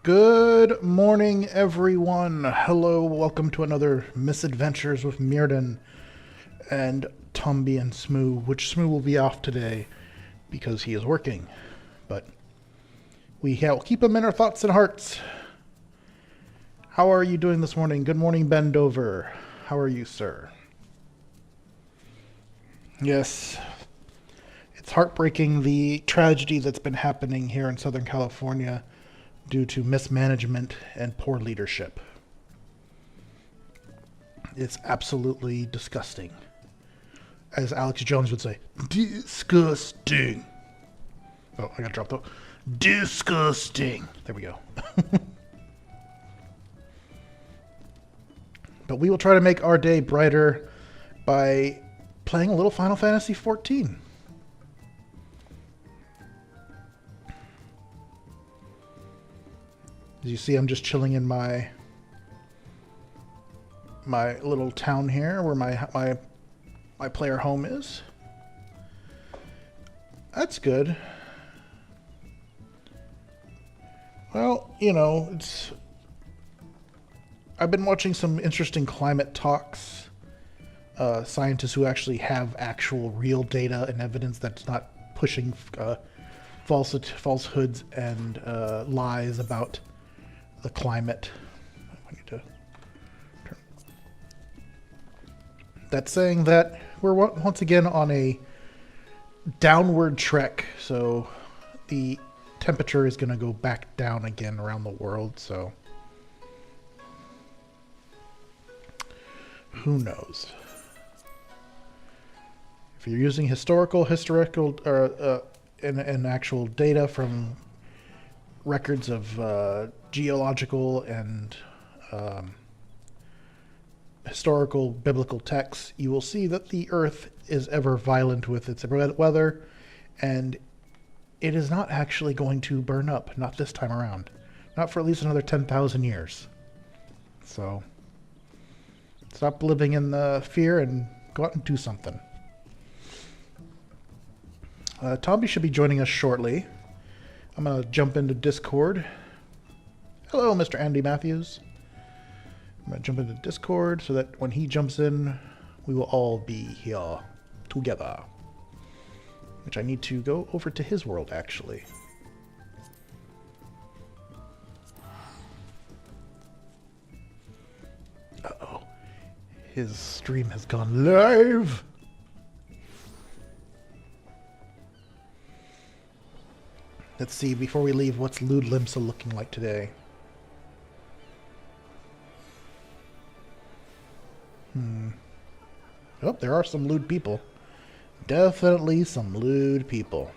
Good morning, everyone. Hello, welcome to another Misadventures with Myrddin and Tumby and Smoo, which Smoo will be off today because he is working. But we'll keep him in our thoughts and hearts. How are you doing this morning? Good morning, Bendover. How are you, sir? Yes, it's heartbreaking, the tragedy that's been happening here in Southern California due to mismanagement and poor leadership. It's absolutely disgusting. As Alex Jones would say, disgusting. Oh, I got dropped though. Disgusting. There we go. But we will try to make our day brighter by playing a little Final Fantasy XIV. As you see, I'm just chilling in my little town here, where my player home is. That's good. Well, you know, I've been watching some interesting climate talks. Scientists who actually have actual real data and evidence that's not pushing falsehoods and lies about the climate. I need to turn. That's saying that we're once again on a downward trek, so the temperature is going to go back down again around the world, so who knows? If you're using historical and actual data from records of geological and historical biblical texts, you will see that the Earth is ever violent with its weather, and it is not actually going to burn up, not this time around. Not for at least another 10,000 years. So, stop living in the fear and go out and do something. Tomby should be joining us shortly. I'm going to jump into Discord. Hello, Mr. Andy Matthews. I'm going to jump into Discord so that when he jumps in, we will all be here together. Which I need to go over to his world, actually. Uh-oh. His stream has gone live! Let's see, before we leave, what's Lewd Limsa looking like today? Oh, there are some lewd people. Definitely some lewd people.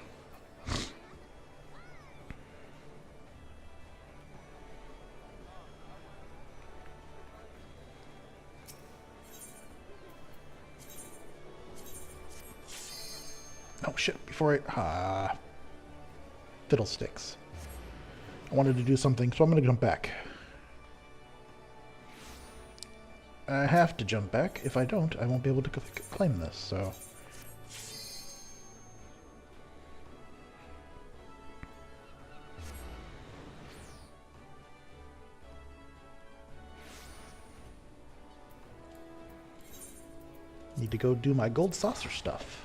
Oh shit, before I... fiddlesticks. I wanted to do something, so I'm going to jump back. I have to jump back. If I don't, I won't be able to claim this, so... Need to go do my gold saucer stuff.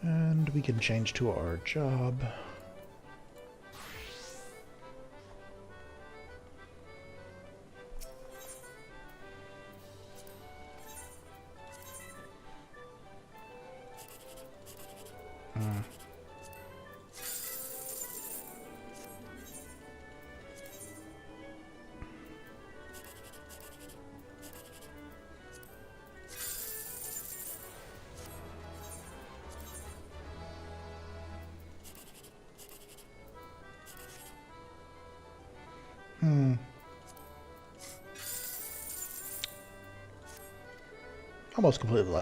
And we can change to our job.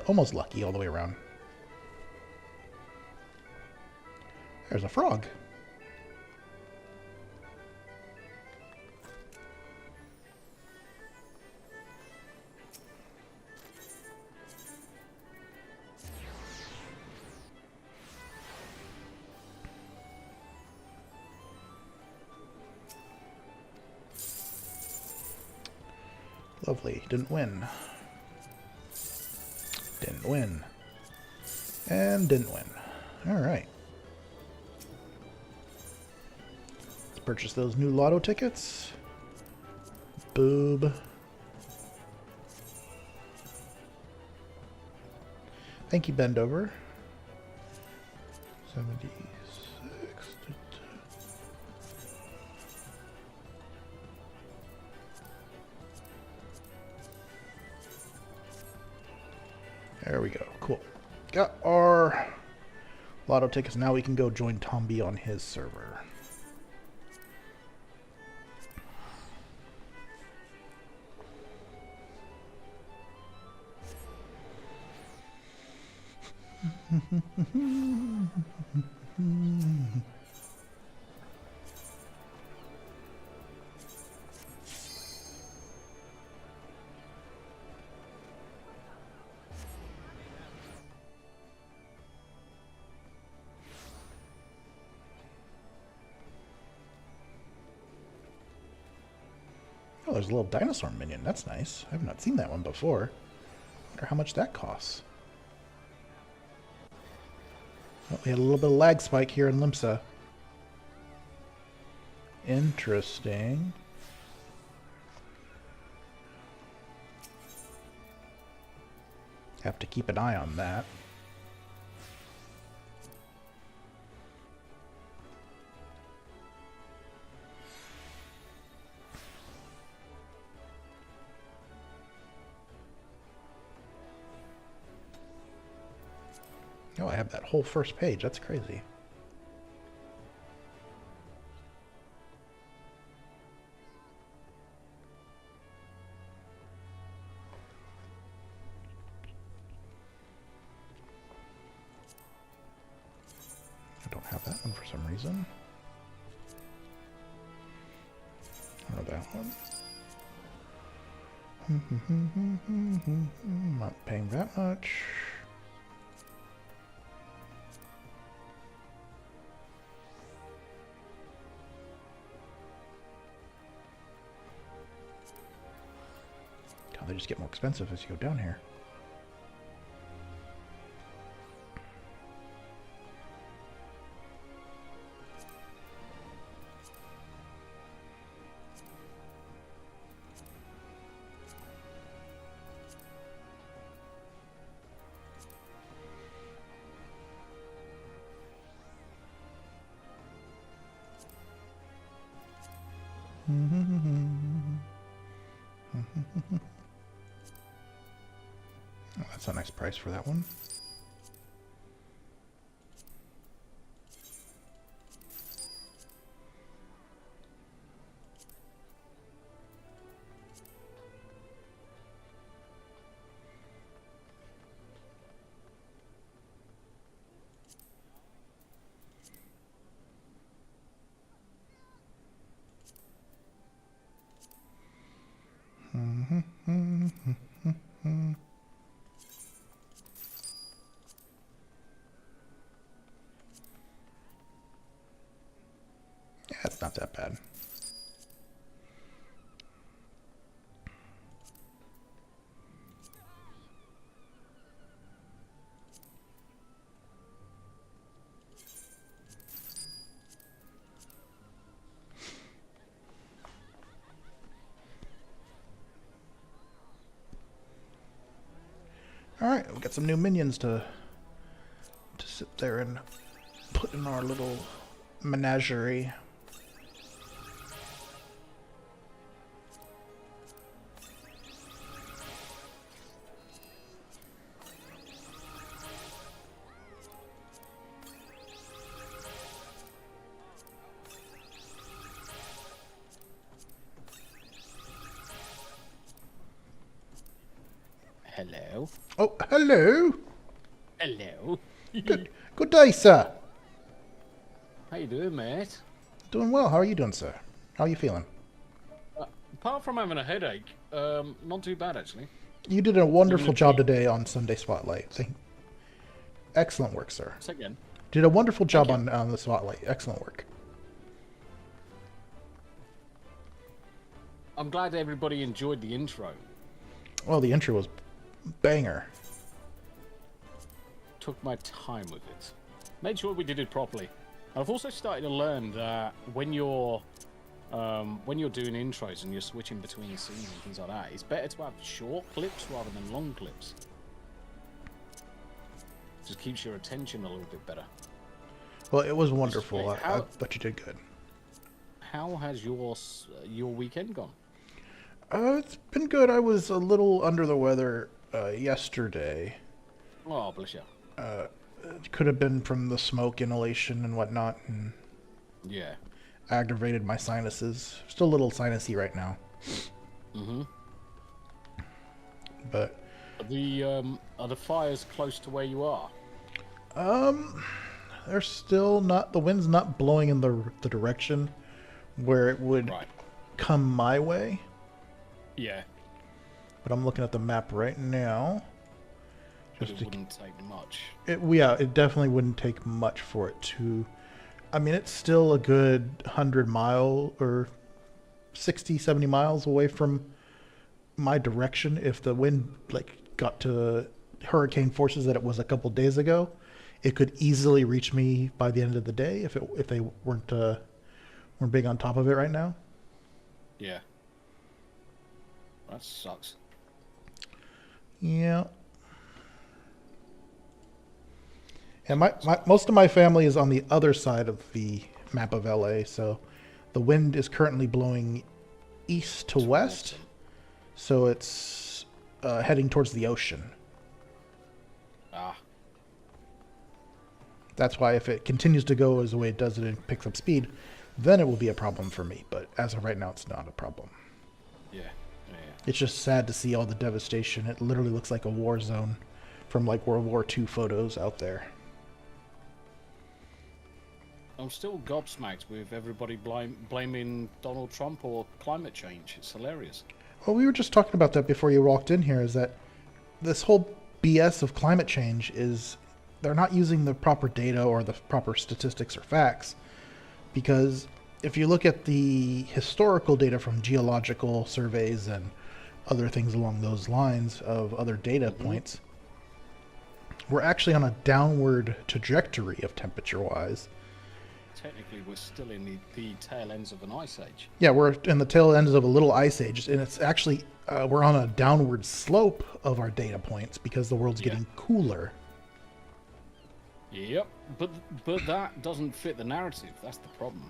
Almost lucky all the way around. There's a frog. Lovely. Didn't win. Didn't win. And didn't win. Alright. Let's purchase those new lotto tickets. Boob. Thank you, Bendover. 76. There we go. Cool. Got our lotto tickets. Now we can go join Tomby on his server. Oh, there's a little dinosaur minion. That's nice. I have not seen that one before. I wonder how much that costs. Oh, we had a little bit of lag spike here in Limsa. Interesting. Have to keep an eye on that. Oh, I have that whole first page. That's crazy. I don't have that one for some reason. Or that one. Not paying that much. They just get more expensive as you go down here. Oh, that's a nice price for that one. Yeah, it's not that bad. All right, we got some new minions to sit there and put in our little menagerie. Hello. Oh, hello. Hello. Good day, sir. How you doing, mate? Doing well. How are you doing, sir? How are you feeling? Apart from having a headache, not too bad actually. You did a wonderful job today on Sunday Spotlight. Excellent work, sir. Say again. Did a wonderful job on the Spotlight. Excellent work. I'm glad everybody enjoyed the intro. Well, the intro was banger. Took my time with it. Made sure we did it properly. And I've also started to learn that when you're doing intros and you're switching between scenes and things like that, it's better to have short clips rather than long clips. Just keeps your attention a little bit better. Well, it was wonderful. I How- thought you did good. How has your weekend gone? It's been good. I was a little under the weather yesterday. Oh, bless you. It could have been from the smoke inhalation and whatnot, and Yeah. aggravated my sinuses. Still a little sinusy right now. Mm-hmm. But Are the fires close to where you are? they're still not. The wind's not blowing in the direction where it would Right. come my way. Yeah. But I'm looking at the map right now. But it wouldn't take much. It definitely wouldn't take much for it to. I mean, it's still a good 100 mile or 60, 70 miles away from my direction. If the wind got to hurricane forces that it was a couple days ago, it could easily reach me by the end of the day if they weren't big on top of it right now. Yeah. That sucks. Yeah. And most of my family is on the other side of the map of LA, so the wind is currently blowing east to west, so it's heading towards the ocean. Ah. That's why if it continues to go as the way it does and it picks up speed, then it will be a problem for me. But as of right now, it's not a problem. Yeah. Yeah. It's just sad to see all the devastation. It literally looks like a war zone from like World War II photos out there. I'm still gobsmacked with everybody blaming Donald Trump or climate change. It's hilarious. Well, we were just talking about that before you walked in here, is that this whole BS of climate change is they're not using the proper data or the proper statistics or facts. Because if you look at the historical data from geological surveys and other things along those lines of other data points, we're actually on a downward trajectory of temperature-wise. Technically, we're still in the tail ends of an ice age. Yeah, we're in the tail ends of a little ice age, and it's actually we're on a downward slope of our data points because the world's getting cooler. Yep, but that doesn't fit the narrative. That's the problem.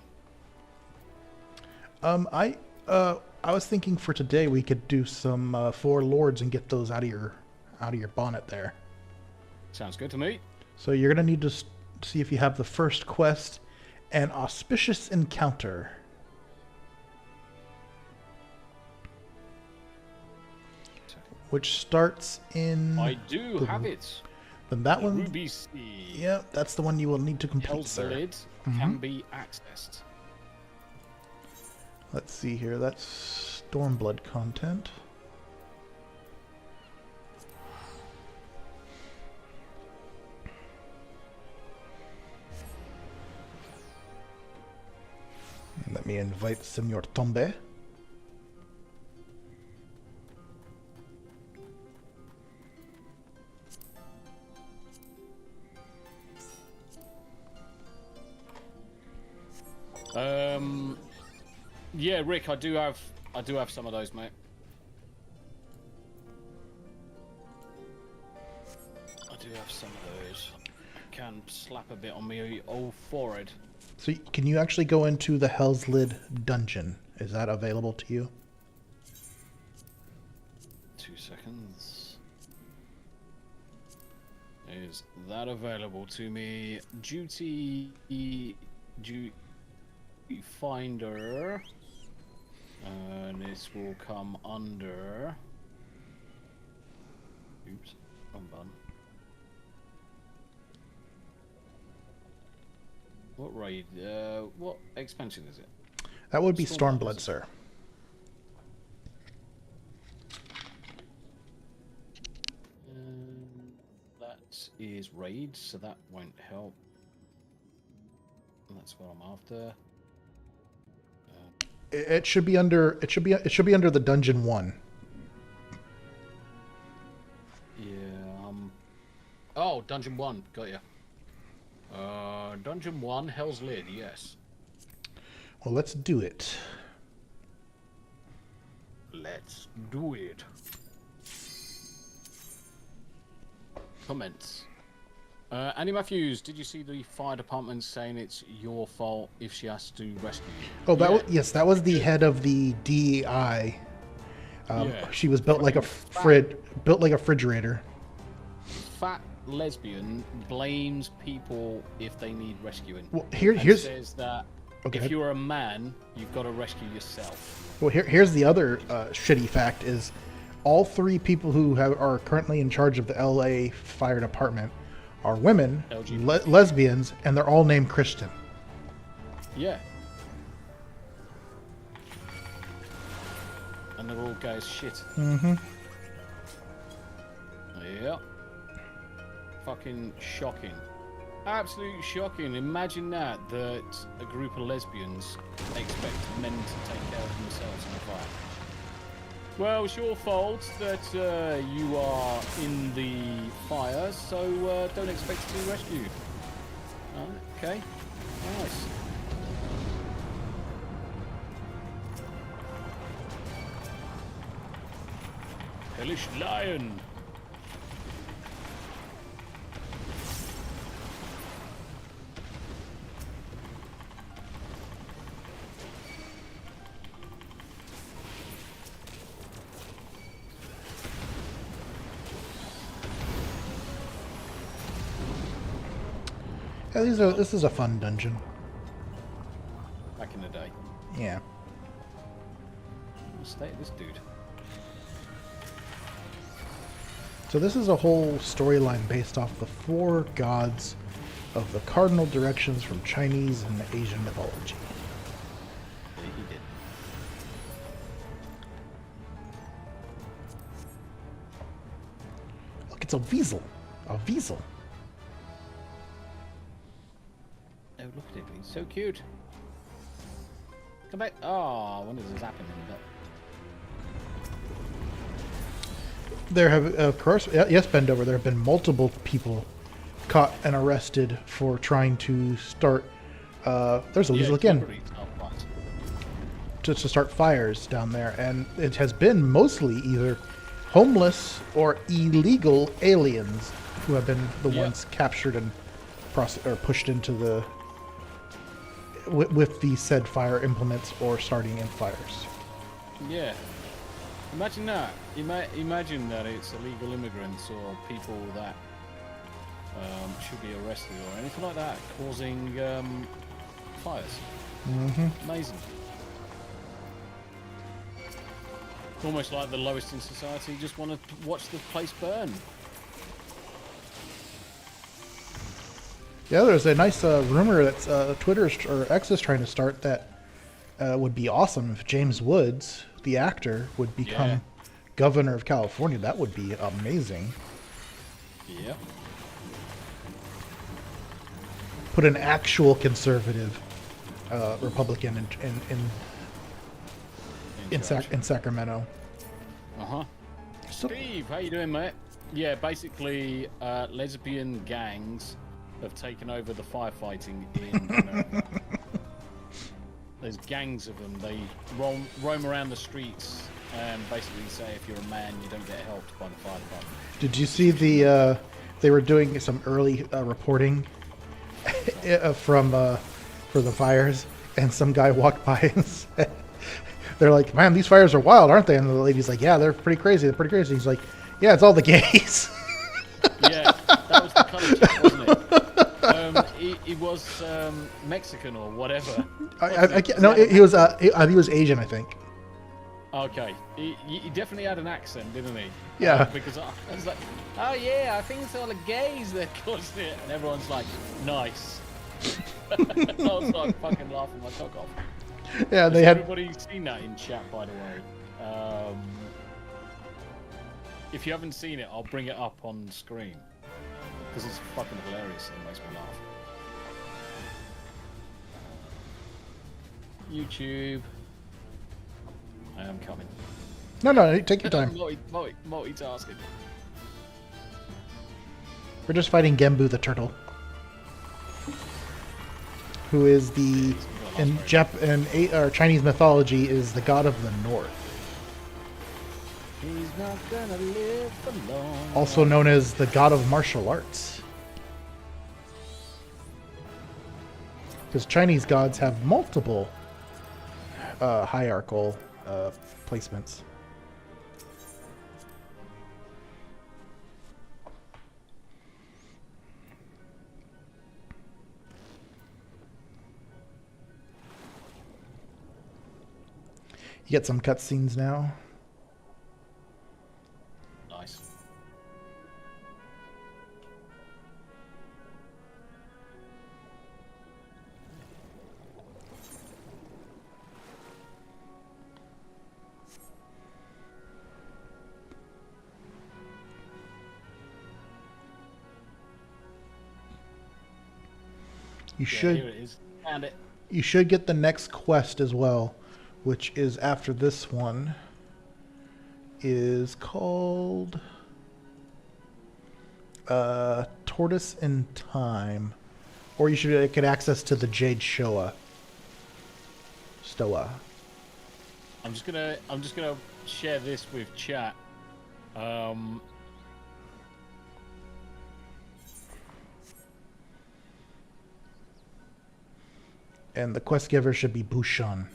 I was thinking for today we could do some Four Lords and get those out of your bonnet there. Sounds good to me. So you're gonna need to see if you have the first quest, an auspicious encounter. Which starts in. I do have it. Then that one. Ruby Sea. Yeah, that's the one you will need to complete, Hell's sir. Lid can be accessed. Let's see here. That's Stormblood content. Let me invite Senor Tombe. Yeah, Rick, I do have some of those, mate. I do have some of those. I can slap a bit on my old forehead. So can you actually go into the Hell's Lid dungeon? Is that available to you? 2 seconds. Is that available to me? Duty finder. And this will come under. Oops, wrong button. What raid? What expansion is it? That would be Stormblood, Stormblood, sir. That is raid, so that won't help. That's what I'm after. It should be under. It should be under the dungeon 1. Oh, Dungeon 1. Got you. Dungeon 1, Hell's Lid, yes. Well, let's do it. Let's do it. Comments. Annie Matthews, did you see the fire department saying it's your fault if she has to rescue you? Oh, yes, that was the head of the DEI. She was built like a refrigerator. Fat lesbian blames people if they need rescuing. Well, here's says that if you're a man, you've got to rescue yourself. Well, here's the other shitty fact: is all three people who are currently in charge of the LA Fire Department are women, lesbians, and they're all named Christian. Yeah. And they're all gay as shit. Mm-hmm. Yeah. Fucking shocking. Absolutely shocking. Imagine that a group of lesbians expect men to take care of themselves in a fire. Well, it's your fault that you are in the fire, so don't expect to be rescued. Okay. Nice. Hellish Lion. Yeah, this is a fun dungeon. Back in the day. Yeah. What's this dude? So this is a whole storyline based off the 4 gods of the cardinal directions from Chinese and Asian mythology. Yeah, he did. Look, it's a weasel. A weasel. Oh, look at him. He's so cute. Come back. Oh, when does this happen in a bit? There have, of course, yes, Bendover, there have been multiple people caught and arrested for trying to start, there's a weasel again, to start fires down there, and it has been mostly either homeless or illegal aliens who have been the ones captured and pushed into the, with the said fire implements or starting in fires. Yeah. Imagine that. Imagine that it's illegal immigrants or people that should be arrested or anything like that causing fires. Mm-hmm. Amazing. Almost like the lowest in society just want to watch the place burn. Yeah, there's a nice rumor that Twitter or X is trying to start that would be awesome if James Woods, the actor, would become governor of California. That would be amazing. Yep. Put an actual conservative Republican in Sacramento. Uh-huh. Steve, how you doing, mate? Yeah, basically, lesbian gangs have taken over the firefighting in America. There's gangs of them. They roam around the streets and basically say if you're a man, you don't get helped by the fire department. Did you see they were doing some early reporting for the fires, and some guy walked by and said, they're like, man, these fires are wild, aren't they? And the lady's like, yeah, they're pretty crazy. They're pretty crazy. He's like, yeah, it's all the gays. Yeah, that was the colour check, wasn't it? He was Mexican or whatever. He was Asian, I think. Okay, he definitely had an accent, didn't he? Yeah. Because I was like, oh yeah, I think it's all the gays that caused it, and everyone's like, nice. I was like fucking laughing my cock off. Yeah, Has everybody seen that in chat, by the way? If you haven't seen it, I'll bring it up on screen because it's fucking hilarious and it makes me laugh. YouTube. I am coming. No, take your time. Multitasking. We're just fighting Gembu the turtle, who is the in Chinese mythology is the god of the north. He's not gonna live for long. Also known as the god of martial arts. Because Chinese gods have multiple hierarchical placements. You get some cutscenes now. Nice. You should. Here it is. Found it. You should get the next quest as well, which is after this one. Is called Tortoise in Time, or you should get access to the Jade Stoa. I'm just gonna share this with chat. And the quest giver should be Bushan.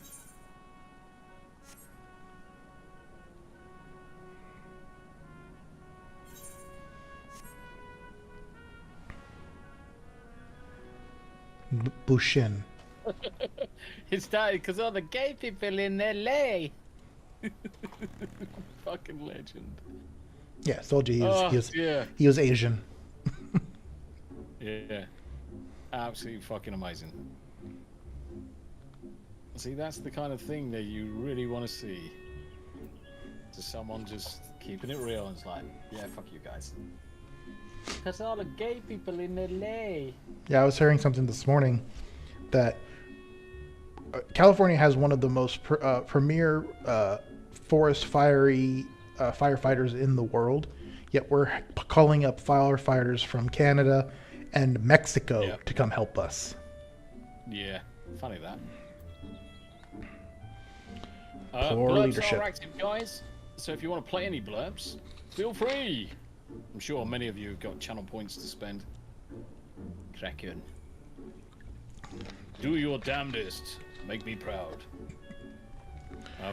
Bushin. It started because all the gay people in LA. Fucking legend. Yeah, told you yeah. he was Asian. Yeah. Absolutely fucking amazing. See, that's the kind of thing that you really want to see. To someone just keeping it real and it's like, yeah, fuck you guys. Because all the gay people in LA. Yeah, I was hearing something this morning that California has one of the most premier forest firefighters in the world, yet we're calling up firefighters from Canada and Mexico to come help us. Yeah, funny that. Poor blurbs leadership. are active, guys. So if you want to play any blurbs, feel free. I'm sure many of you have got channel points to spend. Kraken. Do your damnedest. Make me proud.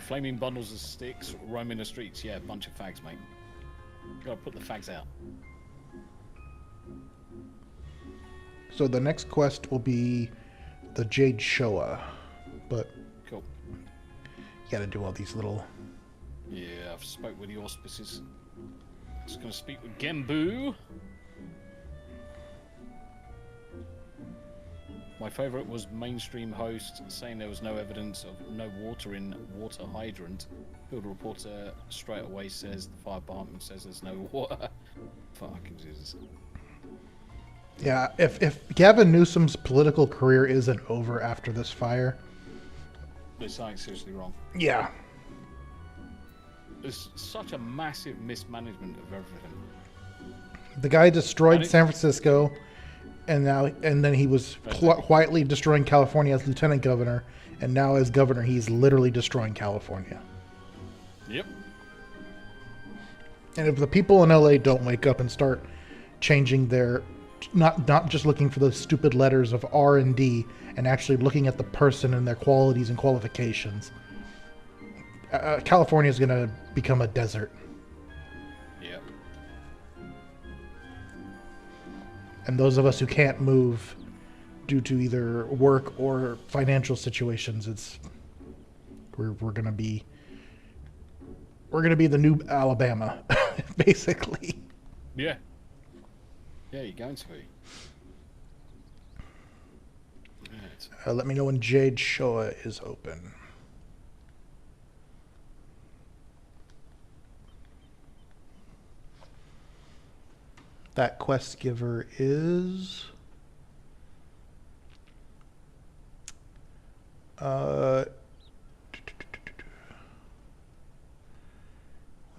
Flaming bundles of sticks roaming the streets. Yeah, a bunch of fags, mate. Gotta put the fags out. So the next quest will be the Jade Showa, but Cool. you gotta do all these little... Yeah, I've spoke with the auspices. Just gonna speak with Gembu. My favourite was mainstream host saying there was no evidence of no water in water hydrant. Field reporter straight away says the fire department says there's no water. Fucking Jesus. Yeah, if Gavin Newsom's political career isn't over after this fire... There's something seriously wrong. Yeah. There's such a massive mismanagement of everything. The guy destroyed San Francisco, and then he was quietly destroying California as lieutenant governor, and now as governor, he's literally destroying California. Yep. And if the people in LA don't wake up and start changing their, not just looking for those stupid letters of R&D, and actually looking at the person and their qualities and qualifications, California is going to become a desert. Yep. And those of us who can't move due to either work or financial situations, we're going to be the new Alabama, basically. Yeah. Yeah, you're going to be. Right. Let me know when Jade Showa is open. That quest giver is...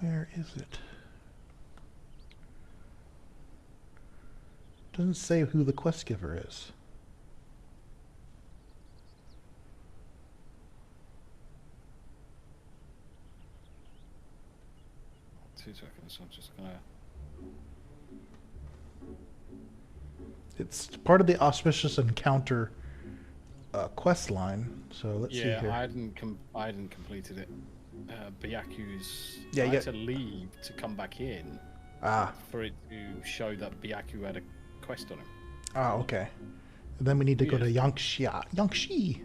where is it? Doesn't say who the quest giver is. 2 seconds. I'm just gonna. It's part of the auspicious encounter quest line. So let's see here. Yeah, I hadn't completed it. Byaku's. Yeah, I you had to leave to come back in. For it to show that Byaku had a quest on him. Ah, okay. And then we need to go to Yangshi.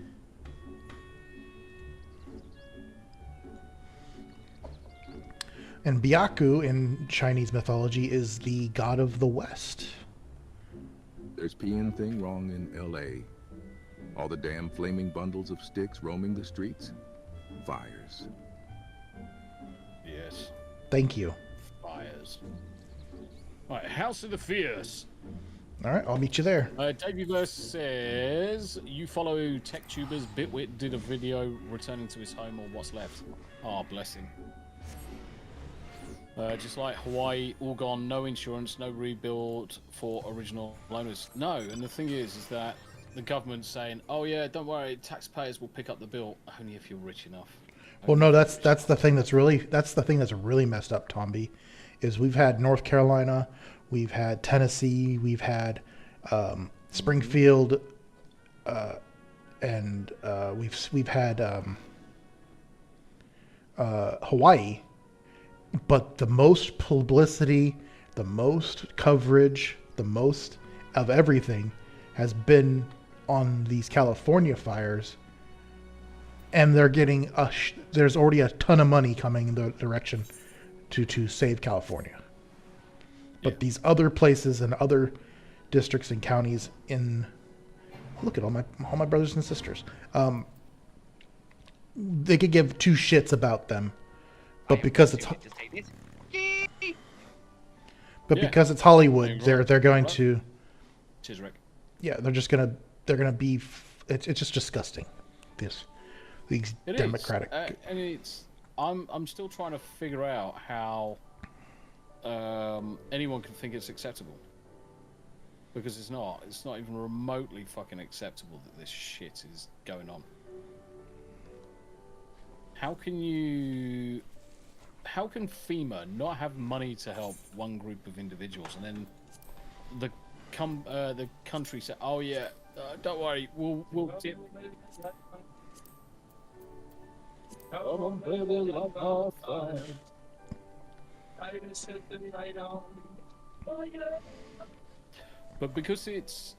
And Byaku in Chinese mythology is the god of the West. There's PN thing wrong in LA. All the damn flaming bundles of sticks roaming the streets. Fires. Yes. Thank you. Fires. Alright, House of the Fierce. Alright, I'll meet you there. Davyverse says, you follow TechTubers. Bitwit did a video returning to his home or what's left. Ah, bless him. Just like Hawaii, all gone, no insurance, no rebuild for original owners. No, and the thing is that the government's saying, oh yeah, don't worry, taxpayers will pick up the bill, only if you're rich enough. Well, no, that's the thing that's really messed up, Tomby, is we've had North Carolina, we've had Tennessee, we've had Springfield, and we've had Hawaii, but the most publicity, the most coverage, the most of everything has been on these California fires. And they're getting there's already a ton of money coming in the direction to save California. But these other places and other districts and counties look at all my brothers and sisters. They could give two shits about them, but because it's Hollywood, they're going to. Cheers, Rick. Yeah, they're gonna be. It's just disgusting. These democratic. And I'm still trying to figure out how anyone can think it's acceptable, because it's not even remotely fucking acceptable that this shit is going on. How can FEMA not have money to help one group of individuals, and then the country say, oh yeah, don't worry, we'll dip. But because it's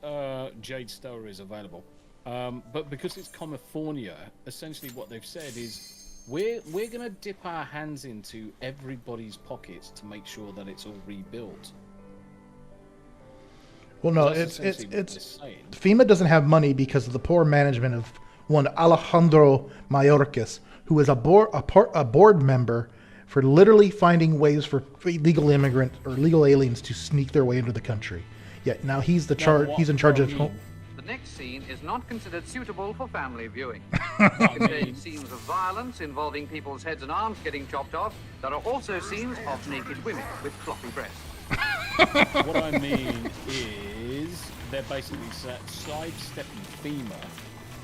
Jade Stower is available, but because it's California, essentially what they've said is we're gonna dip our hands into everybody's pockets to make sure that it's all rebuilt. Well, no, it's FEMA doesn't have money because of the poor management of one Alejandro Mayorkas, who is a board member for literally finding ways for illegal immigrants or illegal aliens to sneak their way into the country. Yet now he's in charge of home. The next scene is not considered suitable for family viewing. It contains scenes of violence involving people's heads and arms getting chopped off. There are also scenes of naked women with floppy breasts. What I mean is they're basically sidestepping FEMA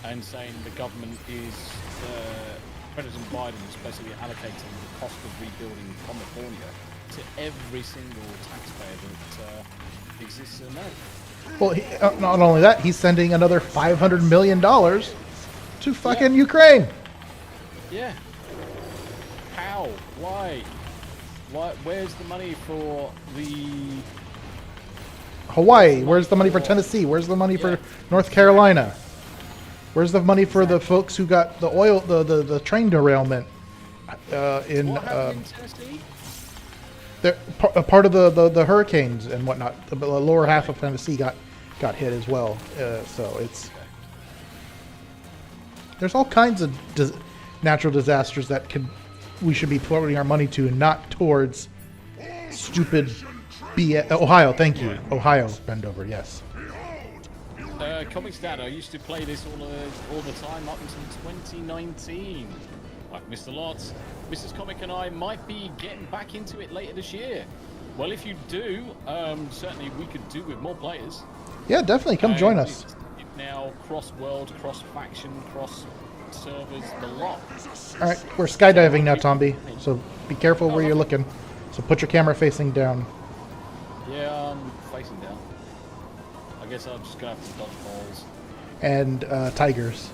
and saying the government is, President Biden is basically allocating the cost of rebuilding California to every single taxpayer that exists in America. Well, not only that, he's sending another $500 million to fucking Ukraine. Yeah. How? Why? Where's the money for the Hawaii? Where's the money for Tennessee? Where's the money for North Carolina? Where's the money for the folks who got the train derailment in Tennessee? a part of the hurricanes and whatnot? The lower half of Tennessee got hit as well. So there's all kinds of natural disasters that we should be putting our money to, and not towards stupid BS. Ohio, thank you. Ohio, bend over, yes. Comics Dad, I used to play this all the time up until 2019. Like Mr. Lots, Mrs. Comic and I might be getting back into it later this year. Well, if you do, certainly we could do with more players. Yeah, definitely. Come join us. It's now cross-world, cross-faction, cross-servers, the lot. All right, we're skydiving now, Tomby. So be careful where you're looking. So put your camera facing down. Yeah, I'm facing down. I guess I'm just gonna have to dodge balls. And tigers.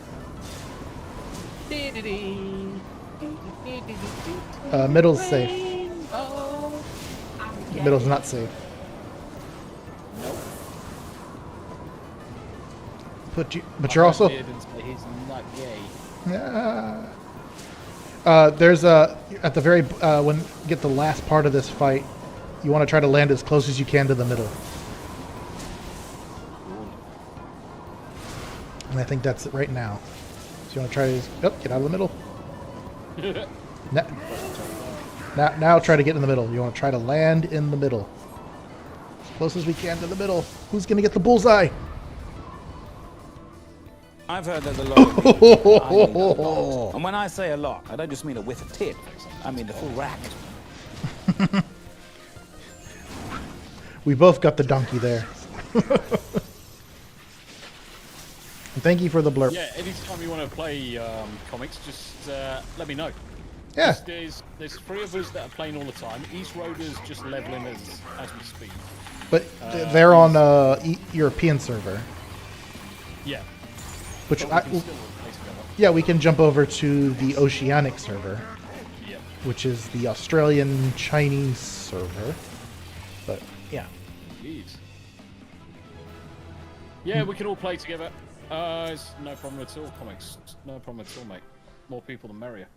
Middle's safe. Middle's not safe. But you're also. He's not gay. There's at the very when you get the last part of this fight, you want to try to land as close as you can to the middle. And I think that's it right now. So you want to try to get out of the middle. Now try to get in the middle. You want to try to land in the middle. As close as we can to the middle. Who's going to get the bullseye? I've heard there's a lot of people. I mean a lot. And when I say a lot, I don't just mean a whiff of tip. I mean the full rack. We both got the donkey there. Thank you for the blurb. Yeah, anytime you want to play comics, just let me know. Yeah. There's 3 of us that are playing all the time. East Roder's just leveling as we speak. But they're on European server. Yeah. Which But we can still play together. yeah, we can jump over to the Oceanic server, Yep. which is the Australian Chinese server. But yeah. Indeed. Yeah, we can all play together. It's no problem at all, comics. No problem at all, mate. More people the merrier.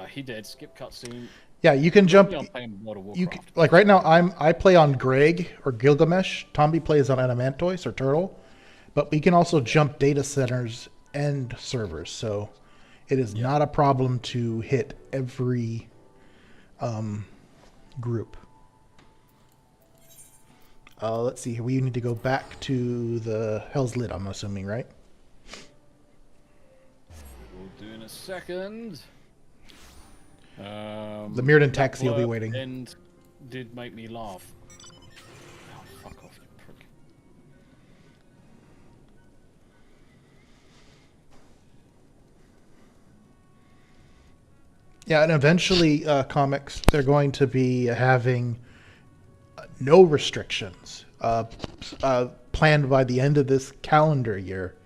He did. Skip cutscene. Yeah, you can jump. I'm playing World of You Warcraft. like right now. I play on Greg or Gilgamesh. Tomby plays on Adamantois or Turtle, but we can also jump data centers and servers. So it is not a problem to hit every group. Let's see. We need to go back to the Hell's Lit. I'm assuming, right? We'll do in a second. The Myrddin taxi will be waiting. And did make me laugh. Oh, fuck off, you prick. Yeah, and eventually, comics, they're going to be having no restrictions planned by the end of this calendar year.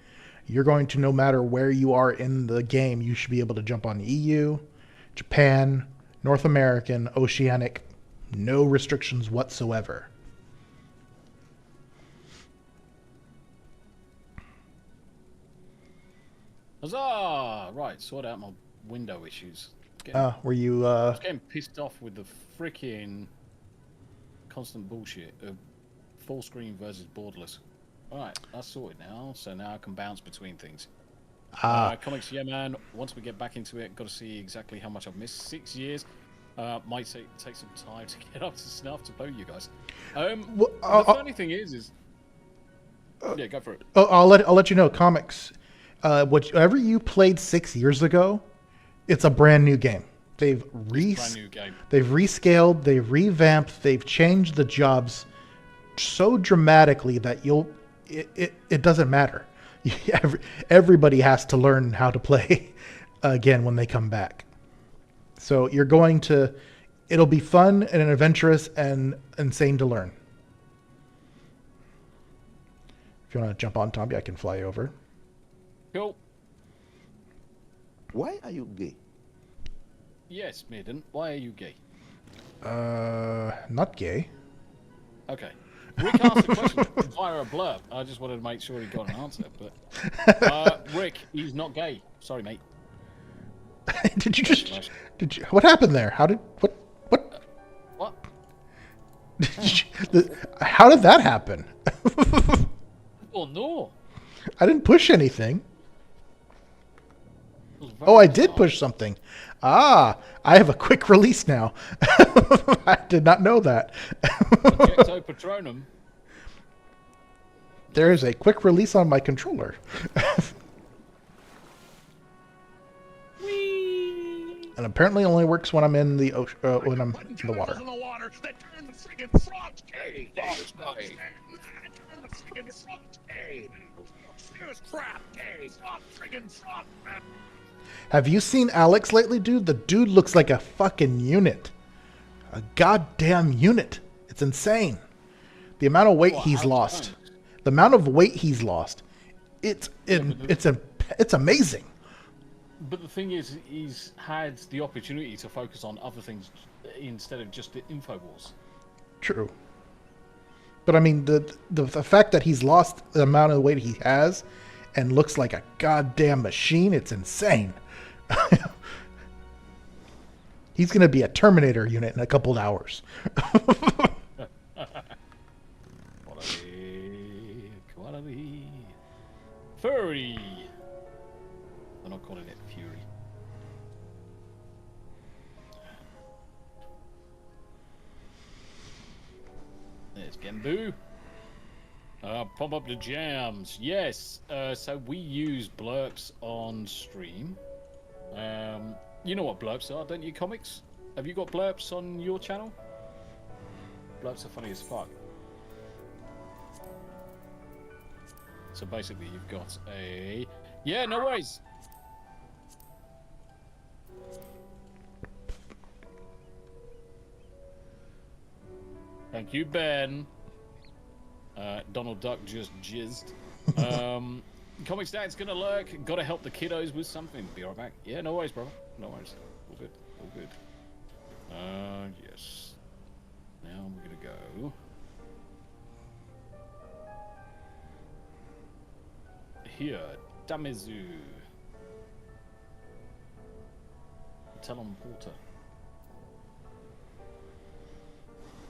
You're going to, no matter where you are in the game, you should be able to jump on EU, Japan, North American, Oceanic, no restrictions whatsoever. Huzzah! Right, sort out my window issues. Were you... I was getting pissed off with the freaking constant bullshit of full screen versus borderless. Alright, that's sorted now, so now I can bounce between things. Comics, yeah man, once we get back into it, got to see exactly how much I've missed. 6 years. Might take some time to get up to snuff to bow you guys. The funny thing is... yeah, go for it. I'll let you know, comics. Whatever you played 6 years ago, it's a brand new game. They've they've rescaled, they've revamped, they've changed the jobs so dramatically that it doesn't matter. Everybody has to learn how to play again when they come back. So it'll be fun and adventurous and insane to learn. If you want to jump on, Tommy, I can fly over. Cool. Why are you gay? Yes, Myrddin, why are you gay? Not gay. Okay. Rick asked the question via a blurb. I just wanted to make sure he got an answer. But Rick, he's not gay. Sorry, mate. What happened there? What? What? How did that happen? Oh no! I didn't push anything. Oh, I did push something. I have a quick release now. I did not know that. Ejecto Patronum. There is a quick release on my controller. Whee! And apparently only works when I'm in the ocean, when I'm in the water. In the water that turn the friggin' frosty. Turn the friggin' frosty. Here's crap, stop friggin' frog. Have you seen Alex lately, dude? The dude looks like a fucking unit. A goddamn unit. It's insane. The amount of weight he's lost. The amount of weight he's lost. It's amazing. But the thing is, he's had the opportunity to focus on other things instead of just the info wars. True. But I mean, the fact that he's lost the amount of weight he has and looks like a goddamn machine, it's insane. He's going to be a Terminator unit in a couple of hours. Quality. Furry. They're not calling it Fury. There's Genbu. Pump up the jams. Yes. So we use blurps on stream. You know what blurps are, don't you, comics? Have you got blurps on your channel? Blurps are funny as fuck. So basically, you've got a... Yeah, no worries. Thank you, Ben. Donald Duck just jizzed. Comics Dad's gonna lurk. Gotta help the kiddos with something. Be right back. Yeah, no worries, bro. No worries. All good. All good. Yes. Now we're gonna go. Here, Damezu. Teleporter.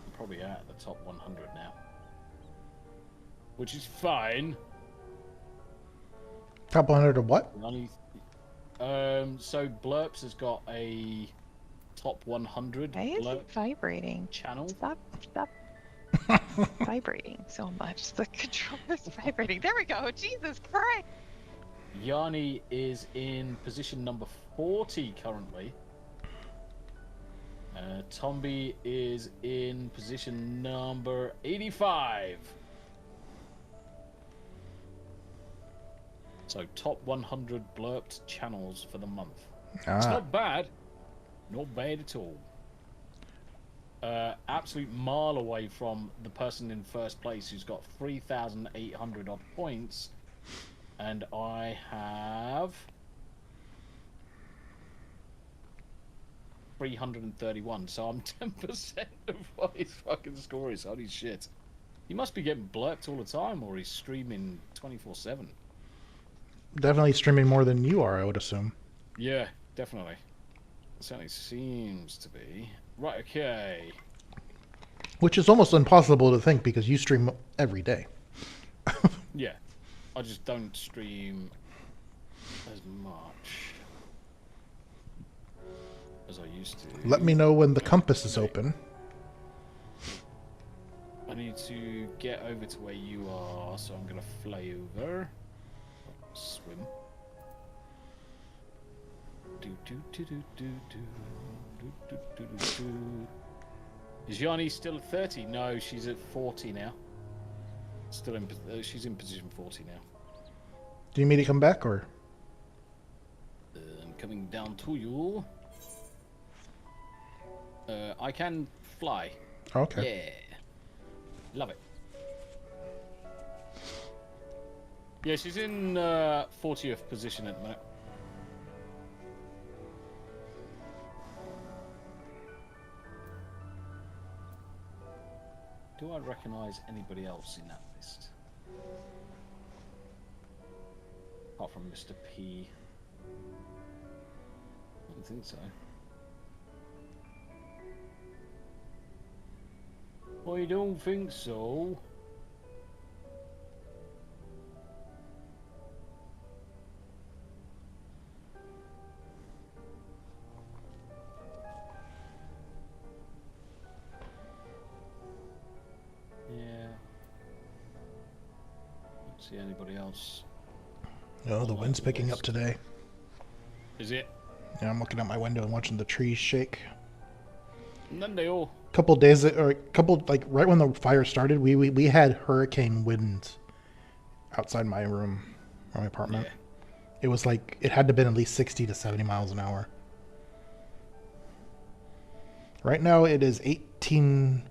I'm probably at the top 100 now. Which is fine. Top 100 of what? So Blurps has got a top 100 Why is blurp it vibrating? channel. Stop vibrating so much. The controller's vibrating. There we go. Jesus Christ. Yanni is in position number 40 currently. Tombi is in position number 85. So top 100 blurped channels for the month. It's not bad. Not bad at all. Absolute mile away from the person in first place who's got 3,800 odd points. And I have 331. So I'm 10% of what his fucking score is. Holy shit. He must be getting blurped all the time, or he's streaming 24/7. Definitely streaming more than you are, I would assume. Yeah, definitely. It certainly seems to be. Right, okay. Which is almost impossible to think because you stream every day. Yeah. I just don't stream as much as I used to. Let me know when the compass is open. I need to get over to where you are, so I'm going to fly over. Swim. Is Yanni still at 30? No, she's at 40 now. Still in. She's in position 40 now. Do you need me to come back, or? I'm coming down to you. I can fly. Okay. Yeah. Love it. Yeah, she's in 40th position at the minute. Do I recognise anybody else in that list? Apart from Mr. P. I don't think so. I don't think so. Yeah. Don't see anybody else. No, the wind's picking up today. Is it? Yeah, I'm looking out my window and watching the trees shake. And then they all. Couple days, or a couple, like right when the fire started, we had hurricane winds outside my room or my apartment. Yeah. It was like, it had to have been at least 60 to 70 miles an hour. Right now it is 18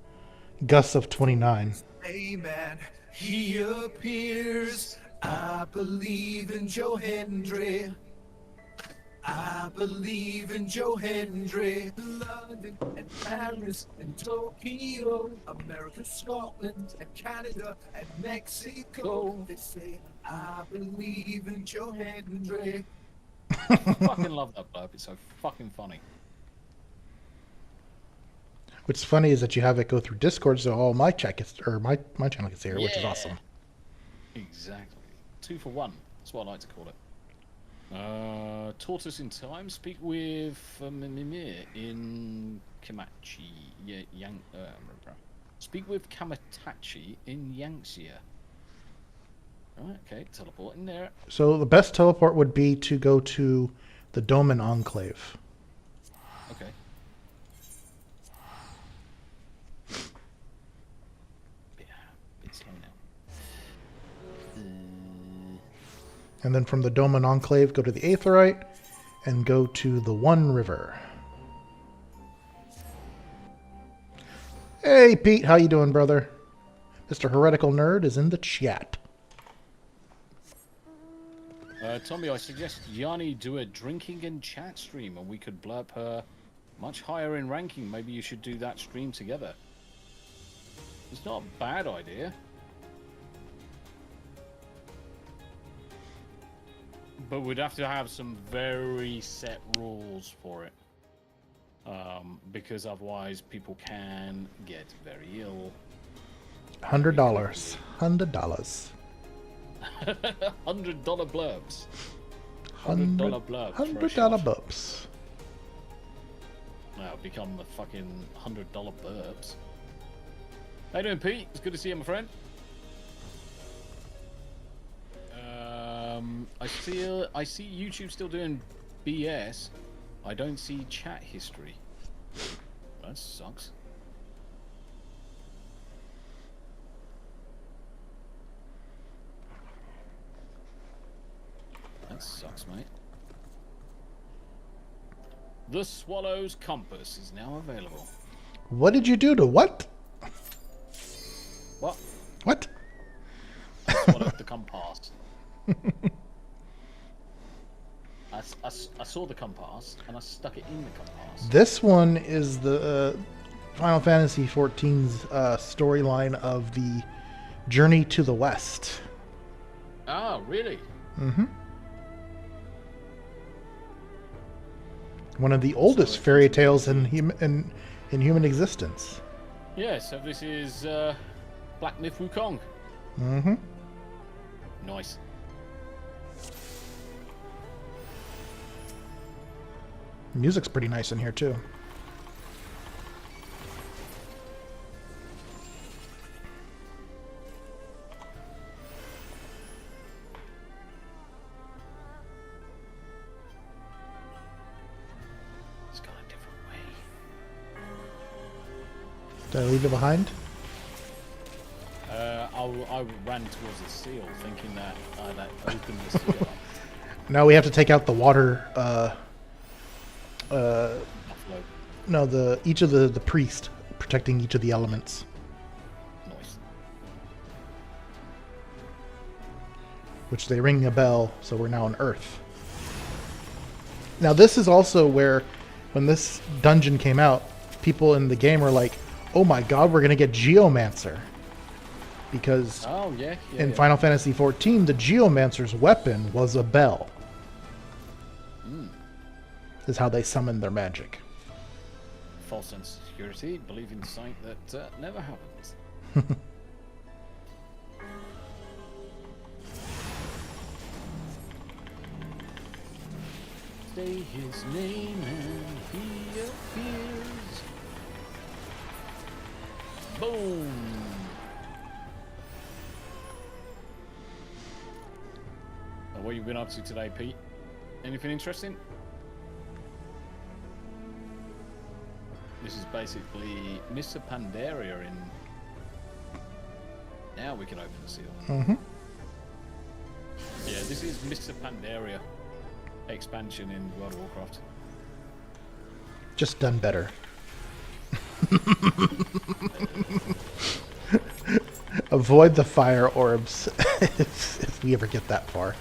gusts of 29. Amen. He appears. I believe in Joe Hendry. I believe in Joe Hendry. London and Paris and Tokyo, America, Scotland and Canada and Mexico. They say I believe in Joe Hendry. I fucking love that blurb. It's so fucking funny. What's funny is that you have it go through Discord, so all my chat gets, or my channel gets here, which is awesome. Exactly. 2 for 1. That's what I like to call it. Tortoise in time. Speak with in Kamachi. Speak with Kamatachi in Yangtze. Right. Okay. Teleport in there. So the best teleport would be to go to the Doman Enclave. Okay. Bit slow now. And then from the Doman Enclave, go to the Aetherite and go to the One River. Hey, Pete, how you doing, brother? Mr. Heretical Nerd is in the chat. Tommy, I suggest Yanni do a drinking and chat stream, and we could blurb her much higher in ranking. Maybe you should do that stream together. It's not a bad idea. But we'd have to have some very set rules for it. Because otherwise people can get very ill. $100. $100. $100 blurbs. $100 blurbs. $100 bubs. Now become the fucking $100 burbs. How you doing, Pete? It's good to see you, my friend. I see YouTube still doing BS. I don't see chat history. That sucks. That sucks, mate. The Swallow's Compass is now available. What did you do to what? What? What? Swallowed the compass. I saw the compass and I stuck it in the compass. This one is the Final Fantasy XIV's storyline of the Journey to the West. Oh, really? Mm-hmm. One of the oldest fairy tales in human existence. Yeah, so this is Black Myth Wukong. Mm-hmm. Nice. Music's pretty nice in here too. It's gone a different way. Did I leave it behind? I ran towards the seal, thinking that that opened the seal up. Now we have to take out the water. Buffalo. No, each of the priest protecting each of the elements, Nice. which they ring a bell. So we're now on Earth. Now this is also where, when this dungeon came out, people in the game were like, "Oh my God, we're gonna get Geomancer," because Oh yeah. in Final Fantasy XIV, the Geomancer's weapon was a bell. Is how they summon their magic. False sense of security, believe in sight that never happens. Say his name and he appears. Boom! What have you been up to today, Pete? Anything interesting? This is basically Mr. Pandaria in. Now we can open the seal. Mm-hmm. Yeah, this is Mr. Pandaria expansion in World of Warcraft. Just done better. Avoid the fire orbs if we ever get that far.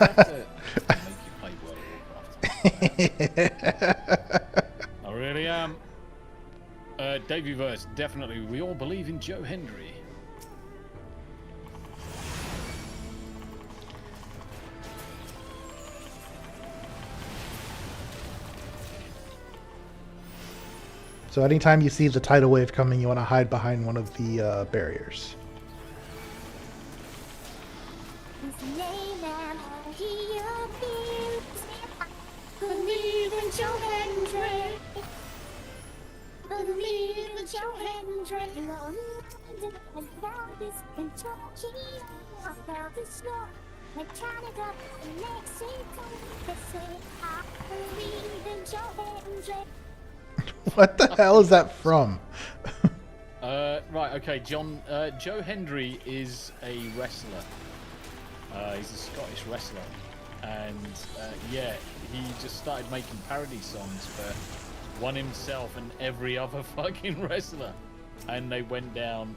Make you play World of Warcraft. I really am. Davyverse, definitely. We all believe in Joe Hendry. So anytime you see the tidal wave coming, you want to hide behind one of the barriers. Believe in Joe Hendry. Believe in Joe Hendry. What the hell is that from? Right, okay, Joe Hendry is a wrestler. He's a Scottish wrestler. And, yeah, he just started making parody songs for one himself and every other fucking wrestler. And they went down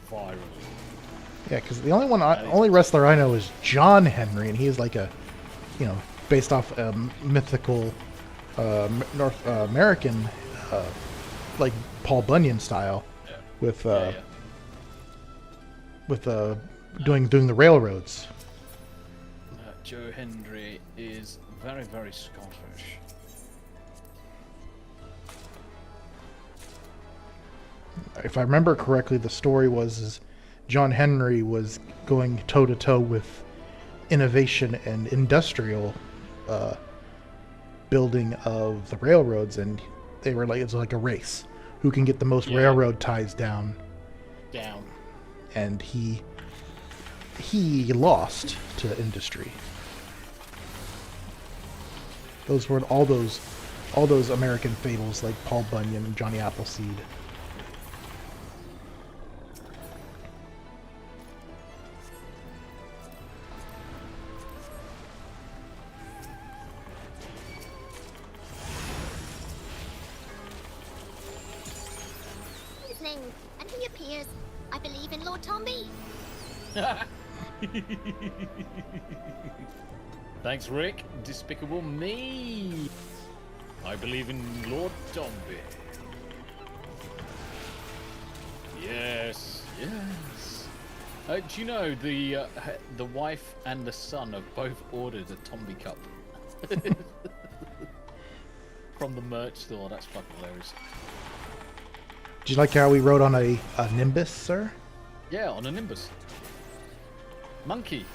viral. Yeah, because the only wrestler I know is John Henry, and he's like a, you know, based off a mythical North American, like Paul Bunyan style, Yeah. with doing the railroads. Joe Hendry is very, very Scottish. If I remember correctly, the story was John Henry was going toe to toe with innovation and industrial building of the railroads, and they were like, it's like a race, who can get the most railroad ties down. And he lost to industry. Those were all those American fables like Paul Bunyan and Johnny Appleseed. And he appears. I believe in Lord Tomby. Thanks, Rick. Despicable me. I believe in Lord Dombey. Yes, yes. Do you know the wife and the son have both ordered a Tomby cup from the merch store? That's fucking hilarious. Do you like how we rode on a Nimbus, sir? Yeah, on a Nimbus. Monkey.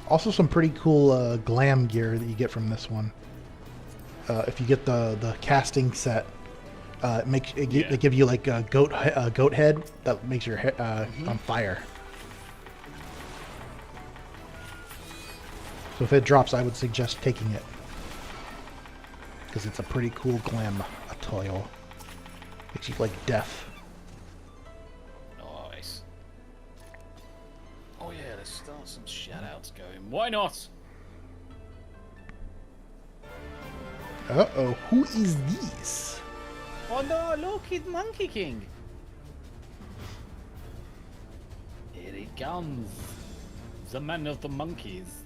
Also, some pretty cool glam gear that you get from this one. If you get the casting set, they give you like a goat head that makes your head on fire. So if it drops, I would suggest taking it, because it's a pretty cool glam attire. Makes you like death. Nice. Oh yeah, let's start some shout-outs going. Why not? Uh-oh, who is this? Oh no, look, it's Monkey King. Here he comes. The man of the monkeys.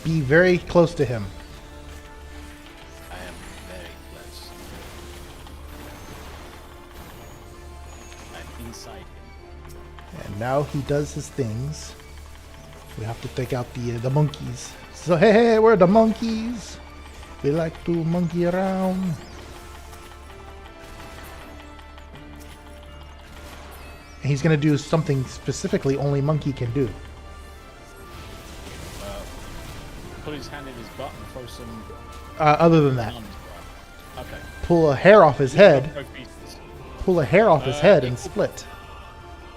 Be very close to him. I am very close. I'm inside him. And now he does his things. We have to take out the monkeys So hey, we're the monkeys. We like to monkey around. And he's gonna do something specifically only monkey can do. Put his hand in his butt and throw some. Other than that, nuns, bro. Okay. pull a hair off his head. Both pieces. Pull a hair off his head and Ickle- split.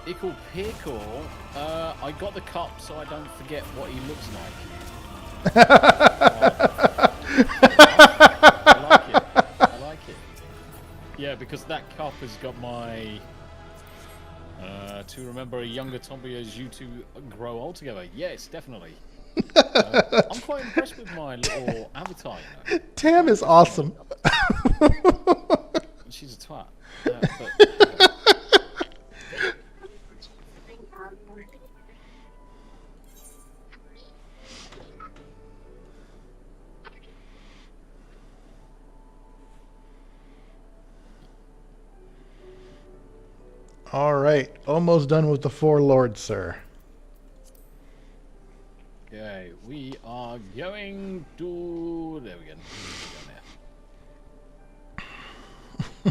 Ickle pickle. I got the cup so I don't forget what he looks like. I like it. I like it. Yeah, because that cup has got my. To remember a younger Tommy as you two grow old together. Yes, definitely. I'm quite impressed with my little avatar. You know? Tam is awesome. She's a twat. All right, almost done with the four lords, sir. Okay, we are going to. There we go.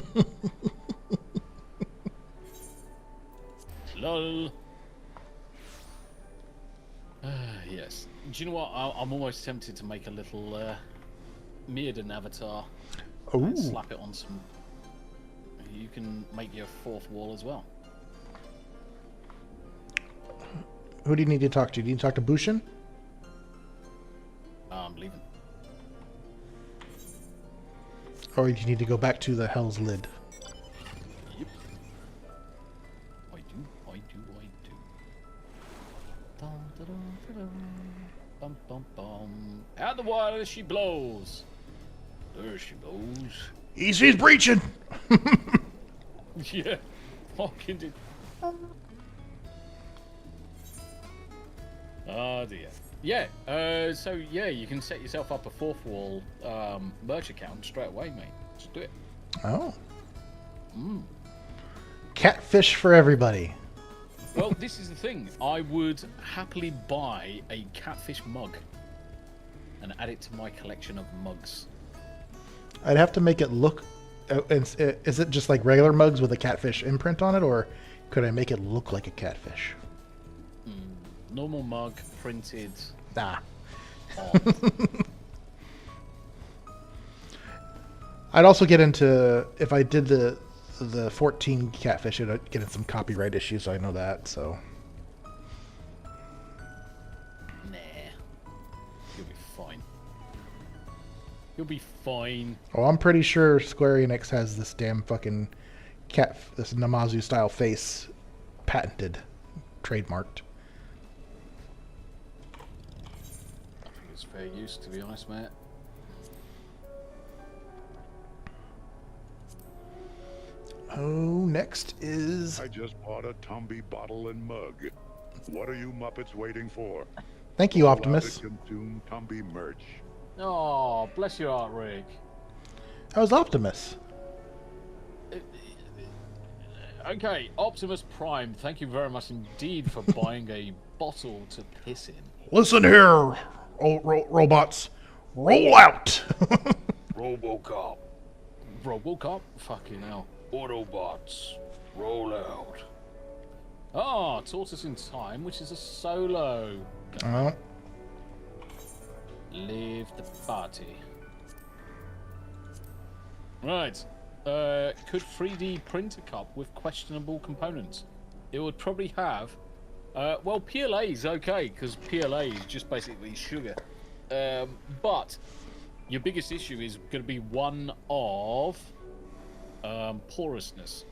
Down there. Lol. Yes. Do you know what? I'm almost tempted to make a little Myrddin avatar and Ooh. slap it on some. You can make your fourth wall as well. Who do you need to talk to? Do you need to talk to Bushin? I'm leaving. Or do you need to go back to the Hell's Lid? Yep. I do. Dun, dun, dun, dun, dun. Bum, bum, bum. Out the water she blows. There she blows. She's breaching! Yeah. Fucking did. Oh dear. Yeah, so yeah, you can set yourself up a fourth wall merch account straight away, mate. Just do it. Oh. Catfish for everybody. Well, this is the thing. I would happily buy a catfish mug and add it to my collection of mugs. I'd have to make it look... is it just like regular mugs with a catfish imprint on it, or could I make it look like a catfish? Normal mug, printed. Nah. On. I'd also get into... If I did the 14 catfish, I'd get in some copyright issues, I know that, so... Nah. You'll be fine. You'll be fine. Oh, I'm pretty sure Square Enix has this damn fucking this Namazu style face patented, trademarked. I think it's fair use, to be honest, mate. Oh, next is... I just bought a Tumby bottle and mug. What are you Muppets waiting for? Thank you, Allowed Optimus. to consume Tumby merch. Oh, bless your heart, Rick. That was Optimus. Okay, Optimus Prime, thank you very much indeed for buying a bottle to piss in. Listen here, robots. Roll out! Robocop. Robocop? Fucking hell. Autobots, roll out. Ah, Tortoise in Time, which is a solo. Oh, Leave the party. Right. Could 3D print a cup with questionable components? It would probably have... well, PLA is okay, because PLA is just basically sugar. But your biggest issue is going to be one of porousness.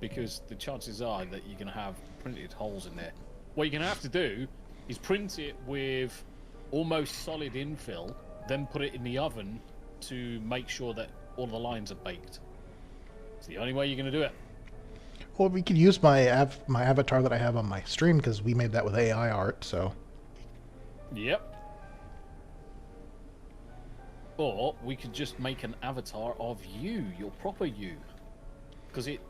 Because the chances are that you're going to have printed holes in there. What you're going to have to do is print it with almost solid infill, then put it in the oven to make sure that all the lines are baked. It's the only way you're going to do it. well, we could use my avatar that I have on my stream, because we made that with AI art, so... Yep. Or we could just make an avatar of you, your proper you. Because it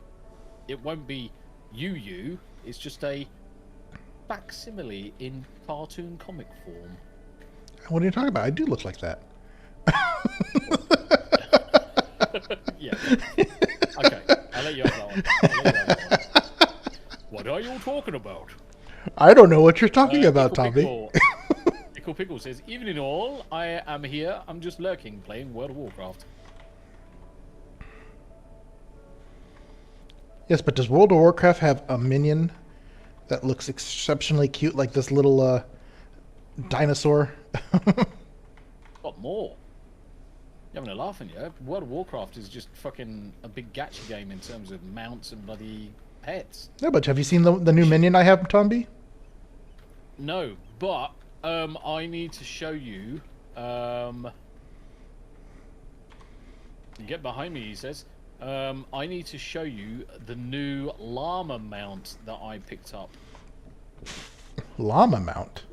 won't be you, it's just a facsimile in cartoon comic form. What are you talking about? I do look like that. Yeah. Okay, I'll let you have that one. I'll let you have that one. What are you all talking about? I don't know what you're talking about, Pickle Tommy. Pickle. Pickle Pickle says, evening all, I am here. I'm just lurking, playing World of Warcraft. Yes, but does World of Warcraft have a minion that looks exceptionally cute, like this little dinosaur? Got more. You having a laugh in you? World of Warcraft is just fucking a big gacha game in terms of mounts and bloody pets. No, but have you seen the new minion I have, Tomby? No, but I need to show you. Get behind me, he says. I need to show you the new llama mount that I picked up. Llama mount?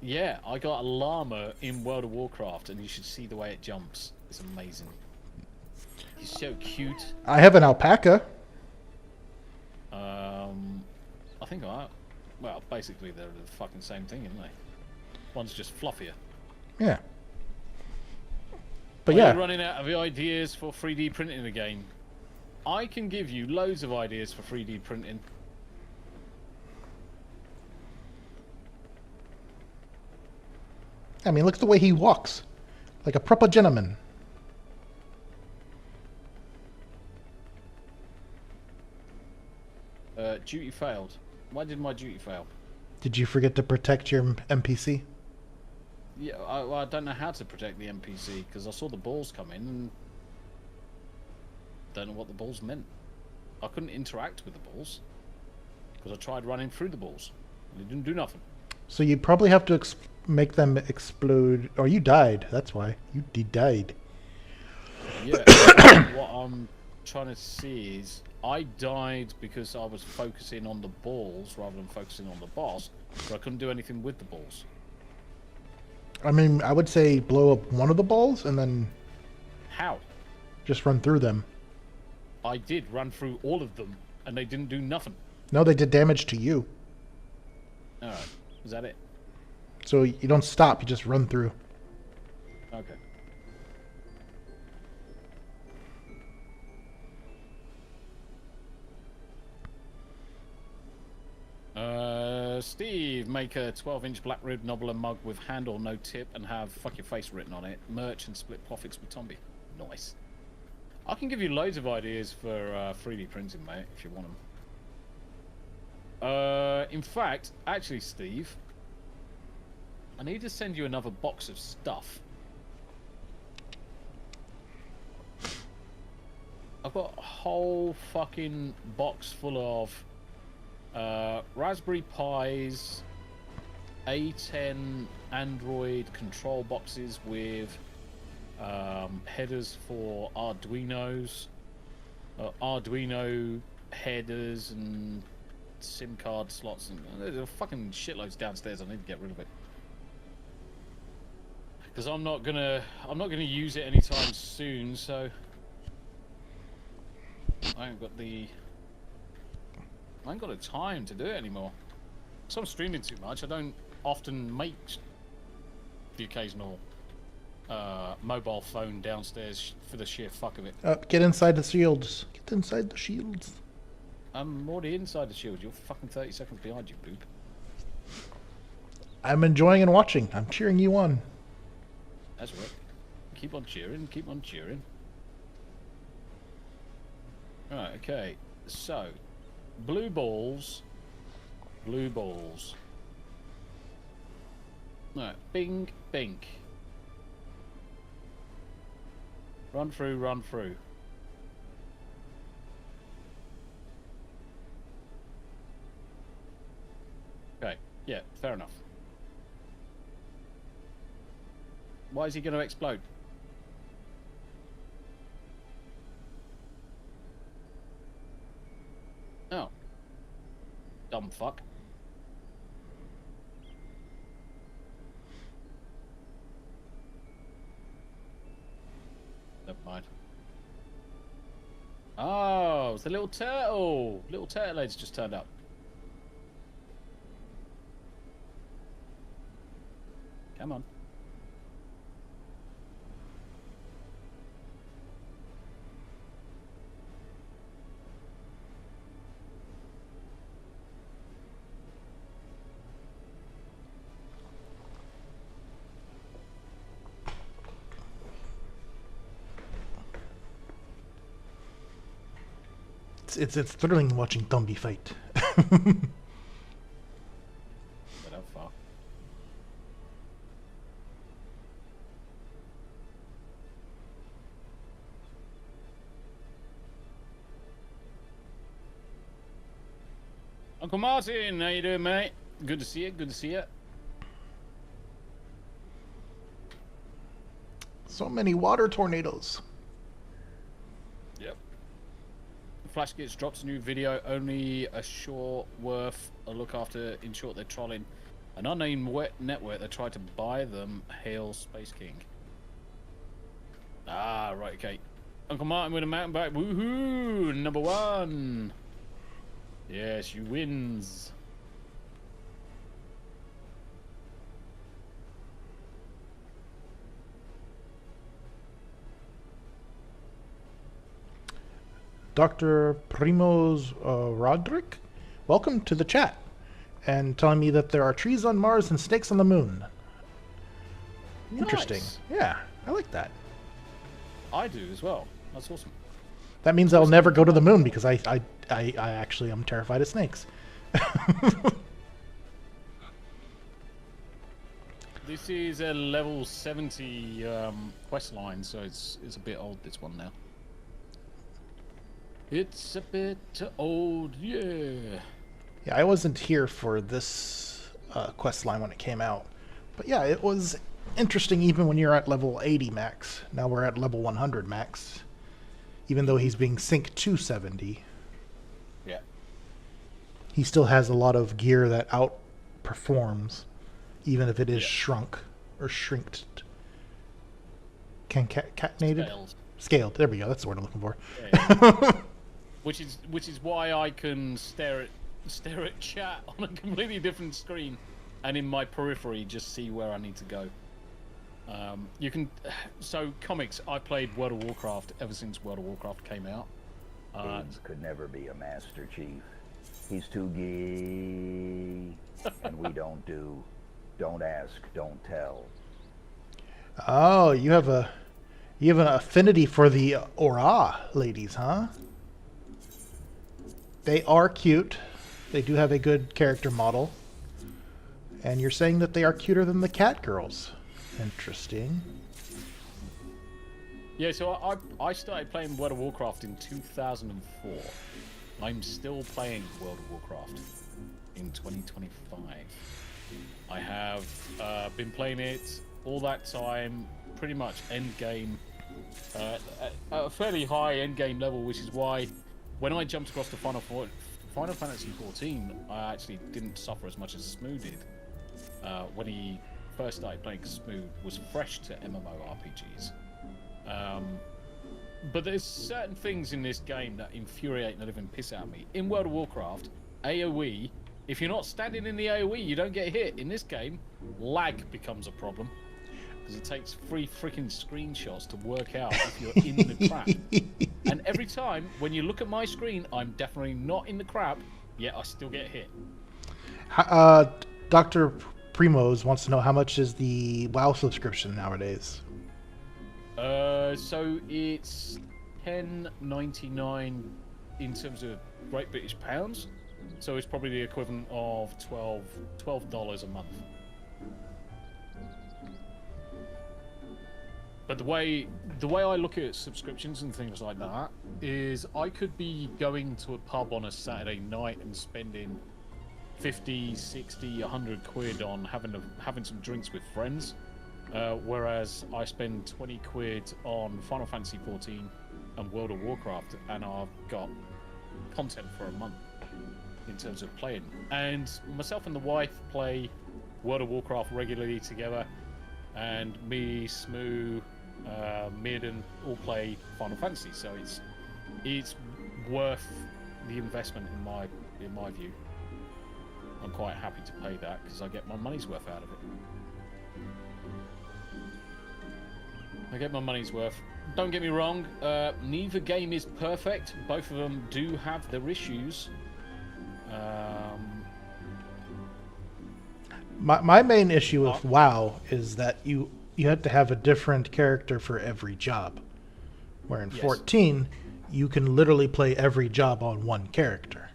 Yeah, I got a llama in World of Warcraft, and you should see the way it jumps. It's amazing. He's so cute. I have an alpaca. I think well, basically they're the fucking same thing, aren't they? One's just fluffier. Yeah. But Are yeah. you running out of ideas for 3D printing again? I can give you loads of ideas for 3D printing. I mean, look at the way he walks. Like a proper gentleman. Duty failed. Why did my duty fail? Did you forget to protect your NPC? Yeah, I don't know how to protect the NPC because I saw the balls come in and don't know what the balls meant. I couldn't interact with the balls because I tried running through the balls and it didn't do nothing. So you probably have to make them explode. Or you died. That's why. You died. Yeah, what I'm trying to see is I died because I was focusing on the balls rather than focusing on the boss, so I couldn't do anything with the balls. I mean, I would say blow up one of the balls and then How? just run through them. I did run through all of them and they didn't do nothing. No, they did damage to you. Alright, is that it? So you don't stop, you just run through. Okay. Steve, make a 12-inch black rib nobbler mug with handle, no tip, and have fuck your face written on it. Merch and split profits with Tomby. Nice. I can give you loads of ideas for 3D printing, mate, if you want them. In fact, actually, Steve, I need to send you another box of stuff. I've got a whole fucking box full of Raspberry Pis, A10 Android control boxes with headers for Arduinos, Arduino headers and SIM card slots, and there's fucking shitloads downstairs. I need to get rid of it because I'm not gonna use it anytime soon. So I ain't got the time to do it anymore. So I'm streaming too much. I don't often make the occasional mobile phone downstairs for the sheer fuck of it. Get inside the shields. Get inside the shields. I'm already inside the shield. You're fucking 30 seconds behind you, boob. I'm enjoying and watching. I'm cheering you on. That's right. Keep on cheering. Keep on cheering. Right, okay. So, blue balls. Blue balls. Right, bing, bink. Run through, run through. Okay, yeah, fair enough. Why is he going to explode? Oh. Dumb fuck. Never mind. Oh, it's a little turtle. Little turtle head's just turned up. Come on. it's thrilling watching Tombi fight. But how far? Uncle Martin, how you doing, mate? Good to see you. Good to see you. So many water tornadoes. Yep. Flash Gets drops a new video. Only a short worth a look after. In short, they're trolling an unnamed network that tried to buy them. Hail Space King. Ah, right, okay. Uncle Martin with a mountain bike. Woohoo! Number 1. Yes, you wins. Dr. Primoz Roderick, welcome to the chat, and telling me that there are trees on Mars and snakes on the moon. Interesting. Nice. Yeah, I like that. I do as well. That's awesome. That means I'll never go to the moon because I actually am terrified of snakes. This is a level 70 quest line, so it's a bit old, this one now. It's a bit old, yeah. Yeah, I wasn't here for this quest line when it came out. But yeah, it was interesting even when you're at level 80 max. Now we're at level 100 max. Even though he's being synced to 70. Yeah. He still has a lot of gear that outperforms, even if it is shrunk or shrinked. Concatenated? Scaled. There we go. That's the word I'm looking for. Yeah. Which is why I can stare at chat on a completely different screen, and in my periphery just see where I need to go. You can. So comics. I played World of Warcraft ever since World of Warcraft came out. Games could never be a Master Chief. He's too gay, and we don't ask, don't tell. Oh, you have an affinity for the Aura ladies, huh? They are cute. They do have a good character model. And you're saying that they are cuter than the cat girls. Interesting. Yeah, so I started playing World of Warcraft in 2004. I'm still playing World of Warcraft in 2025. I have been playing it all that time, pretty much end game, at a fairly high end game level, which is why when I jumped across to Final Fantasy XIV, I actually didn't suffer as much as Smooth did. When he first started playing, Smooth was fresh to MMORPGs. But there's certain things in this game that infuriate the living piss out of me. In World of Warcraft, AoE, if you're not standing in the AoE, you don't get hit. In this game, lag becomes a problem. Because it takes 3 freaking screenshots to work out if you're in the crap. And every time, when you look at my screen, I'm definitely not in the crap, yet I still get hit. Dr. Primoz wants to know how much is the WoW subscription nowadays? So it's $10.99 in terms of Great British pounds. So it's probably the equivalent of $12 a month. But the way I look at subscriptions and things like that is I could be going to a pub on a Saturday night and spending 50, 60, 100 quid on having some drinks with friends, whereas I spend 20 quid on Final Fantasy XIV and World of Warcraft, and I've got content for a month in terms of playing. And myself and the wife play World of Warcraft regularly together, and me, Smoo, Myrddin all play Final Fantasy, so it's worth the investment in my view. I'm quite happy to pay that because I get my money's worth out of it. I get my money's worth. Don't get me wrong, neither game is perfect. Both of them do have their issues. My main issue with WoW is that you have to have a different character for every job. Where in 14, you can literally play every job on one character.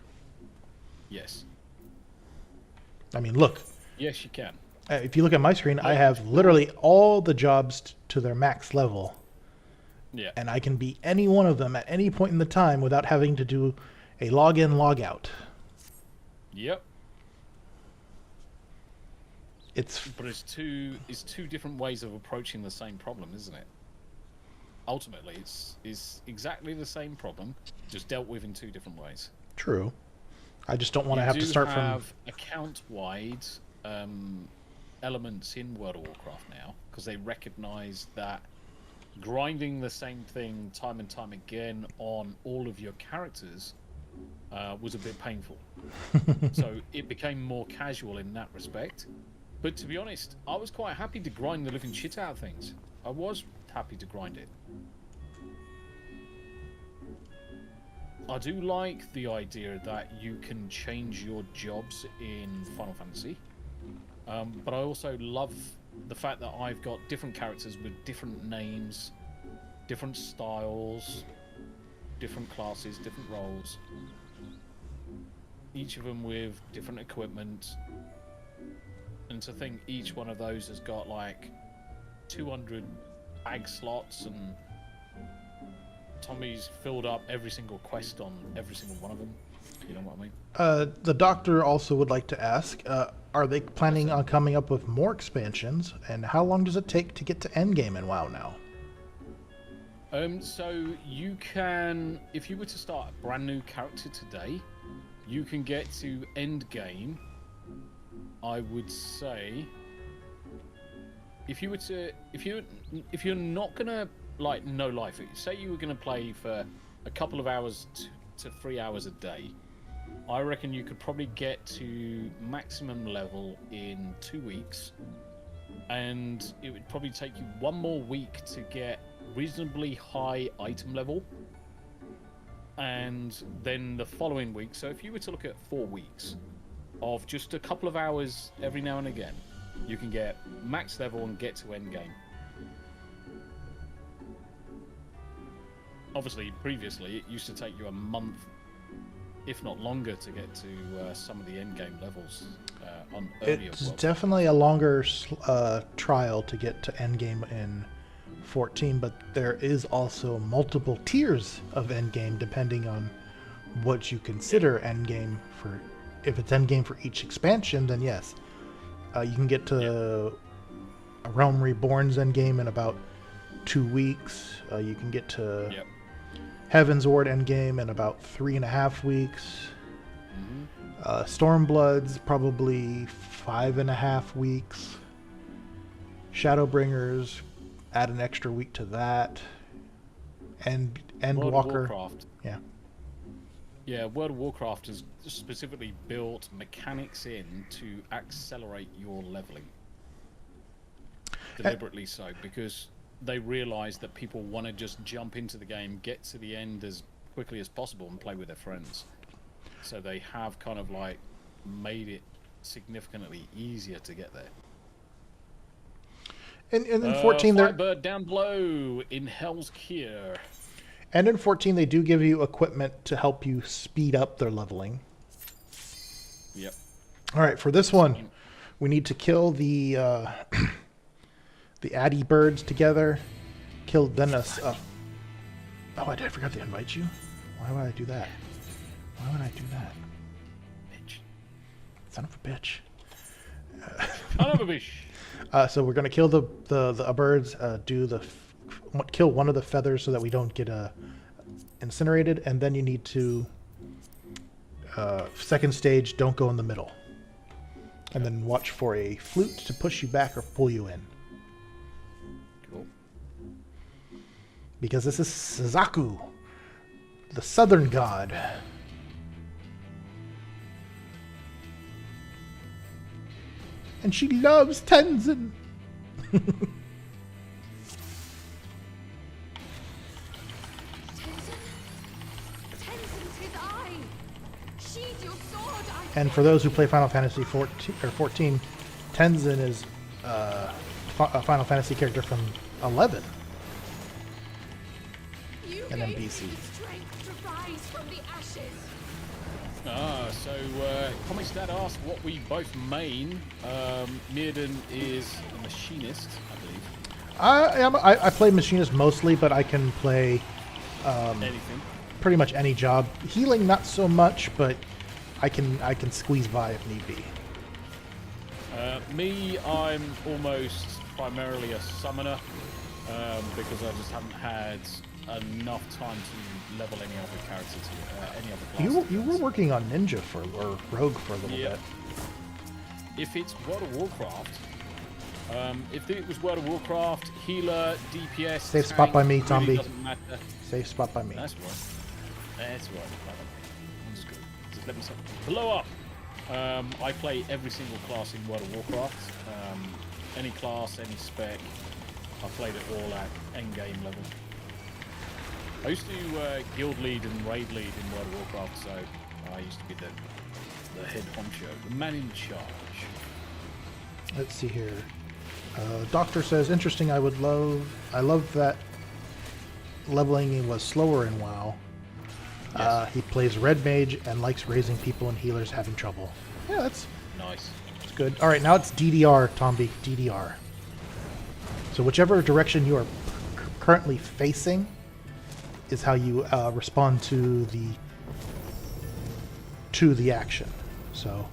Yes. I mean, look. Yes, you can. If you look at my screen, I have literally all the jobs to their max level. Yeah. And I can be any one of them at any point in the time without having to do a log-in, log-out. Yep. It's But it's two different ways of approaching the same problem, isn't it? Ultimately, it's exactly the same problem, just dealt with in two different ways. true. I just don't want to have to start from... You have account-wide elements in World of Warcraft now, because they recognise that grinding the same thing time and time again on all of your characters was a bit painful. So it became more casual in that respect. But to be honest, I was quite happy to grind the living shit out of things. I was happy to grind it. I do like the idea that you can change your jobs in Final Fantasy. But I also love the fact that I've got different characters with different names, different styles, different classes, different roles. Each of them with different equipment. And to think each one of those has got like 200 bag slots, and Tommy's filled up every single quest on every single one of them. You know what I mean? The doctor also would like to ask, are they planning on coming up with more expansions? And how long does it take to get to endgame in WoW now? So you can, if you were to start a brand new character today, you can get to endgame, I would say, if you're not gonna, like, no life, say you were gonna play for a couple of hours to 3 hours a day, I reckon you could probably get to maximum level in 2 weeks, and it would probably take you 1 more week to get reasonably high item level, and then the following week, so if you were to look at 4 weeks of just a couple of hours every now and again, you can get max level and get to endgame. Obviously, previously, it used to take you a month, if not longer, to get to some of the endgame levels on earlier. It's definitely a longer trial to get to endgame in 14, but there is also multiple tiers of endgame depending on what you consider endgame for. If it's endgame for each expansion, then yes. You can get to a Realm Reborn's endgame in about 2 weeks. You can get to Heaven's Ward endgame in about 3.5 weeks. Stormblood's probably 5.5 weeks. Shadowbringers, add an extra week to that. And Endwalker. Yeah, World of Warcraft has specifically built mechanics in to accelerate your leveling. Deliberately so, because they realise that people want to just jump into the game, get to the end as quickly as possible and play with their friends. So they have kind of like made it significantly easier to get there. And in 14, Firebird down below in Hell's Kier. And in 14, they do give you equipment to help you speed up their leveling. Yep. All right, for this one, we need to kill the the Addy birds together. Kill then us. Oh, I forgot to invite you. Why would I do that? Why would I do that? Bitch. Son of a bitch. Son of a bitch. So we're gonna kill the birds. Kill one of the feathers so that we don't get incinerated, and then you need to second stage, don't go in the middle, and then watch for a flute to push you back or pull you in. Cool. Because this is Suzaku, the southern god. And she loves Tenzin. And for those who play Final Fantasy 14, Tenzin is a Final Fantasy character from 11. An NPC. rise from the ashes. Comics Dad asked what we both main. Myrddin is a machinist, I believe. I play machinist mostly, but I can play Anything. pretty much any job. Healing not so much, but I can squeeze by if need be. Me, I'm almost primarily a summoner because I just haven't had enough time to level any other character to any other class. You were working on ninja or rogue for a little bit. If it's World of Warcraft, if it was World of Warcraft, healer, DPS, Safe tank, spot by me, really Tomby. doesn't matter. Safe spot by me. That's right. That's right. I'm just good. Just let me blow up. I play every single class in World of Warcraft. Any class, any spec. I've played it all at endgame level. I used to guild lead and raid lead in World of Warcraft, so I used to be the head honcho, the man in charge. Let's see here. Doctor says, interesting. I love that leveling was slower in WoW. Yes. He plays red mage and likes raising people and healers having trouble. Yeah, that's Nice. good. All right, now it's DDR, Tomby. DDR. So whichever direction you are currently facing is how you respond to the action. So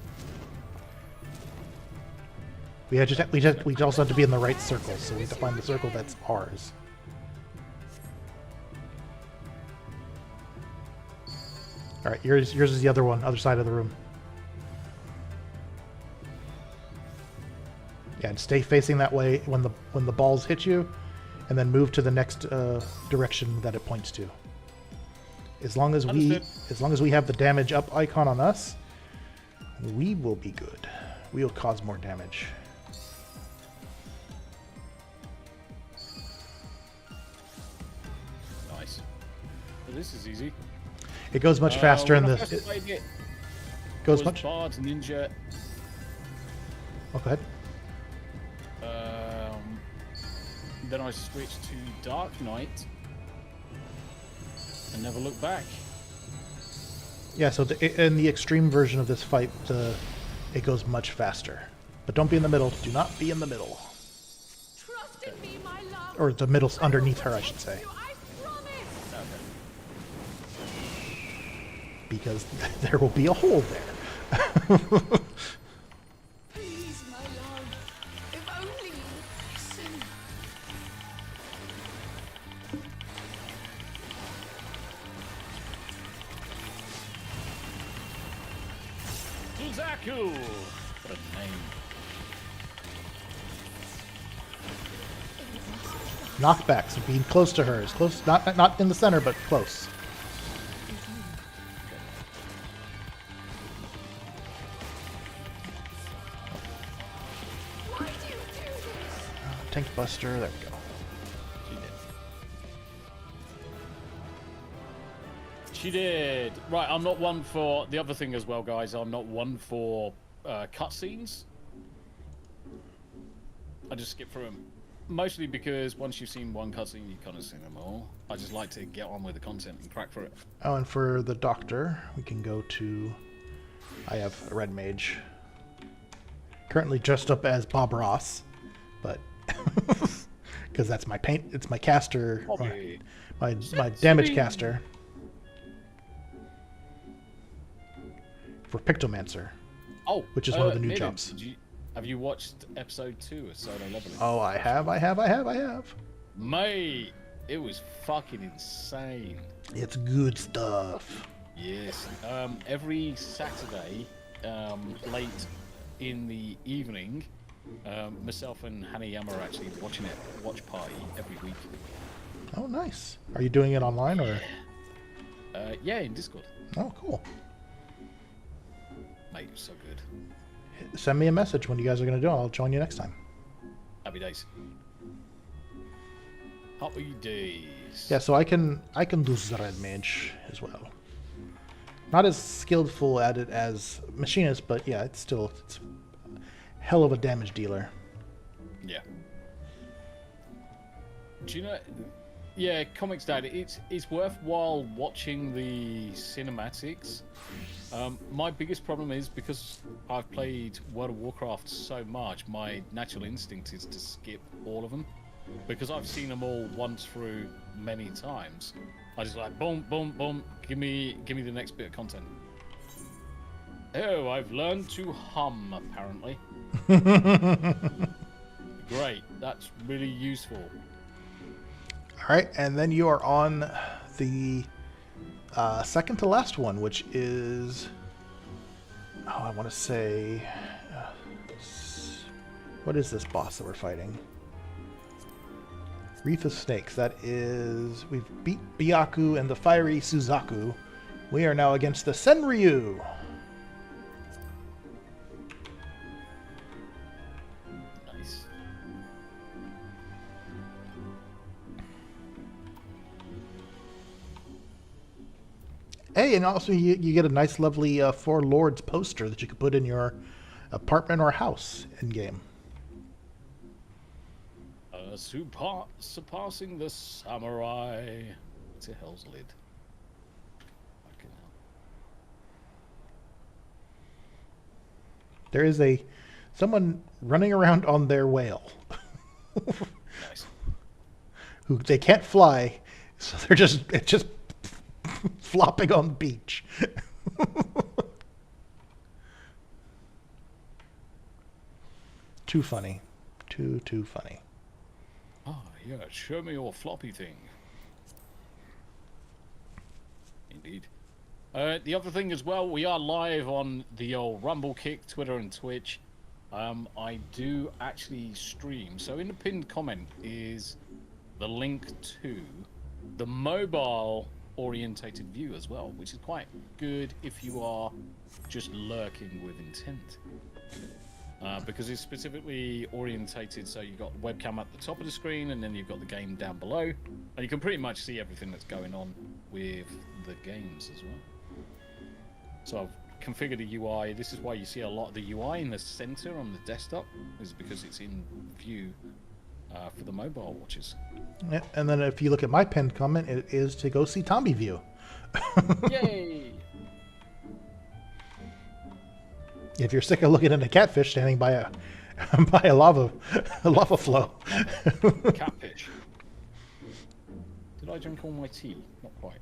we also have to be in the right circle. So we have to find the circle that's ours. All right, yours is the other one, other side of the room. Yeah, and stay facing that way when the balls hit you, and then move to the next direction that it points to. As long as we have the damage up icon on us, we will be good. We'll cause more damage. Nice. Well, this is easy. It goes much faster in this. It Goes much. Bard, ninja. Oh, go ahead. Then I switched to Dark Knight and never looked back. Yeah, so in the extreme version of this fight, it goes much faster. But don't be in the middle. Do not be in the middle. Trust in me, my love. Or the middle's underneath her, I should say. I promise. Because there will be a hole there. Please, my love. If only you listen. Suzaku! What a name. Knockbacks, being close to her. As close, not in the center, but close. Why do you do this? Tank Buster, there we go. She did. Right, I'm not one for the other thing as well, guys. I'm not one for cutscenes. I just skip through them. Mostly because once you've seen one cutscene, you kind of seen them all. I just like to get on with the content and crack through it. Oh, and for the Doctor, we can go to... I have a red mage. Currently dressed up as Bob Ross, but... Because that's my paint... It's my caster... My damage caster. For Pictomancer. Oh, which is one of the new Myrddin, jobs. Have you watched episode 2 of Solo Leveling? Oh, I have. Mate, it was fucking insane. It's good stuff. Yes. Every Saturday, late in the evening, myself and Hanayama are actually watching it, watch party every week. Oh, nice. Are you doing it online or? Yeah, in Discord. Oh, cool. Mate, it was so good. Send me a message when you guys are going to do it. I'll join you next time. Happy days. Happy days. Yeah, so I can do the red mage as well. Not as skillful at it as machinist, but yeah, it's a hell of a damage dealer. Yeah. Do you know Yeah, Comics Dad. It's worthwhile watching the cinematics. My biggest problem is because I've played World of Warcraft so much, my natural instinct is to skip all of them because I've seen them all once through many times. I just like boom, boom, boom. Give me the next bit of content. Oh, I've learned to hum apparently. Great, that's really useful. All right, and then you are on the second to last one, which is, I want to say, what is this boss that we're fighting? Wreath of Snakes. That is, we've beat Byaku and the fiery Suzaku. We are now against the Senryu. Nice. Hey, and also you get a nice, lovely Four Lords poster that you can put in your apartment or house in game. Surpassing the samurai. What's the hell's lid? Fucking hell. There is someone running around on their whale. Nice. Who they can't fly, so it's just flopping on the beach. Too funny. Too funny. Oh, yeah, show me your floppy thing. Indeed. The other thing as well, we are live on the old Rumble Kick, Twitter and Twitch. I do actually stream. So in the pinned comment is the link to the mobile orientated view as well, which is quite good if you are just lurking with intent. Because it's specifically orientated, so you've got the webcam at the top of the screen and then you've got the game down below, and you can pretty much see everything that's going on with the games as well. So I've configured a UI. This is why you see a lot of the UI in the center on the desktop, is because it's in view for the mobile watches. Yeah, and then if you look at my pinned comment, it is to go see Tommy View. Yay! If you're sick of looking at a catfish standing by a lava flow. Catfish. Did I drink all my tea? Not quite.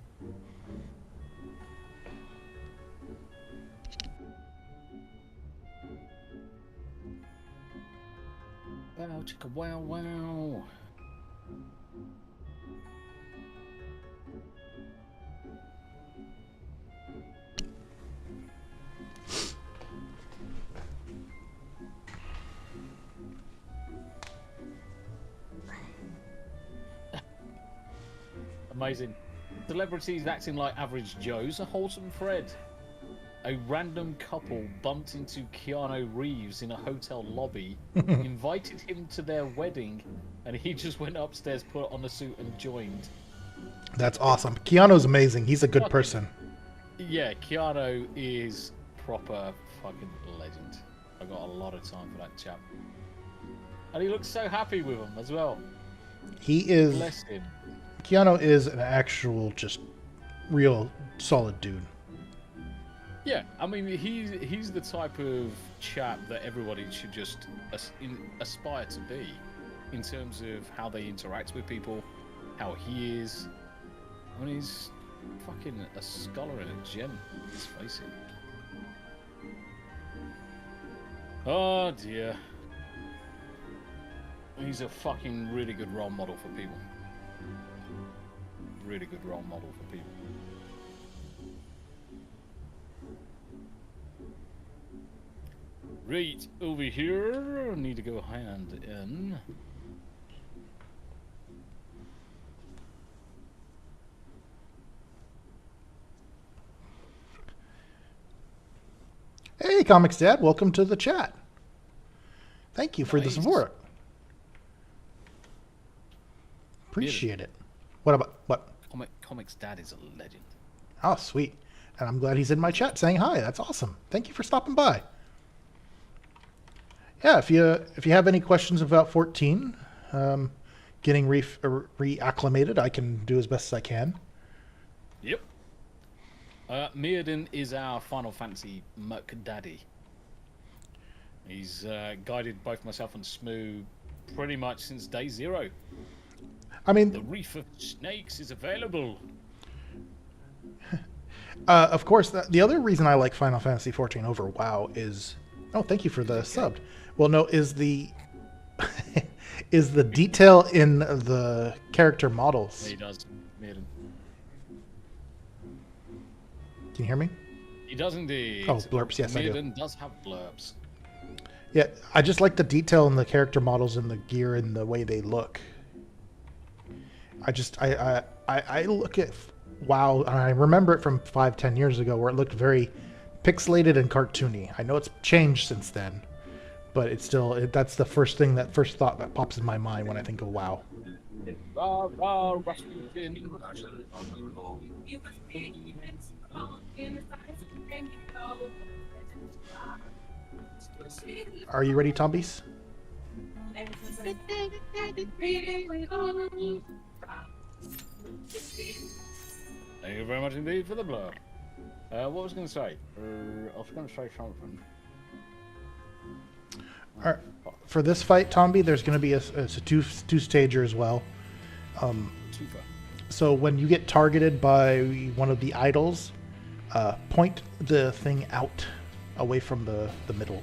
Wow, chicka wow wow. Amazing. Celebrities acting like average Joes. A wholesome thread. A random couple bumped into Keanu Reeves in a hotel lobby, invited him to their wedding, and he just went upstairs, put on a suit, and joined. That's awesome. Keanu's amazing. He's a good person. Yeah, Keanu is proper fucking legend. I got a lot of time for that chap. And he looks so happy with him as well. He is. Bless him. Keanu is an actual, just real solid dude. Yeah, I mean, he's the type of chap that everybody should just aspire to be, in terms of how they interact with people, how he is. I mean, he's fucking a scholar and a gem, let's face it. Oh dear. He's a fucking really good role model for people. Really good role model for people. Right, over here, need to go hand in. Hey, Comics Dad, welcome to the chat. Thank you for the support. Appreciate it. What about what? Comics Dad is a legend. Oh, sweet. And I'm glad he's in my chat saying hi. That's awesome. Thank you for stopping by. Yeah, if you have any questions about 14, getting reacclimated. I can do as best as I can. Yep. Myrddin is our Final Fantasy Muck Daddy. He's guided both myself and Smoo pretty much since day 0. I mean, The Reef of Snakes is available. of course, the other reason I like Final Fantasy XIV over WoW is... Oh, thank you for the sub. Well, no, is the... is the detail in the character models. He does, Myrddin. Can you hear me? He does indeed. Oh, blurbs, yes, I do. Myrddin does have blurbs. Yeah, I just like the detail in the character models and the gear and the way they look. I look at WoW, and I remember it from 5-10 years ago where it looked very pixelated and cartoony. I know it's changed since then, but it's still, that's the first thought that pops in my mind when I think of WoW. Are you ready, Tombies? Thank you very much indeed for the blurb. What was I going to say? I was going to say something. All right. For this fight, Tombi, there's going to be a two-stager as well. So when you get targeted by one of the idols, point the thing out, away from the middle.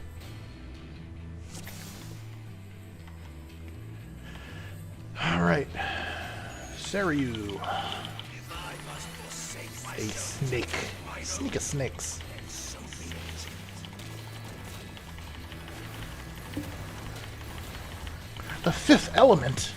All right, Saryu. A snake. Sneak of snakes. The fifth element.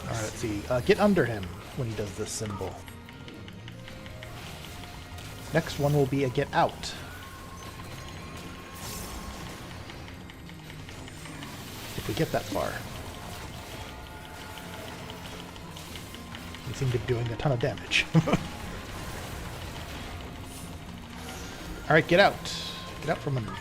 All right, let's see. Get under him when he does this symbol. Next one will be a get out. If we get that far. We seem to be doing a ton of damage. Alright, get out. Get out from under him.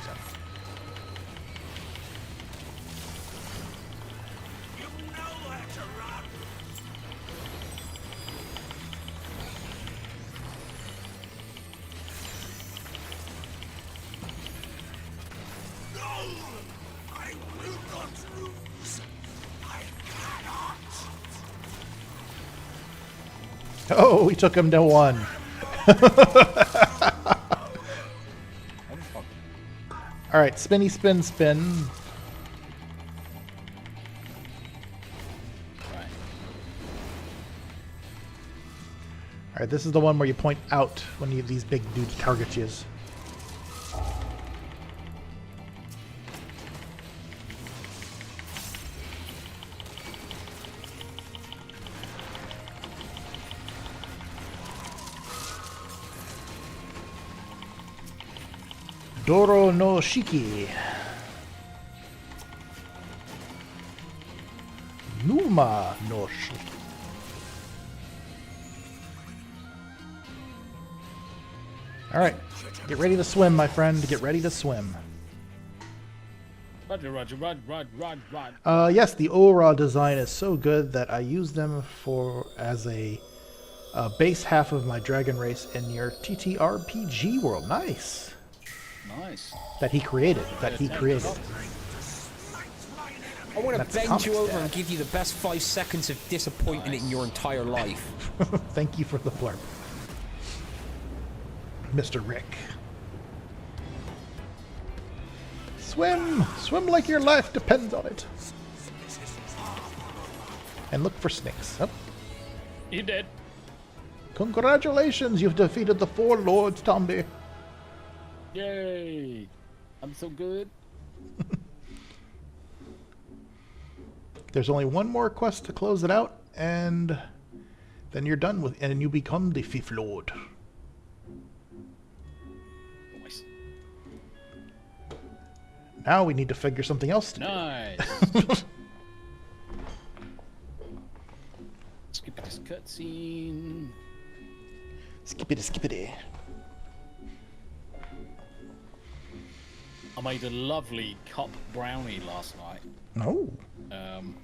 Oh, we took him to 1. Alright, spinny spin spin. Alright, this is the one where you point out when you these big dudes target you. Doro no Shiki. Numa no Shiki. Alright. Get ready to swim, my friend. Get ready to swim. Roger, roger, roger, roger, roger. Yes, the Aura design is so good that I use them as a base half of my dragon race in your TTRPG world. Nice. Nice. That he created. I want to That's bend you over Dad. and give you the best 5 seconds of disappointment in your entire life. Thank you for the blurb. Mr. Rick. Swim! Swim like your life depends on it. And look for snakes. Oh. You did. Congratulations, you've defeated the 4 lords, Tombi. Yay! I'm so good. There's only one more quest to close it out, and then you're done with, and you become the 5th lord. Nice. Now we need to figure something else to Nice. do. cutscene. Skippity, skippity. I made a lovely cup brownie last night. No. Kind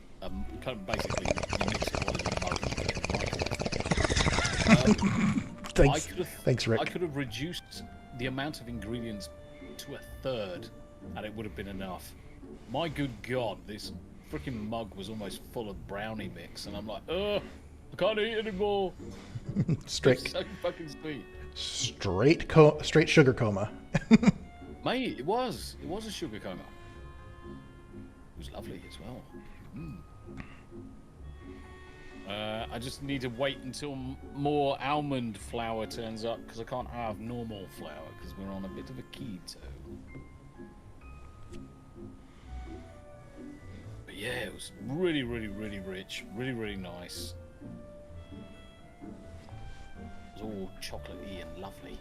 of basically mix it all in the mug. Thanks, Rick. I could have reduced the amount of ingredients to a third, and it would have been enough. My good God, this freaking mug was almost full of brownie mix, and I'm like, I can't eat anymore. Straight, It's so fucking sweet. straight sugar coma. Mate, it was a sugar coma. It was lovely as well. I just need to wait until more almond flour turns up, because I can't have normal flour because we're on a bit of a keto. But yeah, it was really, really, really rich, really, really nice. It was all chocolatey and lovely.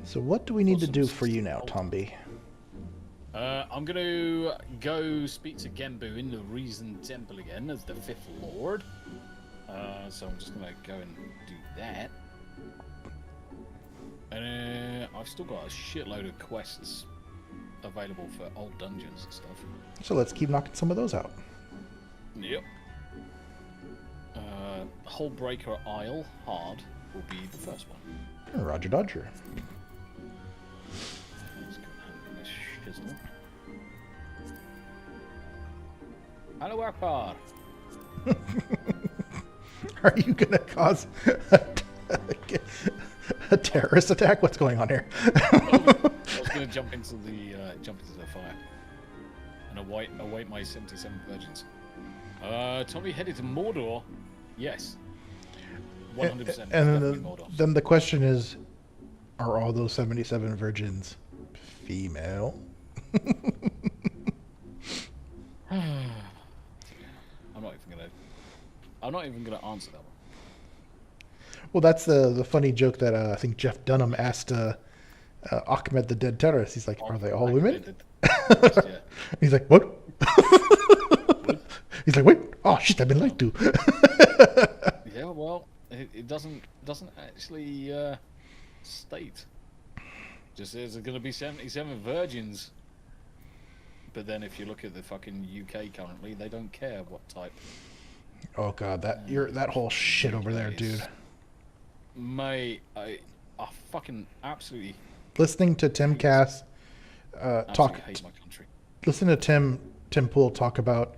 So what do we need to do for you now, Tomby? I'm going to go speak to Genbu in the Reason Temple again as the 5th Lord. So I'm just going to go and do that. And I've still got a shitload of quests available for old dungeons and stuff. So let's keep knocking some of those out. Yep. Hullbreaker Isle, hard, will be the first one. Roger Dodger. Let's go and this shizzle. Hello, Akbar. Are you gonna cause a terrorist attack? What's going on here? I was gonna jump into the fire and await my 77 virgins. Tommy headed to Mordor. Yes. 100%. And then the question is, are all those 77 virgins female? I'm not even gonna answer that one. Well, that's the funny joke that I think Jeff Dunham asked Ahmed the Dead Terrorist. He's like, are they all women? Yeah. He's like, what? He's like, wait, oh shit, I've been lied to. Yeah, well, it doesn't actually state. Just says there's going to be 77 virgins. But then if you look at the fucking UK currently, they don't care what type. Oh god, that whole shit over there, dude. Mate, I fucking absolutely listening to Tim Cass talk. Hate my country. Listen to Tim Poole talk about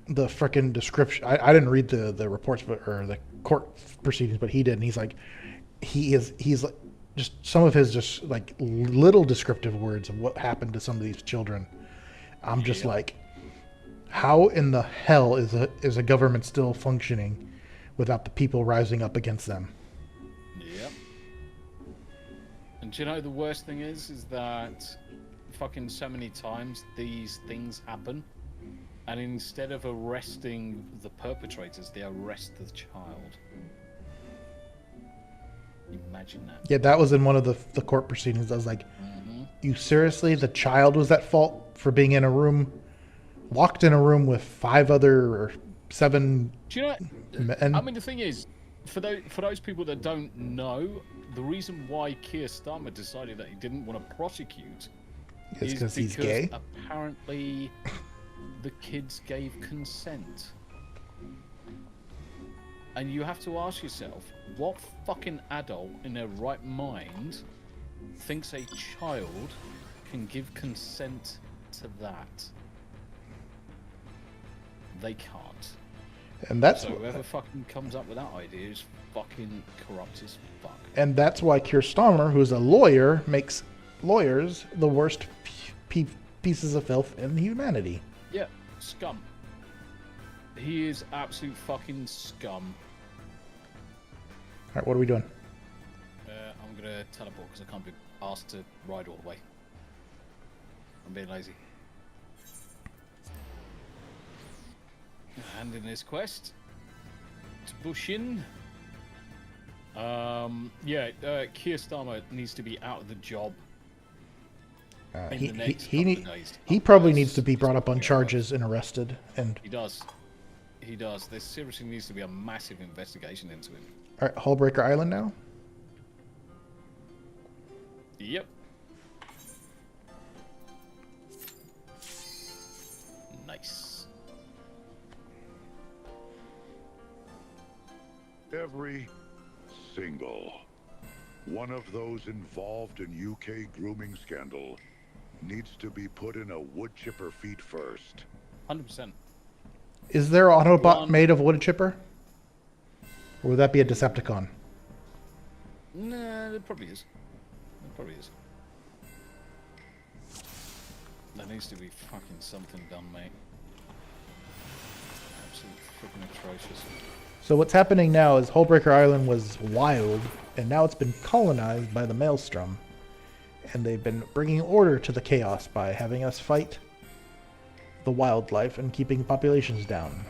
the frickin' description. I didn't read the reports, or the court proceedings, but he did, and he's like, he's like, just some of his just like little descriptive words of what happened to some of these children. I'm just like, how in the hell is a government still functioning without the people rising up against them? Yep. And do you know the worst thing is that fucking so many times these things happen, and instead of arresting the perpetrators, they arrest the child. Imagine that. Yeah, that was in one of the court proceedings. I was like, you seriously? The child was at fault for being in a room, locked in a room with 5 other or 7 Do you know, men? I mean, the thing is, for those people that don't know, the reason why Keir Starmer decided that he didn't want to prosecute is because he's gay? Apparently the kids gave consent. And you have to ask yourself, what fucking adult in their right mind thinks a child can give consent to that? They can't. And that's so whoever fucking comes up with that idea is fucking corrupt as fuck. And that's why Keir Starmer, who's a lawyer, makes lawyers the worst pieces of filth in humanity. Yeah, scum. He is absolute fucking scum. Alright, what are we doing? I'm gonna teleport because I can't be asked to ride all the way. I'm being lazy. And in this quest, to Bushin. Keir Starmer needs to be out of the job. He probably needs to be brought up on charges and arrested. And he does. He does. There seriously needs to be a massive investigation into him. All right, Hullbreaker Island now. Yep. Nice. Every single one of those involved in UK grooming scandal needs to be put in a wood chipper feet first. 100%. Is there an Autobot One. made of wood chipper? Or would that be a Decepticon? Nah, there probably is. There probably is. There needs to be fucking something done, mate. Absolutely freaking atrocious. So what's happening now is Hullbreaker Island was wild, and now it's been colonized by the Maelstrom. And they've been bringing order to the chaos by having us fight the wildlife and keeping populations down.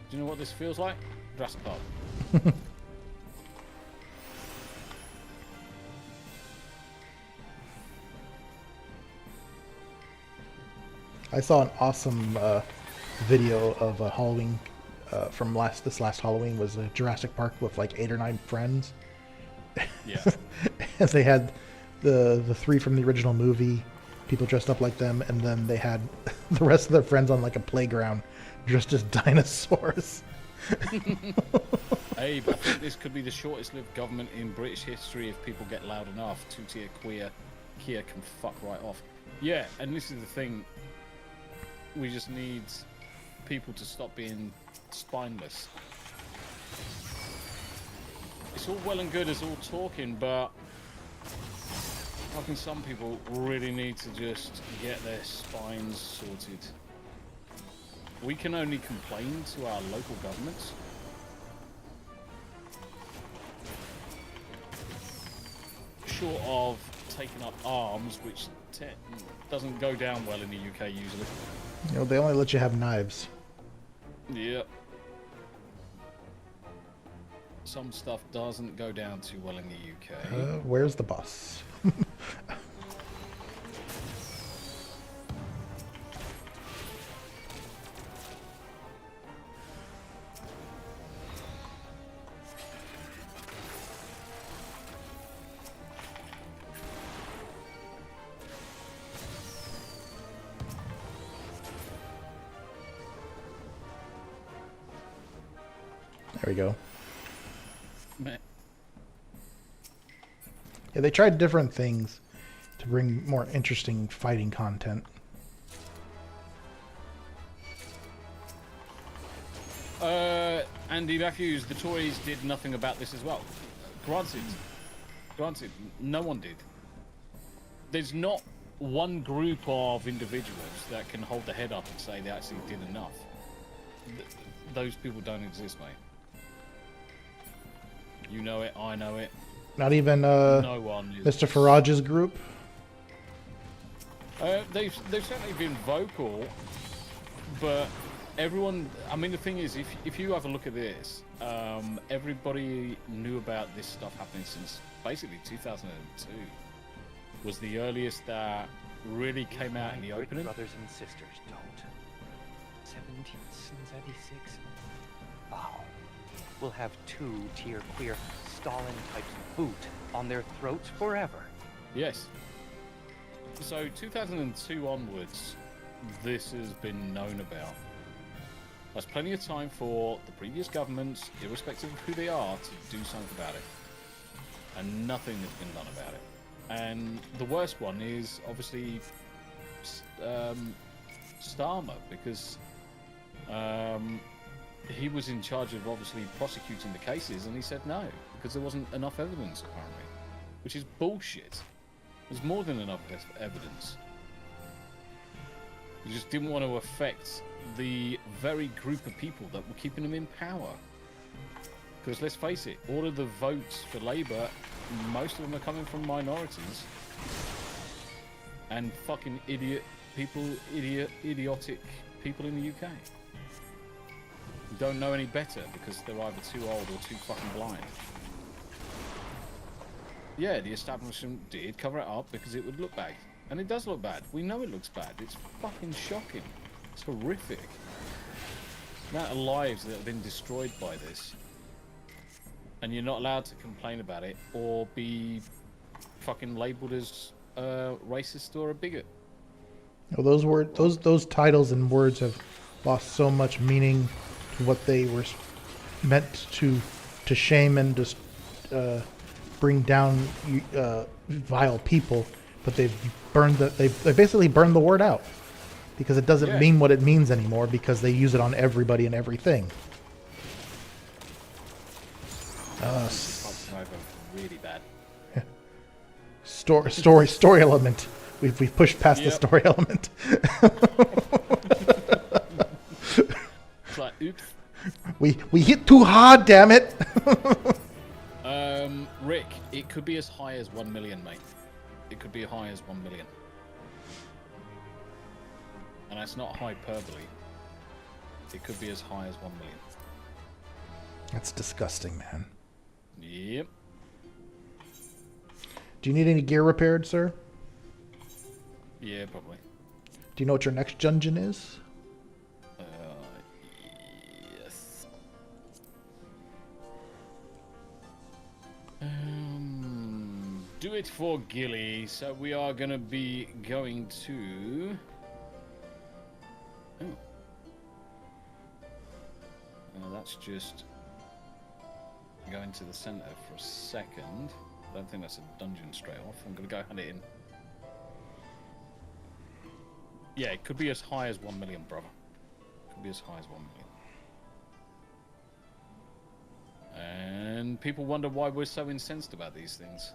Do you know what this feels like? Jurassic Park. I saw an awesome video of a Halloween from this last Halloween was a Jurassic Park with like 8 or 9 friends. Yeah. And they had the 3 from the original movie, people dressed up like them, and then they had the rest of their friends on like a playground dressed as dinosaurs. Hey, but I think this could be the shortest-lived government in British history if people get loud enough. Two-tier queer Kia can fuck right off. Yeah, and this is the thing. We just need people to stop being spineless. It's all well and good as all talking, but fucking some people really need to just get their spines sorted. We can only complain to our local governments. Short of taking up arms, which doesn't go down well in the UK usually. You know, they only let you have knives. Yeah. Some stuff doesn't go down too well in the UK. Where's the bus? There we go. Meh. Yeah, they tried different things to bring more interesting fighting content. Andy Matthews, the Tories did nothing about this as well. Granted, no one did. There's not one group of individuals that can hold their head up and say they actually did enough. Those people don't exist, mate. You know it, I know it. Not even No one is. Mr. Farage's group? They've certainly been vocal, but everyone. I mean, the thing is, if you have a look at this, everybody knew about this stuff happening since basically 2002 was the earliest that really came out in the opening. Brothers and sisters don't. 1776. Wow. We'll have 2-tier queer Stalin types boot on their throats forever. Yes. So 2002 onwards, this has been known about. There's plenty of time for the previous governments, irrespective of who they are, to do something about it. And nothing has been done about it. And the worst one is obviously Starmer, because he was in charge of obviously prosecuting the cases, and he said no, because there wasn't enough evidence, apparently. Which is bullshit. There's more than enough evidence. He just didn't want to affect the very group of people that were keeping him in power. Because let's face it, all of the votes for Labour, most of them are coming from minorities. And fucking idiotic people in the UK. Who don't know any better because they're either too old or too fucking blind. Yeah, the establishment did cover it up because it would look bad. And it does look bad. We know it looks bad. It's fucking shocking. It's horrific. The amount of lives that have been destroyed by this. And you're not allowed to complain about it or be fucking labelled as a racist or a bigot. Well, those titles and words have lost so much meaning to what they were meant to shame and just bring down vile people, but they've they basically burned the word out because it doesn't mean what it means anymore because they use it on everybody and everything. Really bad. Story element. We've pushed past the story element. It's like, oops. We hit too hard, damn it. Rick, it could be as high as 1 million, mate. It could be as high as 1 million. And that's not hyperbole. It could be as high as 1 million. That's disgusting, man. Yep. Do you need any gear repaired, sir? Yeah, probably. Do you know what your next dungeon is? Yes. Do it for Gilly. So we are going to be going to... Oh. That's just going to the center for a second. I don't think that's a dungeon straight off. I'm going to go hunt it in. Yeah, it could be as high as 1 million, brother. Could be as high as 1 million. And people wonder why we're so incensed about these things.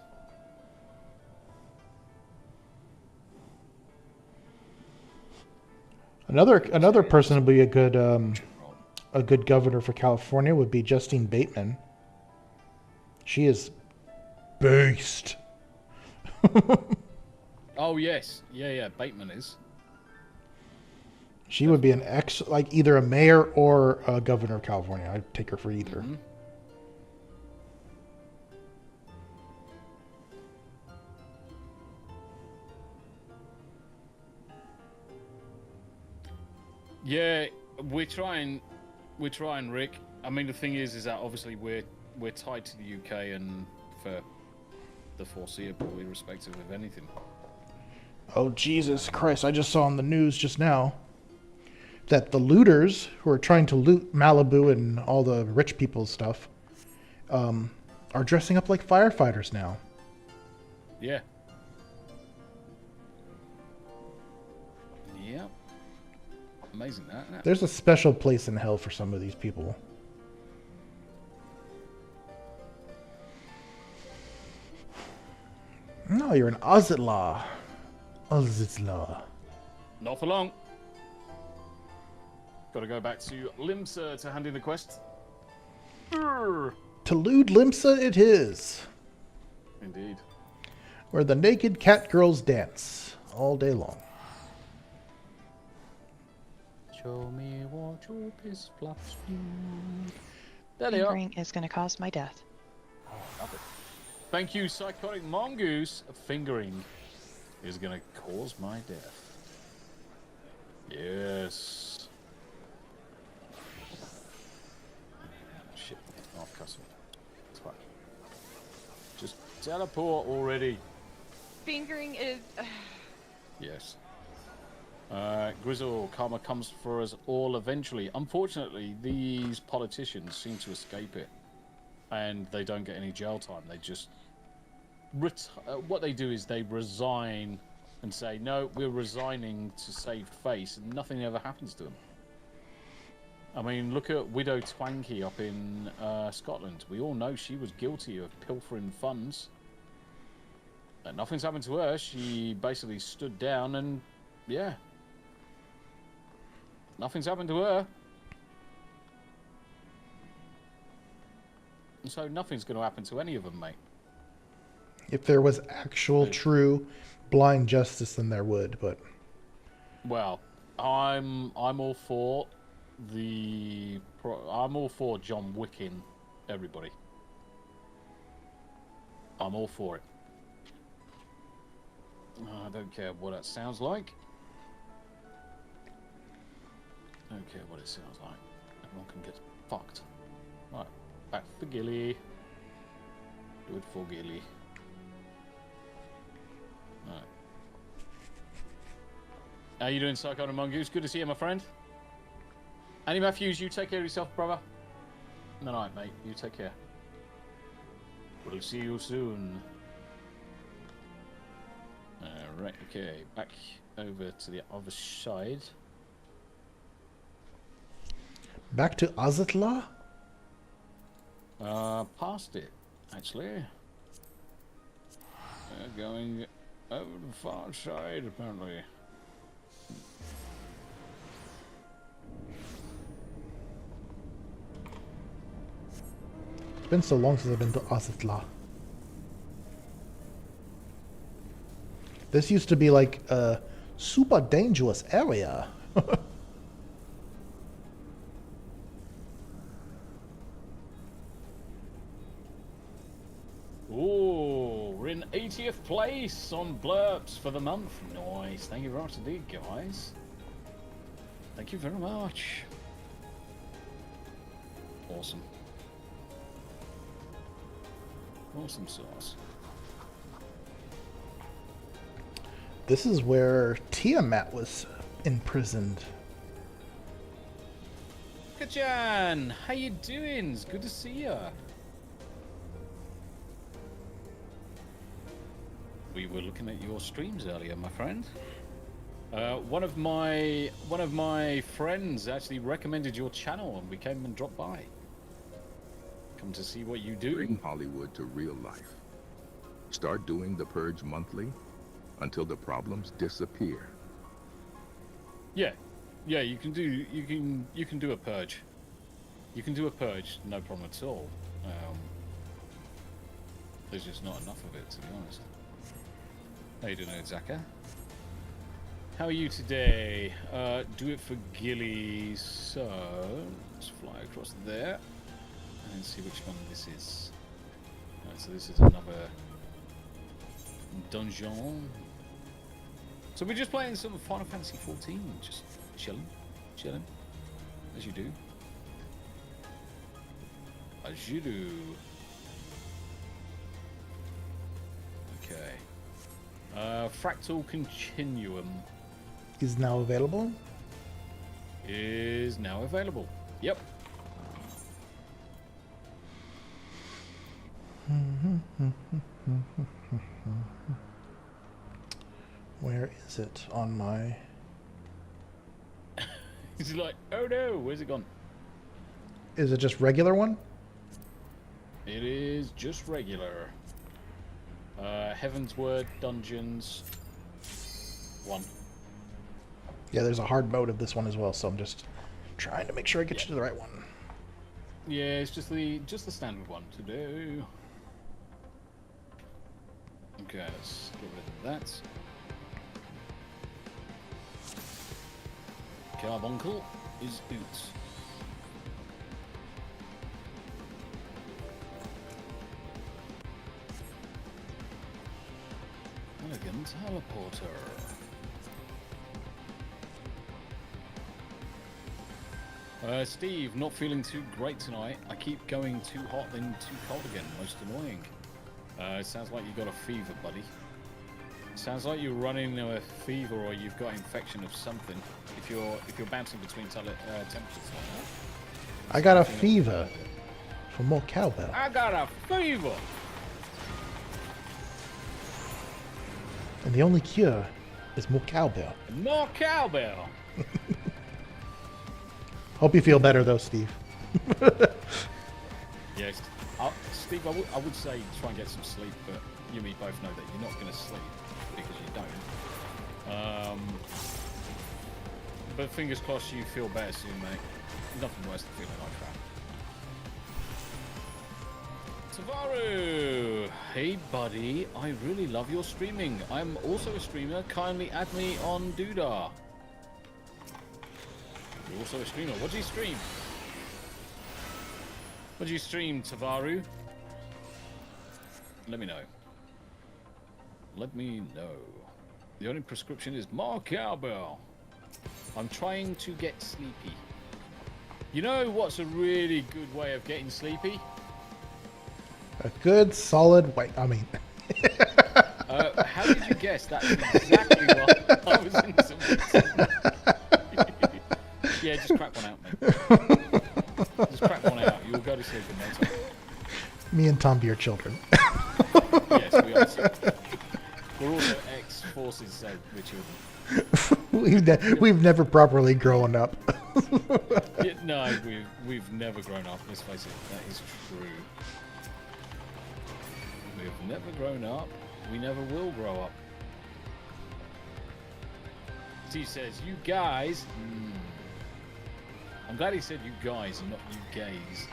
Another person would be a good governor for California would be Justine Bateman. She is beast. Oh yes, yeah. Bateman is. She would be an either a mayor or a governor of California. I'd take her for either. Mm-hmm. Yeah, we're trying, Rick. I mean, the thing is that obviously we're tied to the UK and for the foreseeable, irrespective of anything. Oh Jesus Christ! I just saw on the news just now that the looters who are trying to loot Malibu and all the rich people's stuff are dressing up like firefighters now. Yeah. Yep. Amazing that, isn't it? There's a special place in hell for some of these people. No, you're an Ozitlaw. Ozitlaw. Not for long. Got to go back to Limsa to hand in the quest. To lewd Limsa it is. Indeed. Where the naked cat girls dance all day long. Show me what your piss flaps do. There they are. Fingering is going to cause my death. Oh, love it. Thank you, Psychotic Mongoose. Fingering is going to cause my death. Yes. Shit. Oh, cuss me. It's fine. Just teleport already. Fingering is... Yes. Grizzle, karma comes for us all eventually. Unfortunately, these politicians seem to escape it. And they don't get any jail time. They just... what they do is they resign and say, no, we're resigning to save face, and nothing ever happens to them. I mean, look at Widow Twanky up in Scotland. We all know she was guilty of pilfering funds. And nothing's happened to her. She basically stood down and, yeah. Nothing's happened to her. And so nothing's going to happen to any of them, mate. If there was actual, true, blind justice, then there would, but... Well, I'm all for I'm all for John Wicking everybody. I'm all for it. I don't care what that sounds like. don't care what it sounds like. Everyone can get fucked. Right, back for Gilly. Do it for Gilly. Alright. How you doing, Psycho and Mongoose? Good to see you, my friend. Annie Matthews, you take care of yourself, brother. No, night, mate. You take care. We'll see you soon. Right, okay. Back over to the other side. Back to Azatla? Past it, actually. Going over the far side, apparently. It's been so long since I've been to Azatla. This used to be like a super dangerous area. Ooh, we're in 80th place on Blurps for the month. Nice. Thank you very much indeed, guys. Thank you very much. Awesome. Awesome sauce. This is where Tiamat was imprisoned. Kajan, how you doing? It's good to see ya. We were looking at your streams earlier, my friend. One of my friends actually recommended your channel, and we came and dropped by. Come to see what you do. Bring Hollywood to real life. Start doing the Purge monthly until the problems disappear. Yeah, you can do a purge. You can do a purge, no problem at all. There's just not enough of it, to be honest. How you doing, Zaka? How are you today? Do it for Gilly. So let's fly across there and see which one this is. So this is another dungeon. So we're just playing some Final Fantasy XIV, just chilling, as you do. As you do. Okay. Fractal Continuum Is now available? is now available. Yep. Where is it on my... He's like, oh no, where's it gone? Is it just regular one? It is just regular. Heaven's Word Dungeons 1. Yeah, there's a hard mode of this one as well, so I'm just trying to make sure I get you to the right one. Yeah, it's just the standard one to do. Okay, let's get rid of that. Carbuncle is out. Elegant teleporter. Steve, not feeling too great tonight. I keep going too hot then too cold again. Most annoying. It sounds like you got a fever, buddy. Sounds like you're running a fever or you've got infection of something. If you're bouncing between temperatures like that. I got a fever for more cowbell. I got a fever. And the only cure is more cowbell. More cowbell. Hope you feel better though, Steve. Yes, Steve, I would say try and get some sleep, but you and me both know that you're not going to sleep because you don't. But fingers crossed you feel better soon, mate. Nothing worse than feeling like crap. Tavaru! Hey buddy, I really love your streaming. I'm also a streamer. Kindly add me on Doodah. You're also a streamer. What do you stream? What do you stream, Tavaru? Let me know. Let me know. The only prescription is more cowbell. I'm trying to get sleepy. You know what's a really good way of getting sleepy? A good, solid white. I mean. How did you guess? That's exactly what I was into. Yeah, just crack one out, mate. Just crack one out. You'll go to sleep in no time. Me and Tom be your children. Yes, we are. We're also ex-forces, so we're children. We've never properly grown up. Yeah, no, we've never grown up. Let's face it, that is true. We've never grown up. We never will grow up. Steve says, "You guys." I'm glad he said "you guys" and not "you gays."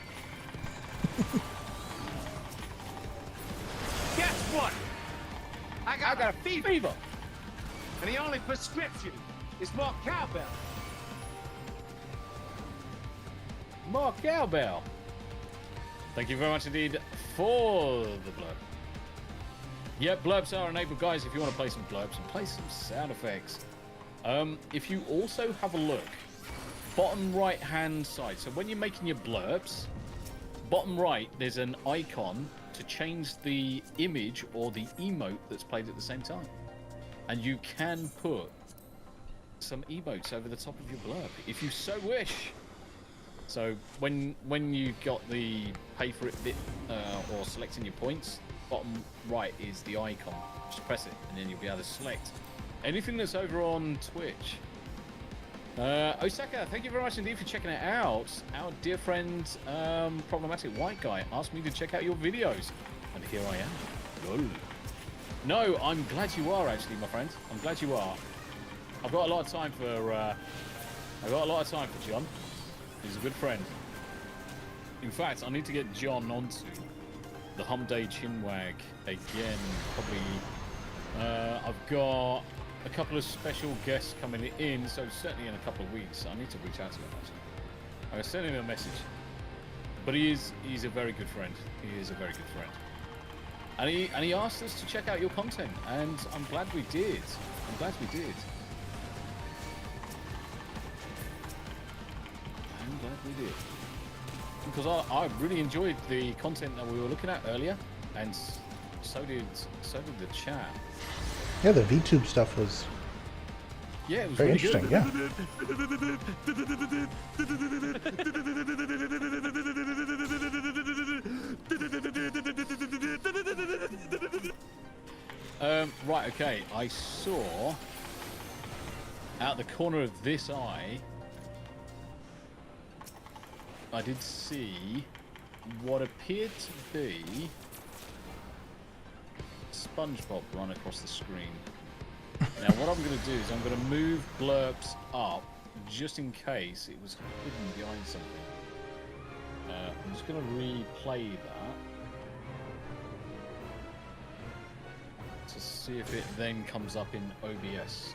Guess what? I got a fever. And the only prescription is more cowbell. More cowbell. Thank you very much indeed for the blurb. Yeah, blurbs are enabled, guys, if you want to play some blurbs and play some sound effects. If you also have a look, bottom right-hand side, so when you're making your blurbs, bottom right, there's an icon to change the image or the emote that's played at the same time. And you can put some emotes over the top of your blurb, if you so wish. So when you got the pay for it bit or selecting your points, bottom right is the icon. Just press it and then you'll be able to select anything that's over on Twitch. Osaka, thank you very much indeed for checking it out. Our dear friend Problematic White Guy asked me to check out your videos, and here I am. Lol. No, I'm glad you are actually, my friend. I'm glad you are. I've got a lot of time for John. He's a good friend. In fact, I need to get John onto the Hum Day Chinwag again. Probably. I've got a couple of special guests coming in, so certainly in a couple of weeks. I need to reach out to him actually. I'm gonna send him a message. But he's a very good friend. He is a very good friend. And he asked us to check out your content, and I'm glad we did. I'm glad we did. I'm glad we did. Because I really enjoyed the content that we were looking at earlier, and so did the chat. Yeah, the VTube stuff was it was very really interesting. good. Yeah. Right, okay. I saw out the corner of this eye, I did see what appeared to be SpongeBob run across the screen. Now what I'm going to do is I'm going to move blurbs up just in case it was hidden behind something. I'm just going to replay that to see if it then comes up in OBS.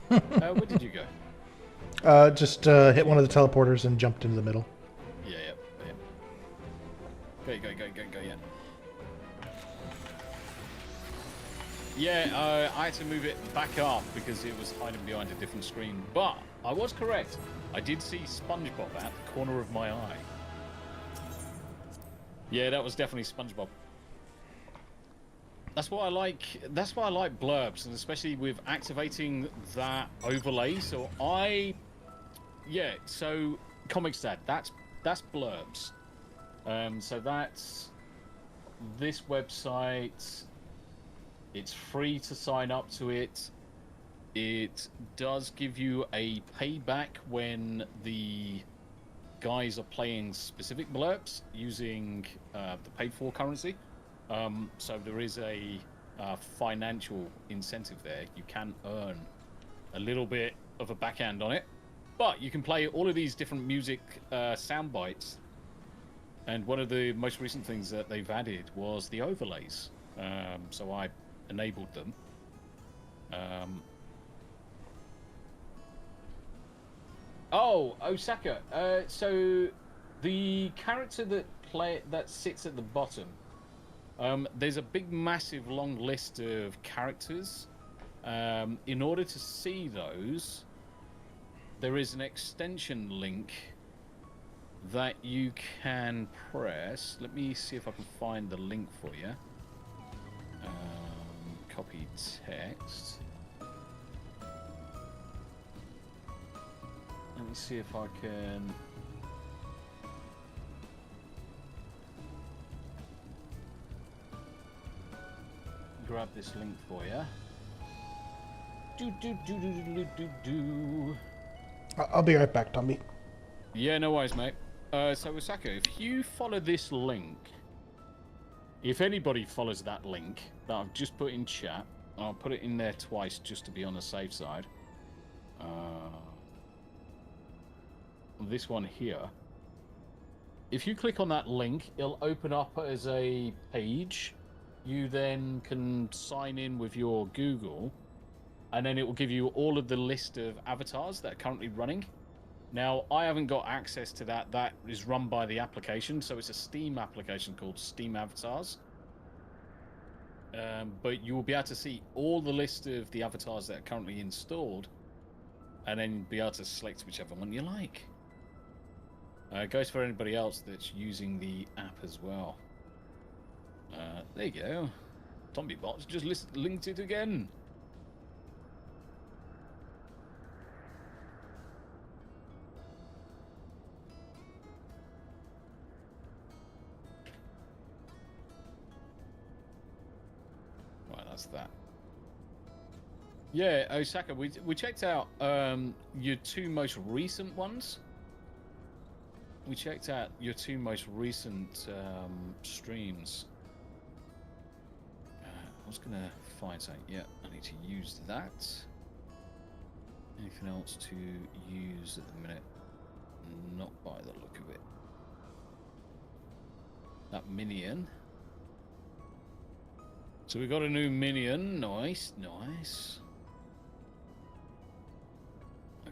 Where did you go? Just hit one of the teleporters and jumped into the middle. Yeah. Go, yeah. Yeah, I had to move it back up because it was hiding behind a different screen. But I was correct. I did see SpongeBob at the corner of my eye. Yeah, that was definitely SpongeBob. That's why I like blurbs, and especially with activating that overlay. So so Comics Dad, that's blurbs. So that's this website. It's free to sign up to it. It does give you a payback when the guys are playing specific blurbs using the paid for currency. So there is a financial incentive there. You can earn a little bit of a backhand on it, but you can play all of these different music sound bites. And one of the most recent things that they've added was the overlays. So I enabled them. Oh, Osaka. So the character that sits at the bottom. There's a big, massive, long list of characters. In order to see those, there is an extension link that you can press. Let me see if I can find the link for you. Copy text. Let me see if I can... grab this link for you. I'll be right back, Tommy. Yeah, no worries, mate. So, Osaka, if you follow this link, if anybody follows that link that I've just put in chat, I'll put it in there twice just to be on the safe side. This one here. If you click on that link, it'll open up as a page. You then can sign in with your Google, and then it will give you all of the list of avatars that are currently running. Now, I haven't got access to that. That is run by the application, so it's a Steam application called Steam Avatars. But you will be able to see all the list of the avatars that are currently installed, and then be able to select whichever one you like. It goes for anybody else that's using the app as well. There you go. Tommy Bots just linked it again. Right, that's that. Yeah, Osaka, we checked out your two most recent ones. We checked out your two most recent streams. I was gonna find something. Yeah, I need to use that. Anything else to use at the minute? Not by the look of it. That minion. So we got a new minion. Nice, nice.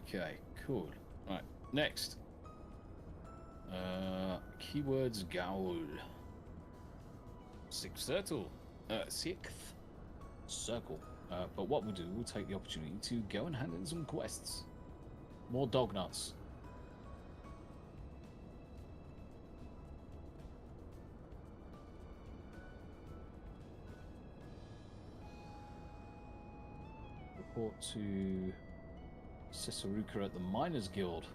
Okay, cool. Right, next. Keywords Gaul. Sixth circle. But what we'll do, we'll take the opportunity to go and hand in some quests. More dog nuts. Report to Ciceruca at the Miners Guild.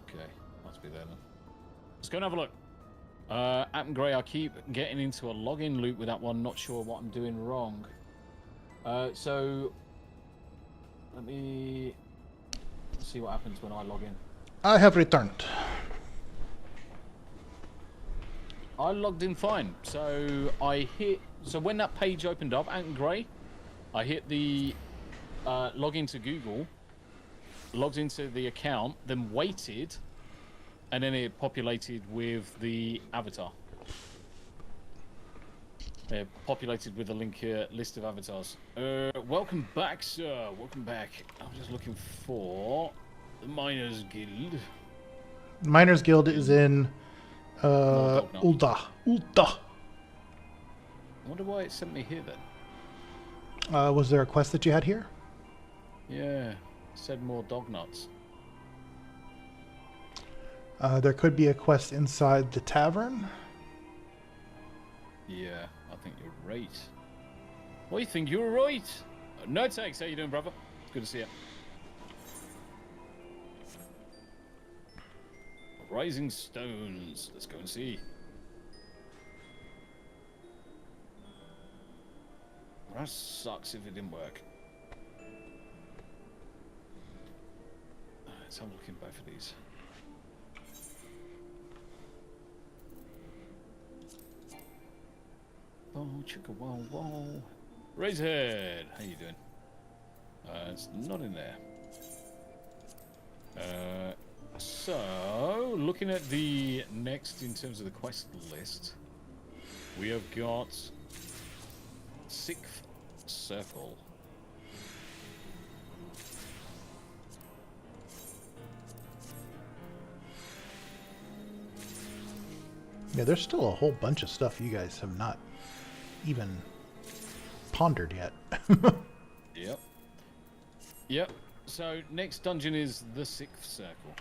Okay, must be there then. Let's go and have a look. Appen Grey, I keep getting into a login loop with that one, not sure what I'm doing wrong. So let me see what happens when I log in. I have returned. I logged in fine. So when that page opened up, Appen Grey, I hit the log into Google, logged into the account, then waited, and then it populated with the avatar. It populated with a link here, list of avatars. Welcome back, sir. Welcome back. I'm just looking for the Miners Guild. Miners Guild is in Ulda. I wonder why it sent me here then. Was there a quest that you had here? Yeah, it said more dog nuts. There could be a quest inside the tavern. Yeah, I think you're right. Well, you think you're right? No takes. How you doing, brother? Good to see you. Rising Stones. Let's go and see. That sucks if it didn't work. Let's have a look in both of these. Oh, chicka wow wow. Razorhead, how you doing? It's not in there. So, looking at the next in terms of the quest list, we have got Sixth Circle. Yeah, there's still a whole bunch of stuff you guys have not even pondered yet. Yep. Yep. So next dungeon is the 6th circle.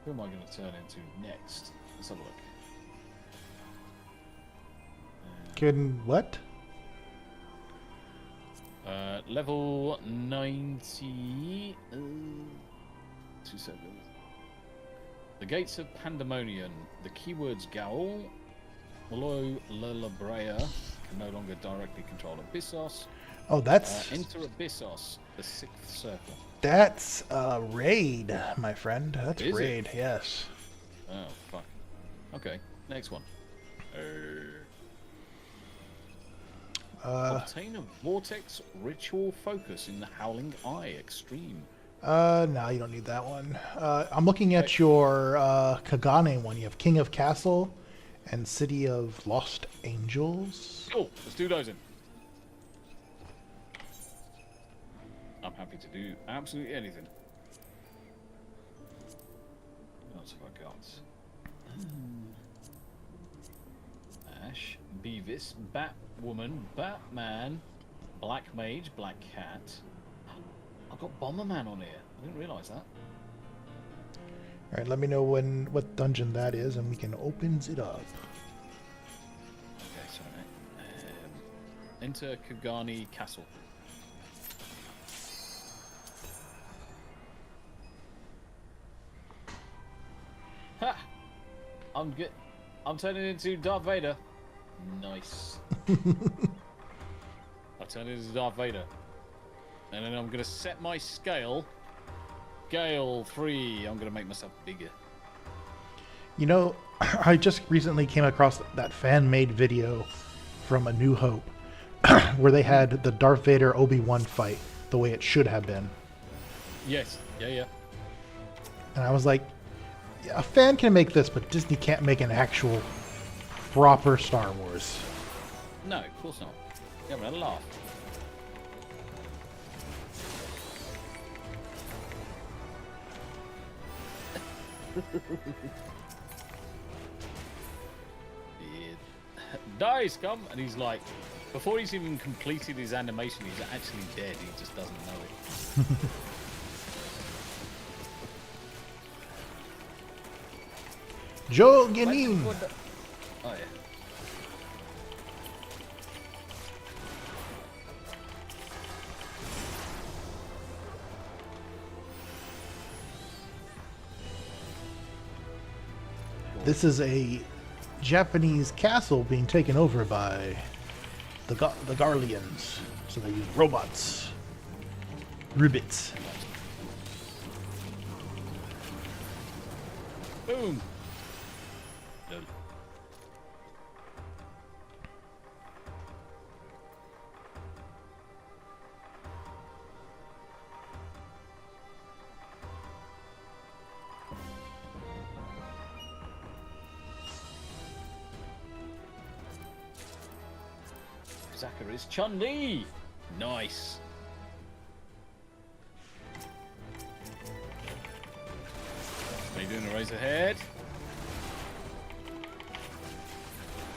Who am I going to turn into next? Let's have a look. Can what? Level 90. 2 seconds. The Gates of Pandemonium. The keywords Gaul. Below Lelabrea can no longer directly control Abyssos. Oh, that's... enter Abyssos, the 6th circle. That's raid, my friend. That's Is raid, it? yes. Oh, fuck. Okay, next one. Obtain a vortex ritual focus in the Howling Eye Extreme. No, you don't need that one. I'm looking at your Kagane one. You have King of Castle and City of Lost Angels. Cool, let's do those in. I'm happy to do absolutely anything. What else have I got? Ash, Beavis, Batwoman, Batman, Black Mage, Black Cat. I've got Bomberman on here. I didn't realise that. Alright, let me know what dungeon that is and we can open it up. Okay, sorry. Enter Kagani Castle. Ha! I'm good. I'm turning into Darth Vader. Nice. I turned into Darth Vader. And then I'm going to set my scale. Gale 3. I'm going to make myself bigger. You know, I just recently came across that fan-made video from A New Hope where they had the Darth Vader Obi-Wan fight the way it should have been. Yes. Yeah. And I was like, yeah, a fan can make this, but Disney can't make an actual proper Star Wars. No, of course not. You haven't had a laugh. Dice come, and he's like, before he's even completed his animation, he's actually dead. He just doesn't know it. Joe Ganin. Oh yeah. This is a Japanese castle being taken over by the Garleans. So they use robots. Ribbits. Boom. Done. Zacharias Chun-Li. Nice. How you doing, Eraserhead?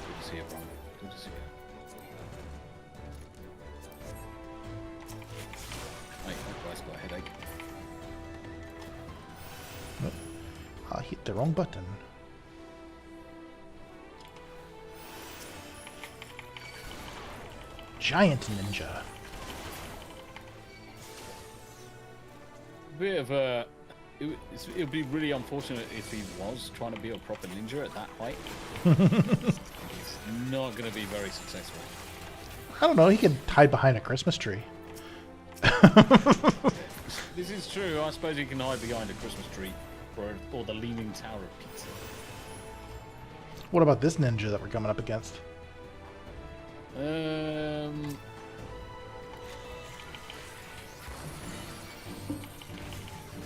Good to see you, Bron. Good to see you. Mate, my guy's got a headache. Oh, I hit the wrong button. Giant ninja. Bit of a... It would be really unfortunate if he was trying to be a proper ninja at that height. It's not going to be very successful. I don't know, he can hide behind a Christmas tree. This is true. I suppose he can hide behind a Christmas tree or the Leaning Tower of Pizza. What about this ninja that we're coming up against?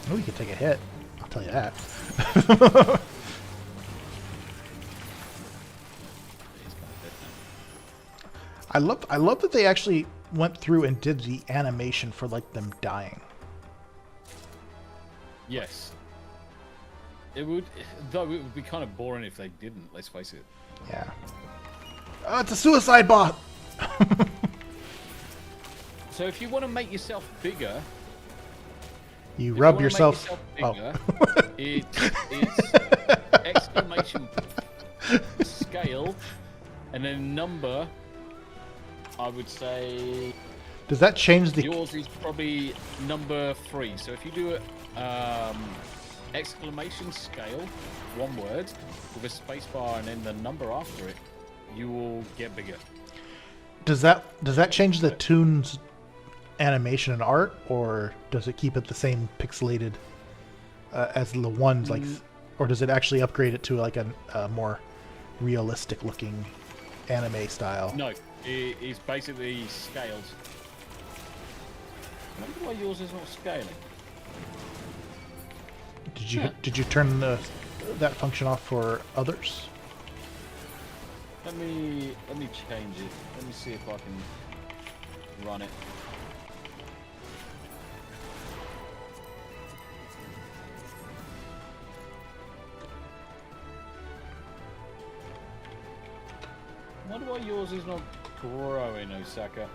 Oh, you can take a hit. I'll tell you that. I love that they actually went through and did the animation for like them dying. Yes. It would, though it would be kind of boring if they didn't, let's face it. Yeah. Oh, it's a suicide bot! So if you want to make yourself bigger... You rub yourself... Bigger, it's exclamation scale, and then number, I would say... Does that change the... Yours is probably number 3. So if you do it exclamation scale, one word, with a space bar and then the number after it, you will get bigger. Does that change the toon's animation and art, or does it keep it the same pixelated as the ones, like, or does it actually upgrade it to like a more realistic looking anime style? No, it's basically scaled. I wonder why yours is not scaling. Did you turn that function off for others? Let me change it. Let me see if I can run it. I wonder why yours is not growing, Osaka.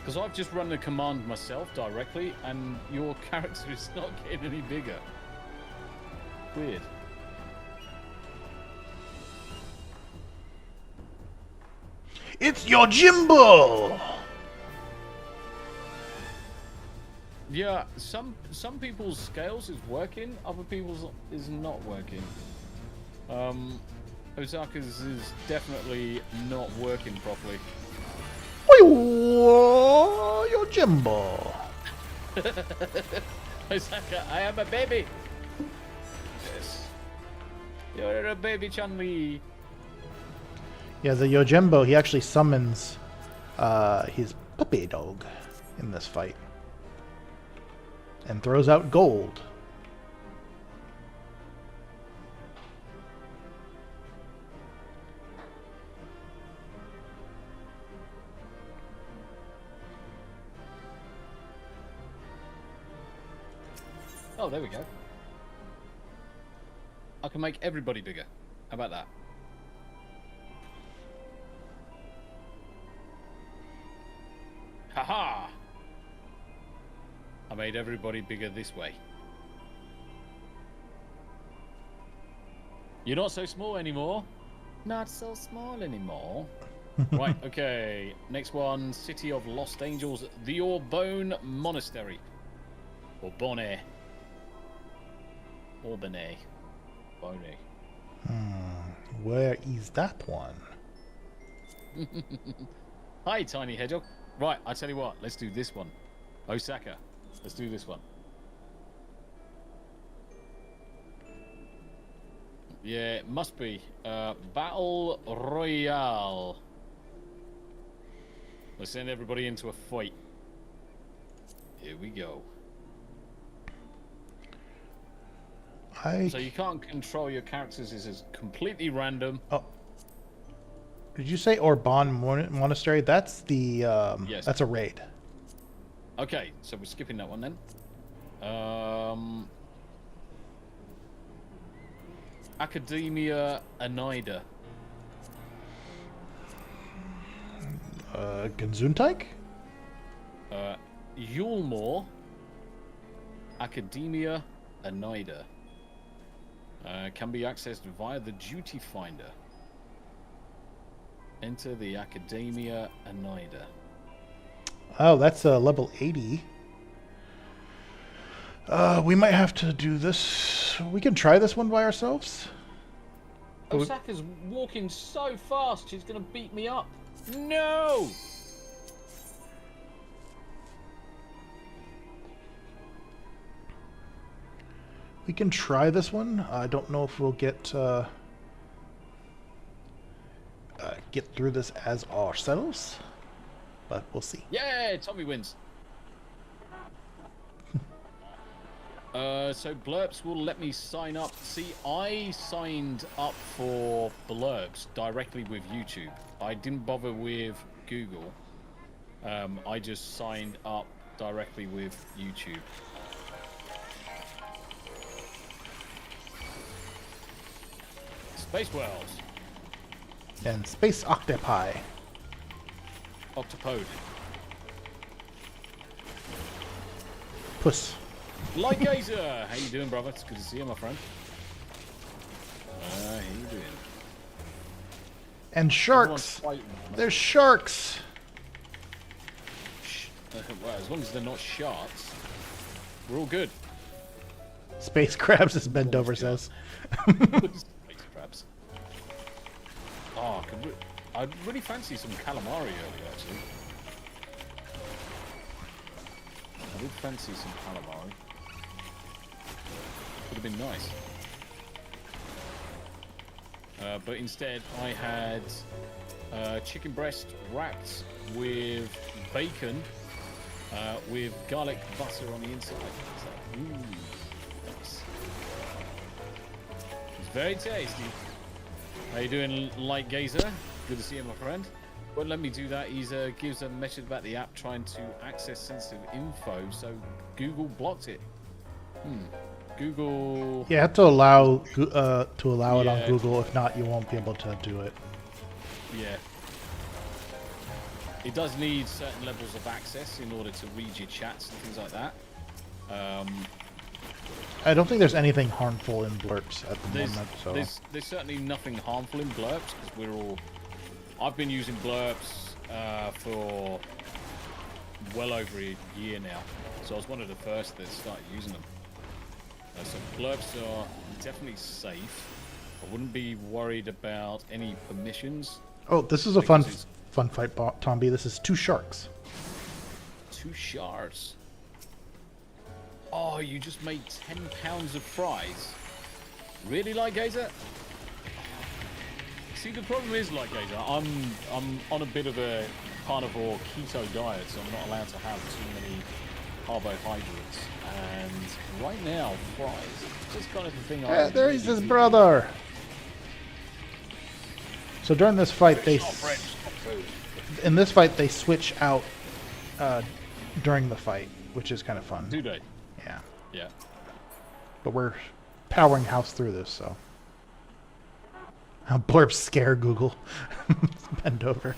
Because I've just run the command myself directly, and your character is not getting any bigger. Weird. It's your Jimbo! Yeah, some people's scales is working, other people's is not working. Osaka's is definitely not working properly. Your Jimbo. Osaka, I am a baby. Yes. You're a baby Chun-Li. Yeah, the Yojimbo, he actually summons his puppy dog in this fight. And throws out gold. Oh, there we go. I can make everybody bigger. How about that? Haha! I made everybody bigger this way. You're not so small anymore. Not so small anymore. Right, okay. Next one, City of Lost Angels, the Orbone Monastery. Orbone. Orbone. Where is that one? Hi, Tiny Hedgehog. Right, I tell you what, let's do this one. Osaka, let's do this one. Yeah, it must be. Battle Royale. Let's send everybody into a fight. Here we go. So you can't control your characters, this is completely random. Oh. Did you say Orbon Monastery? That's the yes. That's a raid. Okay, so we're skipping that one then. Academia Anida. Gesundheit? Yulmore. Academia Anida. Can be accessed via the Duty Finder. Enter the Academia Anida. Oh, that's level 80. We might have to do this. We can try this one by ourselves. Osaka's walking so fast, she's going to beat me up. No! We can try this one. I don't know if we'll get through this as ourselves, but we'll see. Yeah, Tommy wins. So Blurbs will let me sign up. See, I signed up for Blurbs directly with YouTube. I didn't bother with Google. I just signed up directly with YouTube. Space whales. And space octopi. Octopode. Puss. Light Gazer! How you doing, brother? It's good to see you, my friend. How you doing? And sharks! There's sharks! Well, as long as they're not sharks, we're all good. Space crabs, as Bendover says. Space crabs. Oh, I'd really fancy some calamari earlier, actually. I did fancy some calamari. Would have been nice. But instead, I had chicken breast wrapped with bacon with garlic butter on the inside. So, nice. It's very tasty. How you doing, Light Gazer? Good to see you, my friend. Won't let me do that. He gives a message about the app trying to access sensitive info, so Google blocked it. Google. You have to allow it on Google. If not, you won't be able to do it. Yeah. It does need certain levels of access in order to read your chats and things like that. I don't think there's anything harmful in blurps at the moment. So there's certainly nothing harmful in blurps because I've been using blurps for well over a year now, so I was one of the first that started using them. So blurps are definitely safe. I wouldn't be worried about any permissions. Oh, this is a fun fight, Tomby. This is 2 sharks. 2 sharks. Oh, you just made 10 pounds of fries. Really, Light Gazer? See, the problem is, Light Gazer, I'm on a bit of a carnivore keto diet, so I'm not allowed to have too many carbohydrates. And right now, fries, it's just kind of the thing I There is his brother. So during this fight, in this fight they switch out during the fight, which is kind of fun. Do they? Yeah. Yeah. But we're powering house through this, so. Blurps scare Google. Bend over.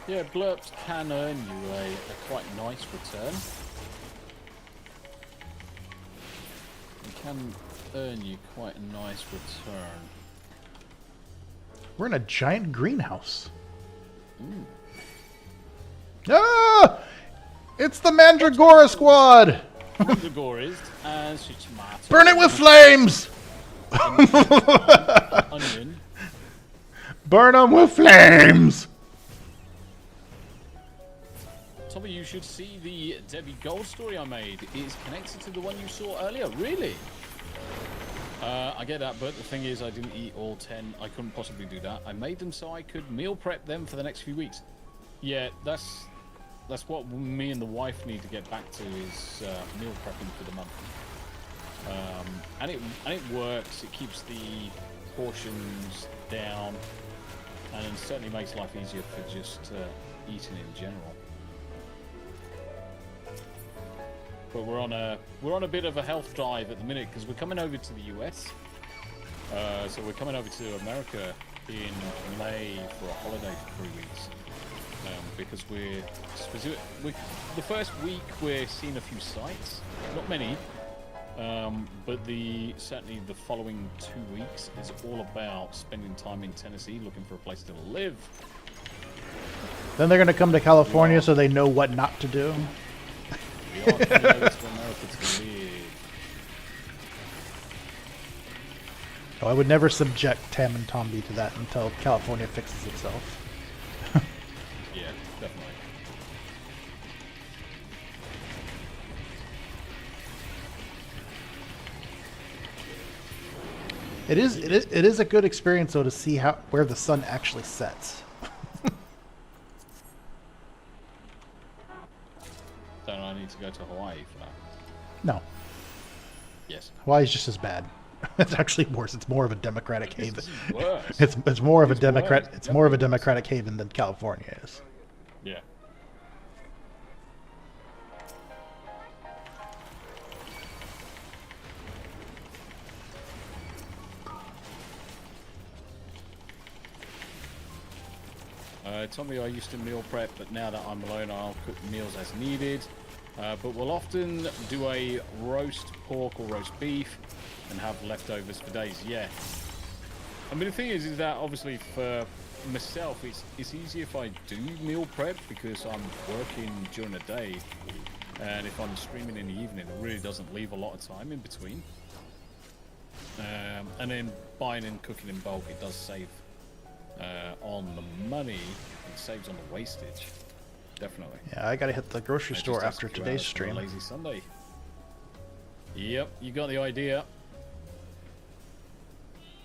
Yeah, blurps can earn you a quite nice return. It can earn you quite a nice return. We're in a giant greenhouse. Ooh. Ah! It's the Mandragora squad! Mandragoras and tomato. Burn it with flames! Onion. Burn them with flames! Tommy, you should see the Debbie Gold story I made. It's connected to the one you saw earlier. Really? I get that, but the thing is, I didn't eat all 10. I couldn't possibly do that. I made them so I could meal prep them for the next few weeks. Yeah, that's what me and the wife need to get back to is meal prepping for the month. And it works. It keeps the portions down, and it certainly makes life easier for just eating in general. But we're on a bit of a health drive at the minute because we're coming over to the US. So we're coming over to America in May for a holiday for 3 weeks. Because the first week we're seeing a few sites, not many, but certainly the following 2 weeks is all about spending time in Tennessee, looking for a place to live. Then they're going to come to California so they know what not to do. We are coming over to America to live. Oh, I would never subject Tam and Tomby to that until California fixes itself. Yeah, definitely. It is a good experience though to see where the sun actually sets. Don't I need to go to Hawaii for that? No. Yes. Hawaii's just as bad. It's actually worse. It's more of a democratic haven. This is worse. It's more of a It's democrat. worse. It's more of a democratic haven than California is. Yeah. Told me I used to meal prep, but now that I'm alone, I'll cook meals as needed. But we'll often do a roast pork or roast beef and have leftovers for days. Yeah. I mean, the thing is that obviously for myself, it's easier if I do meal prep because I'm working during the day, and if I'm streaming in the evening, it really doesn't leave a lot of time in between. And then buying and cooking in bulk, it does save on the money. It saves on the wastage. Definitely. Yeah, I gotta hit the grocery store after today's stream. Lazy Sunday. Yep, you got the idea.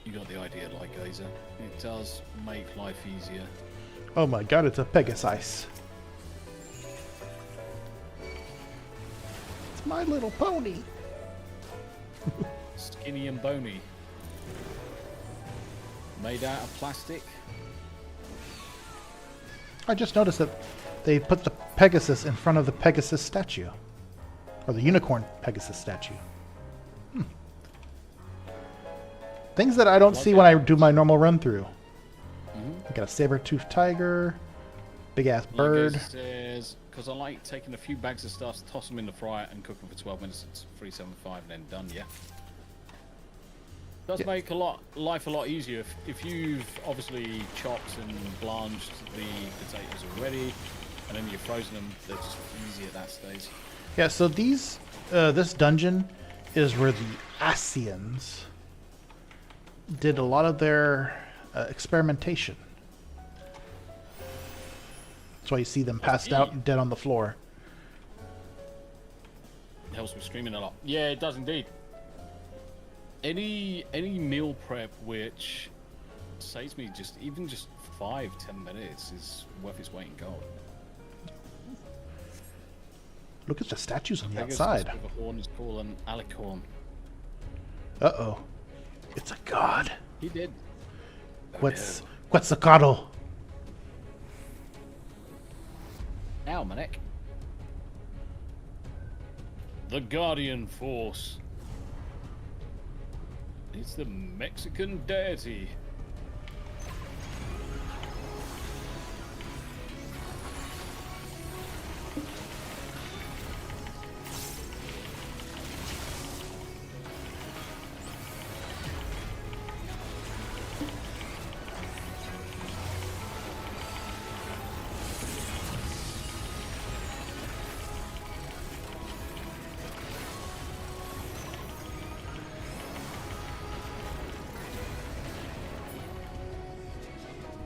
You got the idea, like Gazer. It does make life easier. Oh my god, it's a Pegasus. It's My Little Pony. Skinny and bony. Made out of plastic. I just noticed that they put the Pegasus in front of the Pegasus statue. Or the unicorn Pegasus statue. Things that I don't see when I do my normal run through. I got a saber-toothed tiger, big-ass bird. Because I like taking a few bags of stuff, toss them in the fryer, and cook them for 12 minutes. It's 375 and then done, yeah. Does make life a lot easier if you've obviously chopped and blanched the potatoes already, and then you've frozen them. They're just easy at that stage. Yeah. So these, this dungeon is where the Asians did a lot of their experimentation. That's why you see them passed out dead on the floor. It helps with streaming a lot. Yeah, it does indeed. Any meal prep which saves me even just 5-10 minutes is worth its weight in gold. Look at the statues on the outside. With a horn is called an alicorn. Uh-oh. It's a god. He did. What's the coddle? Ow, my neck. The Guardian Force. It's the Mexican deity.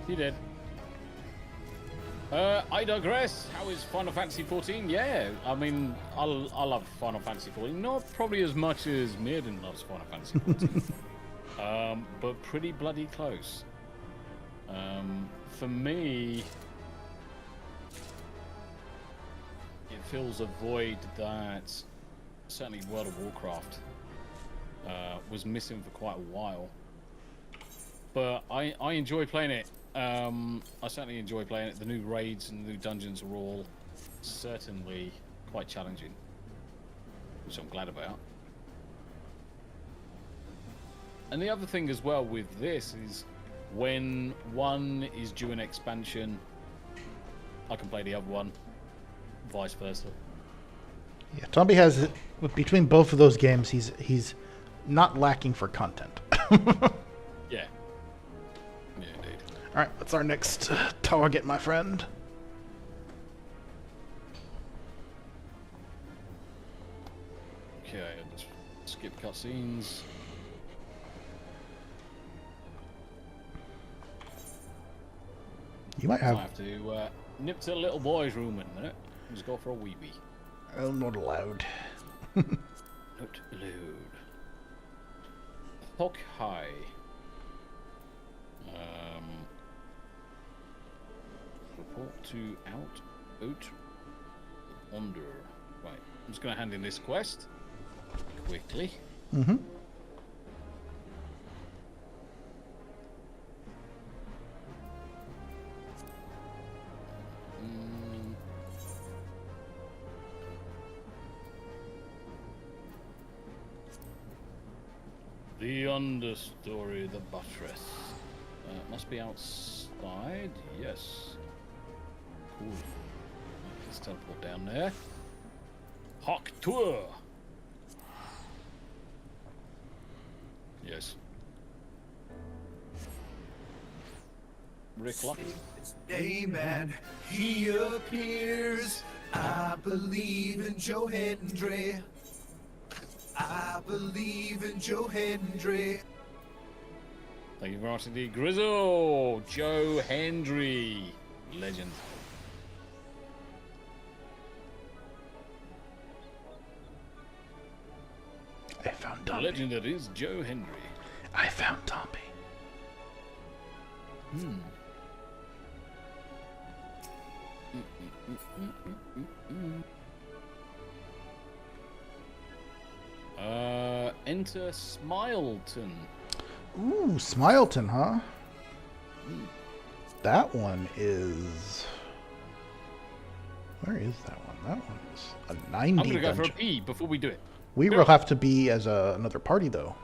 He did. I digress. How is Final Fantasy XIV? Yeah, I mean, I love Final Fantasy XIV. Not probably as much as Myrddin loves Final Fantasy XIV. But pretty bloody close. For me, it fills a void that certainly World of Warcraft was missing for quite a while. But I enjoy playing it. I certainly enjoy playing it. The new raids and the new dungeons are all certainly quite challenging, which I'm glad about. And the other thing as well with this is when one is due an expansion, I can play the other one, vice versa. Yeah, Tomby has, between both of those games, he's not lacking for content. Yeah. Yeah, indeed. Alright, what's our next target, my friend? Okay, I'll just skip cutscenes. You might have... I have to nip to the little boy's room in a minute. Just go for a wee wee. I'm not allowed. Not allowed. Hock high. Report to out under. Right, I'm just going to hand in this quest quickly. Mm-hmm. The understory, the buttress. Must be outside. Yes. Cool. Let's teleport down there. Hawk tour. Yes. Rick Lucky. Dayman, he appears. I believe in Joe Hendry. I believe in Joe Hendry. Thank you very much indeed. Grizzle, Joe Hendry. Legend. I found The Tommy. legend that is Joe Hendry. I found Tommy. Enter Smileton. Ooh, Smileton, huh? That one is... Where is that one? That one is a 90 I'm gonna go dungeon. for a pee before we do it. We will have to be as another party, though.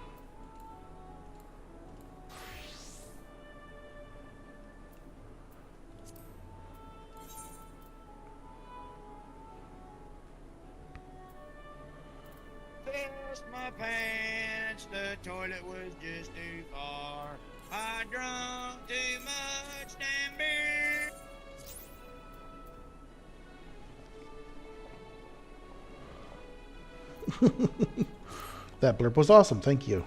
Pissed my pants, the toilet was just too far. I drunk too much damn beer. That blurb was awesome. Thank you.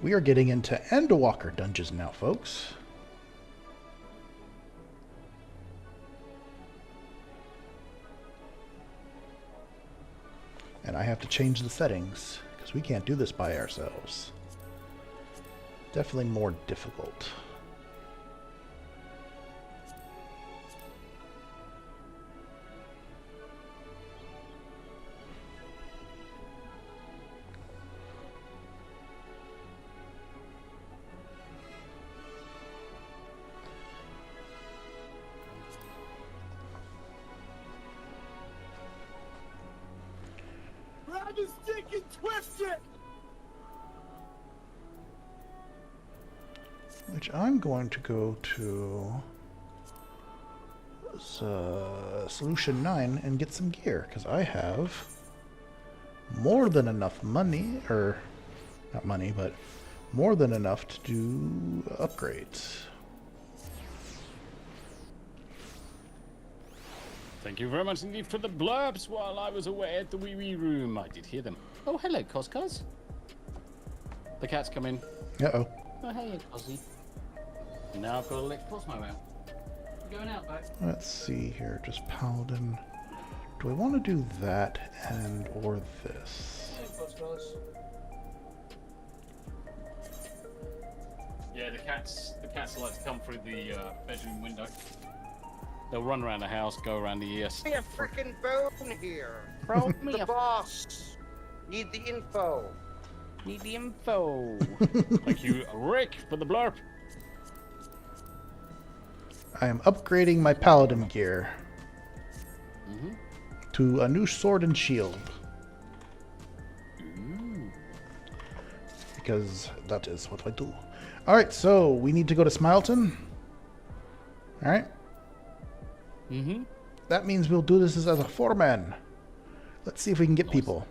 We are getting into Endwalker dungeons now, folks. And I have to change the settings, because we can't do this by ourselves. Definitely more difficult. Grab his stick and twist it! Which I'm going to go to Solution 9 and get some gear, because I have more than enough money, or not money, but more than enough to do upgrades. Thank you very much indeed for the blurbs while I was away at the wee room. I did hear them. Oh, hello, Coscos. The cat's come in. Uh-oh. Oh, hey, Cosy. Now I've got to let Cosmo out. We're going out, babe. Let's see here, just Paladin. Do I want to do that and or this? Hey, Coscos. Yeah, the cats like to come through the bedroom window. They'll run around the house, go around the ES. Give me a frickin' bone here. Throw me The a boss. Need the info. Need the info. Thank you, Rick, for the blurb. I am upgrading my Paladin gear to a new sword and shield. Because that is what I do. Alright, so we need to go to Smileton. Alright. That means we'll do this as a 4-man. Let's see if we can get people.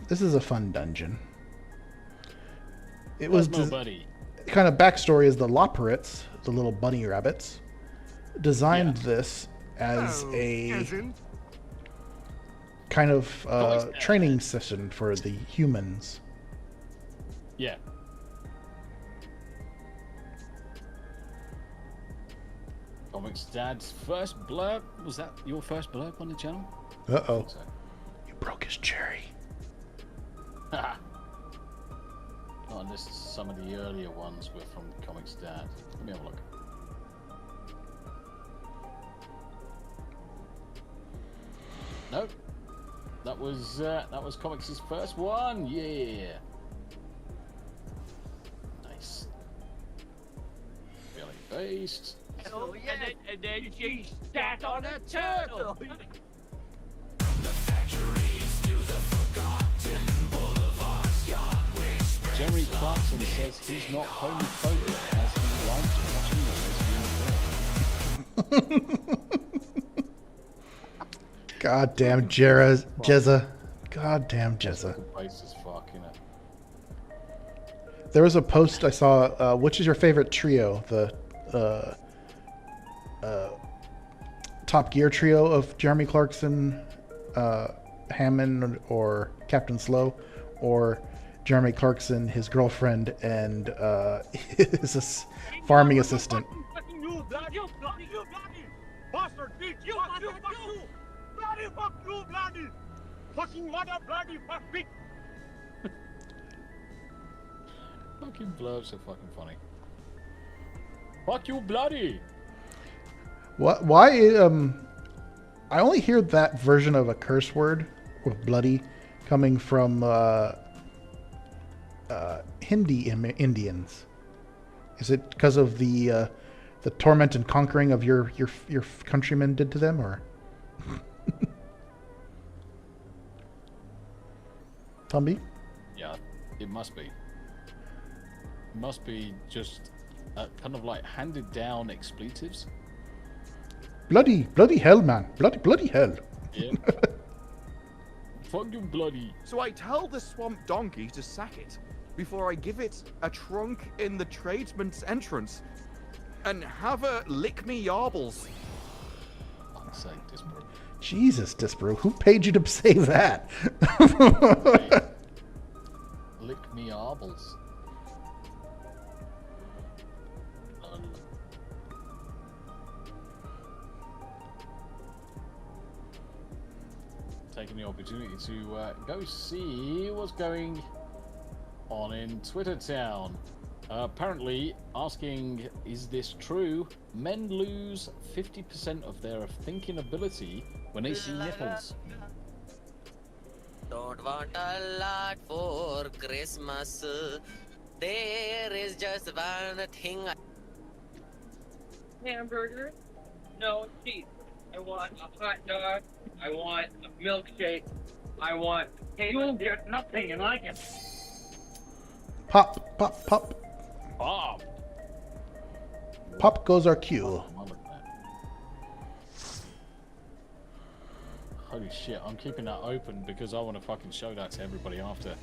This is a fun dungeon. It was buddy. kind of backstory is the Loporrits, the little bunny rabbits, designed this as a kind of training session for the humans. Yeah. Comics Dad's first blurb. Was that your first blurb on the channel? Uh-oh. You broke his cherry. Not unless some of the earlier ones were from Comics Dad. Let me have a look. Nope. That was Comics' first one. Yeah. Nice. Belly based. Oh, yeah. And then she sat on a turtle. Jeremy Clarkson says he's not homophobic as he likes watching the lesbian. Goddamn Jezza. Goddamn Jezza. There was a post I saw. Which is your favorite trio? The Top Gear trio of Jeremy Clarkson, Hammond, or Captain Slow, or Jeremy Clarkson, his girlfriend, and his farming assistant. Fucking mother bloody fuck bitch! Fucking blurps are fucking funny. Fuck you, bloody! What? Why? I only hear that version of a curse word with bloody coming from Hindi Indians. Is it because of the torment and conquering of your countrymen did to them, or? Tumby? Yeah, it must be. It must be just kind of like handed down expletives. Bloody hell, man! Bloody hell! Yeah. Fuck you, bloody. So I tell the swamp donkey to sack it before I give it a trunk in the tradesman's entrance and have her lick me yarbles. Fuck's sake, Disbro. Jesus, Disbro, who paid you to say that? Lick me arbles. Taking the opportunity to go see what's going on in Twitter Town. Apparently, asking, is this true? Men lose 50% of their thinking ability when they see nipples. Don't want a lot for Christmas. There is just one thing. Hamburger? No cheese. I want a hot dog. I want a milkshake. I want. You'll get nothing and like it. Pop, pop, pop. Pop. Pop goes our cue. Holy shit, I'm keeping that open because I want to fucking show that to everybody after.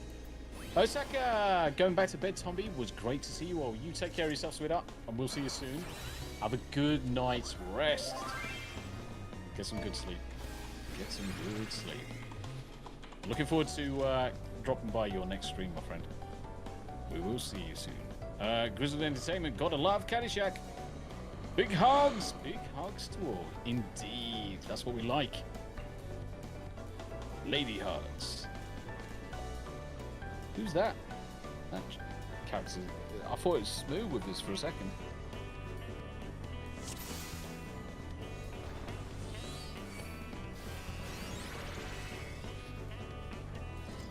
Osaka, going back to bed, Tomby. Was great to see you all. You take care of yourself, sweetheart, and we'll see you soon. Have a good night's rest. Get some good sleep. Get some good sleep. Looking forward to dropping by your next stream, my friend. We will see you soon. Grizzled Entertainment, gotta love Caddyshack. Big hugs to all. Indeed, that's what we like. Lady hugs. Who's that? That character. I thought it was Smooth with this for a second.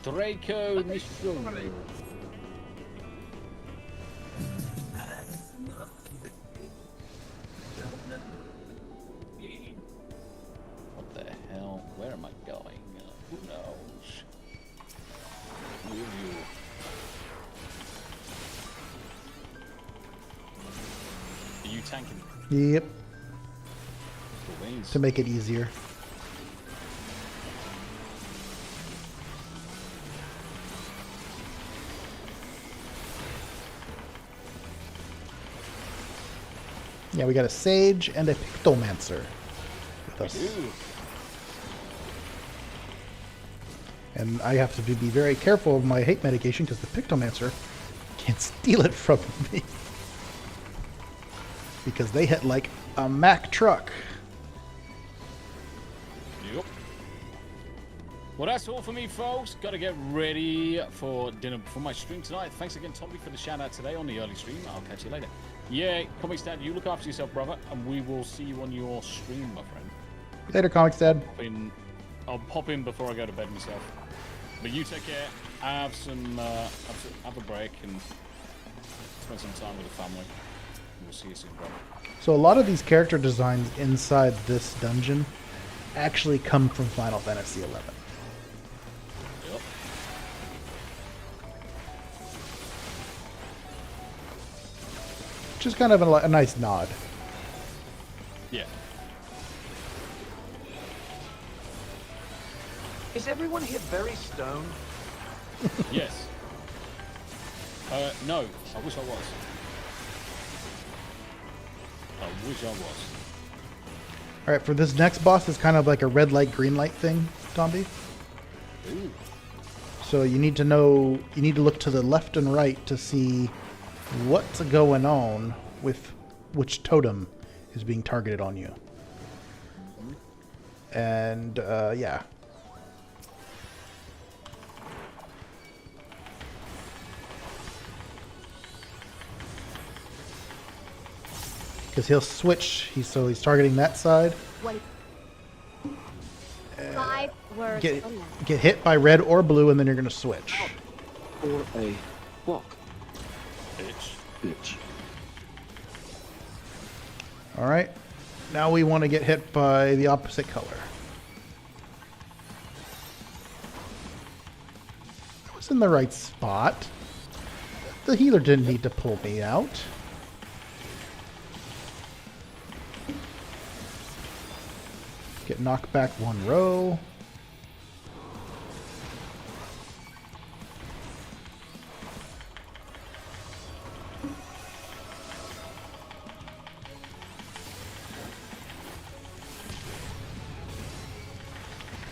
Draco Mission. What the hell? Where am I going? Who knows? Will you? Are you tanking? Yep. Always. To make it easier. Yeah, we got a sage and a pictomancer with us. And I have to be very careful of my hate medication because the pictomancer can't steal it from me. Because they hit like a Mack truck. Yep. Well, that's all for me, folks. Got to get ready for dinner for my stream tonight. Thanks again, Tommy, for the shout out today on the early stream. I'll catch you later. Yeah, Comics Dad, you look after yourself, brother, and we will see you on your stream, my friend. Later, Comics Dad. I'll pop in before I go to bed myself. But you take care. Have a break and spend some time with the family. We'll see you soon, bro. So a lot of these character designs inside this dungeon actually come from Final Fantasy XI. Yep. Which is kind of a nice nod. Yeah. Is everyone here very stoned? Yes. No. I wish I was. I wish I was. Alright, for this next boss, it's kind of like a red light, green light thing, Tomby. Ooh. So you need to know, you need to look to the left and right to see what's going on with which totem is being targeted on you. And, yeah. Because he'll switch, so he's targeting that side. Five words. Get hit by red or blue, and then you're going to switch. Or a walk. Bitch. Alright. Now we want to get hit by the opposite color. I was in the right spot. The healer didn't need to pull me out. Get knocked back one row.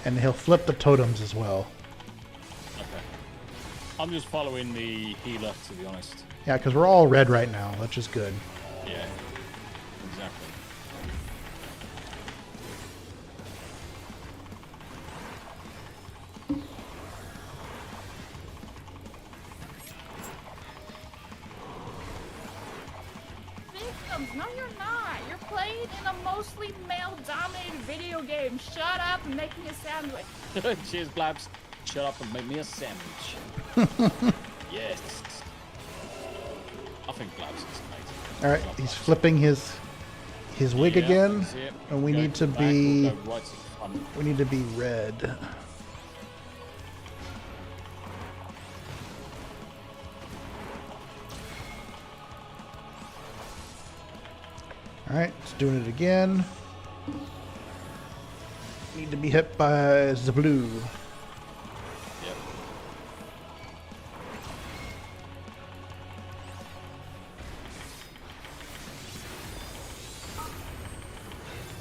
And he'll flip the totems as well. Okay. I'm just following the healer, to be honest. Yeah, because we're all red right now, which is good. Yeah. Exactly. No, you're not. You're playing in a mostly male-dominated video game. Shut up and make me a sandwich. Cheers, Blabs. Shut up and make me a sandwich. Yes. I think Blabs is amazing. All right, he's flipping his wig again, and we need to be we need to be red. Alright, it's doing it again. Need to be hit by the blue. Yep.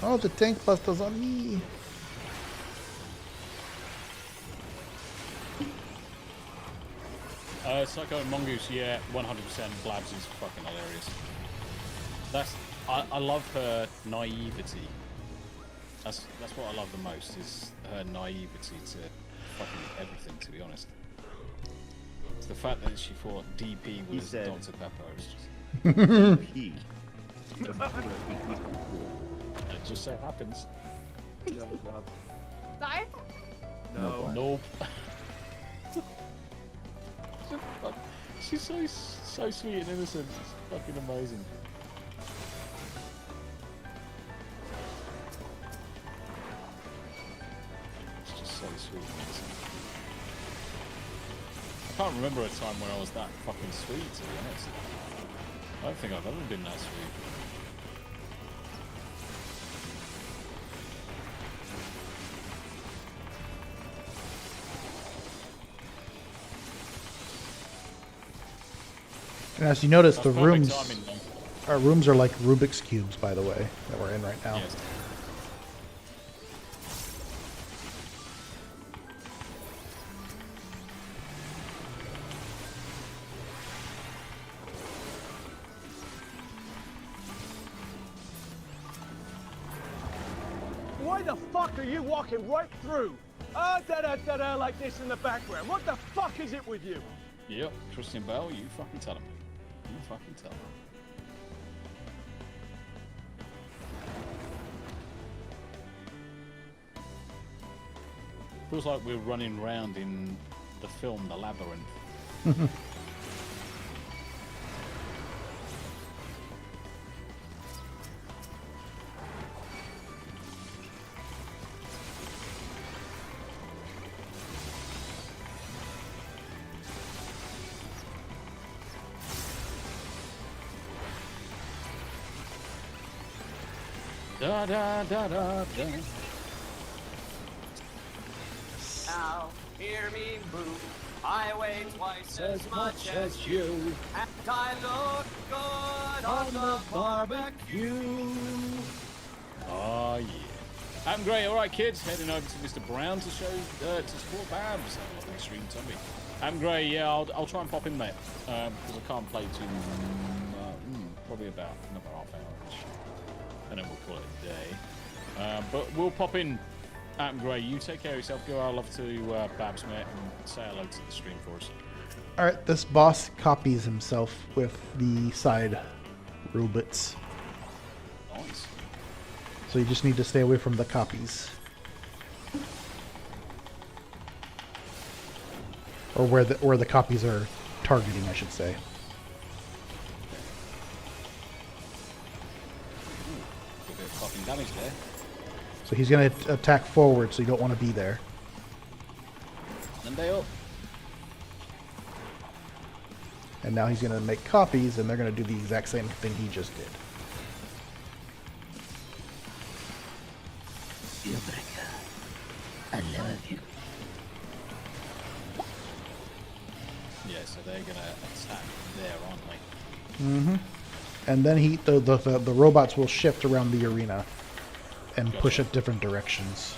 Oh, the tank buster's on me. Psycho and Mongoose, yeah, 100%. Blabs is fucking hilarious. I love her naivety. That's what I love the most, is her naivety to fucking everything, to be honest. It's the fact that she thought DP was Dr. Pepper. It's just... DP? It just so happens. Die? No. Nope. She's so sweet and innocent. It's fucking amazing. It's just so sweet and innocent. I can't remember a time when I was that fucking sweet, to be honest. I don't think I've ever been that sweet. And as you notice, the rooms, our rooms are like Rubik's Cubes, by the way, that we're in right now. Yes. Why the fuck are you walking right through? Da-da-da-da like this in the background. What the fuck is it with you? Yep, Tristan Bell, you fucking tell him. You fucking tell him. Feels like we're running round in the film The Labyrinth. Da da da da da. Now, hear me boo. I weigh twice as much as you. And I look good on the barbecue. Oh yeah. I'm great. All right, kids. Heading over to Mr. Brown to show to support Babs. I'm stream Tommy. I'm great. Yeah, I'll try and pop in there because I can't play too. Probably about another half hour-ish. And then we'll call it a day. But we'll pop in. I'm great. You take care of yourself. Go. I'd love to Babs, mate, and say hello to the stream for us. All right, this boss copies himself with the side robots. Nice. So you just need to stay away from the copies. Or where the copies are targeting, I should say. A bit of popping damage there. So he's going to attack forward, so you don't want to be there. And they up. And now he's going to make copies, and they're going to do the exact same thing he just did. I love you. Yeah, so they're gonna attack there, aren't they? Mm-hmm. And then the robots will shift around the arena and push at different directions.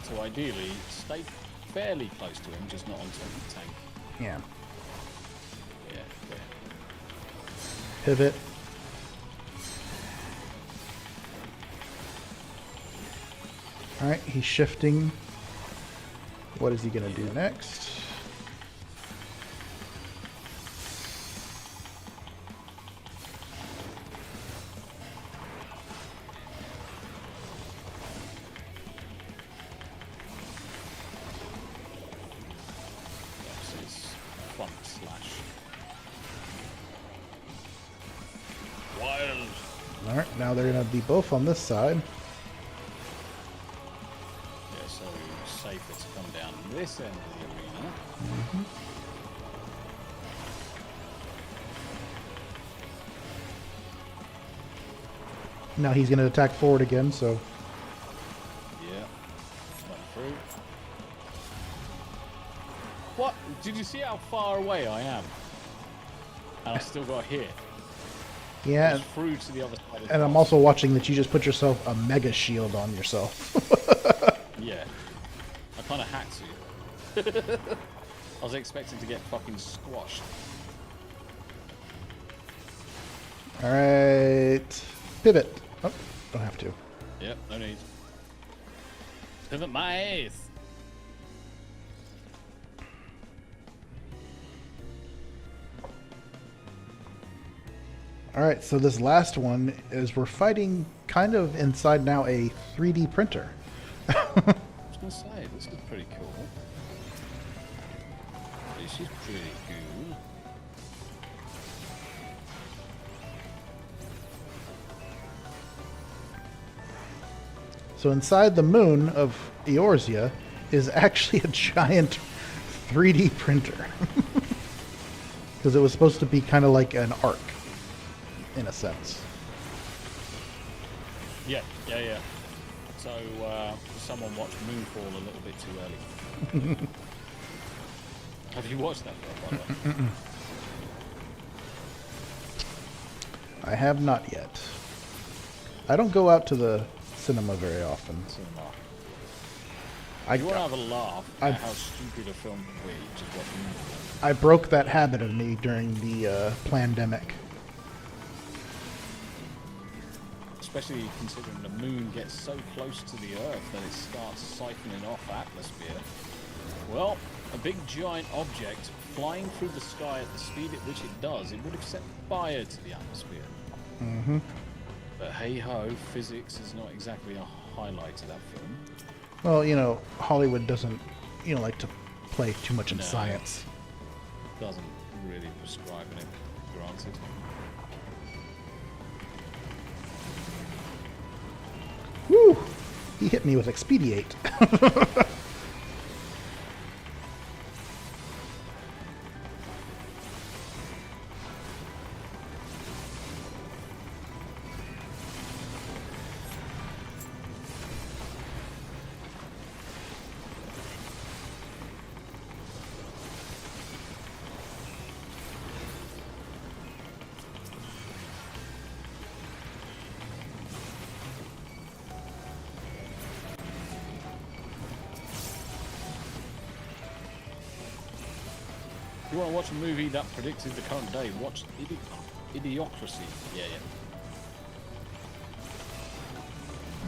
So ideally, stay fairly close to him, just not on top of the tank. Yeah. Yeah. Yeah. Pivot. Alright, he's shifting. What is he going to do next? That's his front slash. Wild. Alright, now they're going to be both on this side. Yeah, so safer to come down this end of the arena. Mm-hmm. Now he's going to attack forward again, so... Yeah. Run through. What? Did you see how far away I am? And I still got hit. Yeah. Just through to the other side of the And I'm also watching that you just put yourself a mega shield on yourself. Yeah. I kind of had to. I was expecting to get fucking squashed. Alright. Pivot. Oh, don't have to. Yep, no need. Pivot my ass. Alright, so this last one is we're fighting kind of inside now a 3D printer. I was going to say, this is pretty cool. This is pretty cool. So inside the moon of Eorzea is actually a giant 3D printer. Because it was supposed to be kind of like an arc, in a sense. Yeah. So, someone watched Moonfall a little bit too early. Have you watched that, by the way? I have not yet. I don't go out to the cinema very often. You want to have a laugh at how stupid a film can be, just watch Moonfall. I broke that habit of me during the pandemic. Especially considering the moon gets so close to the Earth that it starts siphoning off atmosphere. Well, a big giant object flying through the sky at the speed at which it does, it would have set fire to the atmosphere. Mm-hmm. But hey ho, physics is not exactly a highlight of that film. Well, you know, Hollywood doesn't, you know, like to play too much in No. science. Doesn't really prescribe it, granted. Woo! He hit me with expedite. If you want to watch a movie that predicted the current day, watch Idiocracy. Yeah.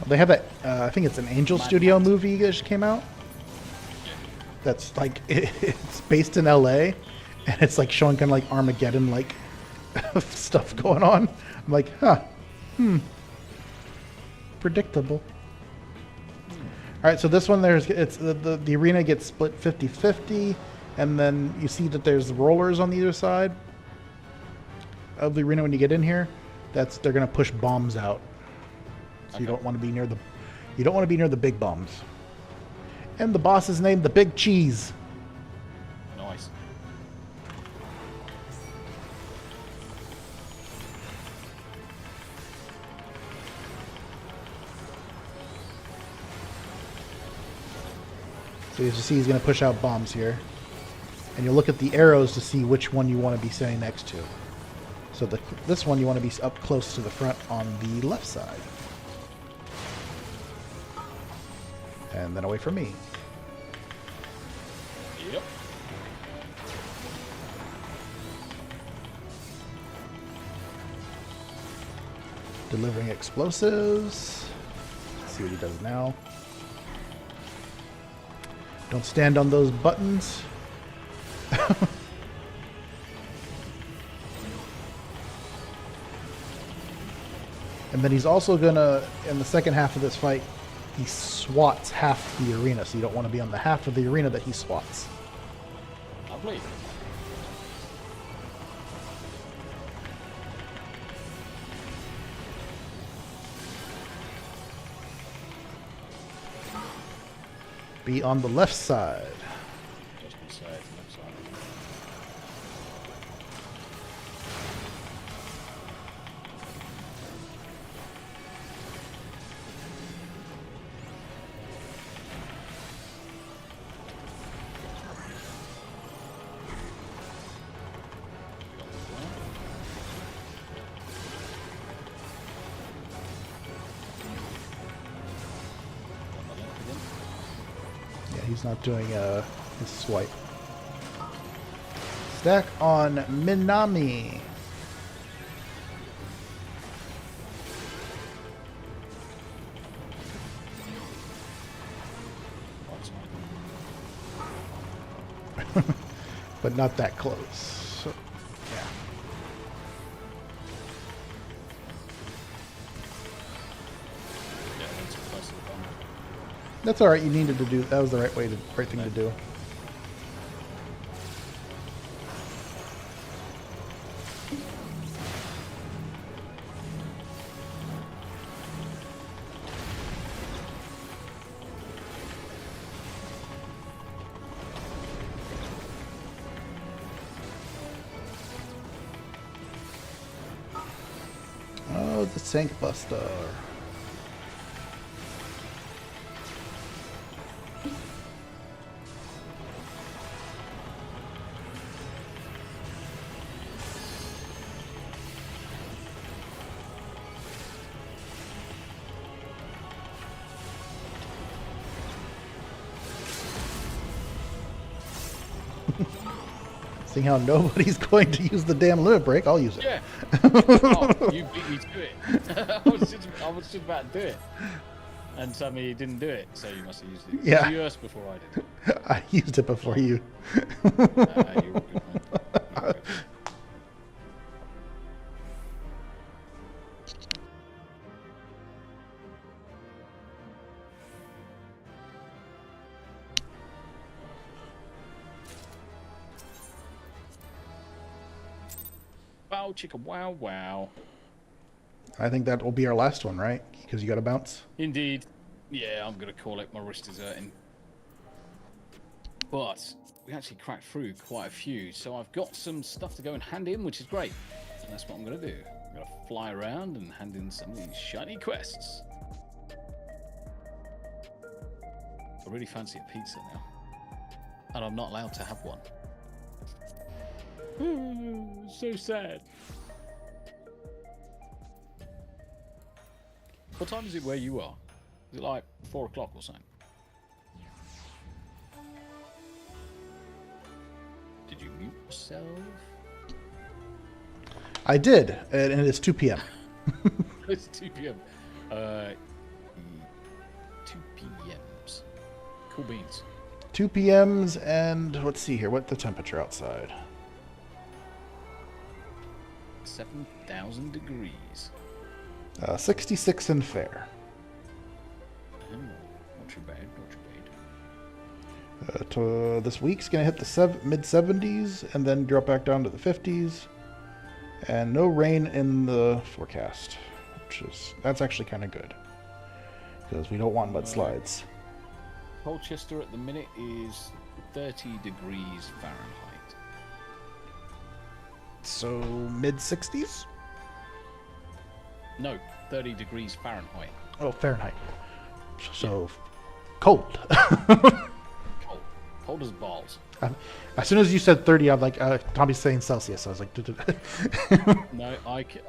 They have that, I think it's an Angel Studio movie that just came out. That's like, it's based in LA, and it's like showing kind of like Armageddon like stuff going on. I'm like, huh, predictable. Alright, so this one, the arena gets split 50-50, and then you see that there's rollers on the other side of the arena when you get in here. They're gonna push bombs out. So you don't want to be near the big bombs. And the boss is named the Big Cheese. Nice. So as you see, he's going to push out bombs here. And you'll look at the arrows to see which one you want to be standing next to. So this one you want to be up close to the front on the left side. And then away from me. Yep. Delivering explosives. Let's see what he does now. Don't stand on those buttons. And then he's also gonna, in the second half of this fight, he swats half the arena, so you don't want to be on the half of the arena that he swats. Lovely. Be on the left side. Just beside the left side. Yeah, he's not doing his swipe. Stack on Minami. But not that close. So, yeah. That's all right. You needed to do. That was the right thing to do. Oh, the Sink Buster. Seeing how nobody's going to use the damn limit break, I'll use it. Yeah. Oh, you beat me to it. I was just about to do it. And suddenly you didn't do it, so you must have used it. Yeah. It was yours before I did. I used it before you. You're all good, man. You're all good. bow, chicka wow wow. I think that will be our last one, right? Because you got to bounce. Indeed. Yeah, I'm going to call it. My wrist is hurting. But we actually cracked through quite a few, so I've got some stuff to go and hand in, which is great. And that's what I'm going to do. I'm going to fly around and hand in some of these shiny quests. I really fancy a pizza now. And I'm not allowed to have one. So sad. What time is it where you are? Is it like 4 o'clock or something? Did you mute yourself? I did, and it is 2 p.m. It's 2 p.m. 2 p.m.s. Cool beans. 2 p.m.s, and let's see here. What's the temperature outside? 7,000 degrees. 66 and fair. Not too bad, not too bad. This week's going to hit the mid-70s and then drop back down to the 50s. And no rain in the forecast, that's actually kind of good. Because we don't want mudslides. Colchester at the minute is 30 degrees Fahrenheit. So mid-60s? No, 30 degrees Fahrenheit. Oh, Fahrenheit. So cold. Cold. Cold as balls. As soon as you said 30, I'm like, Tommy's saying Celsius. I was like, no,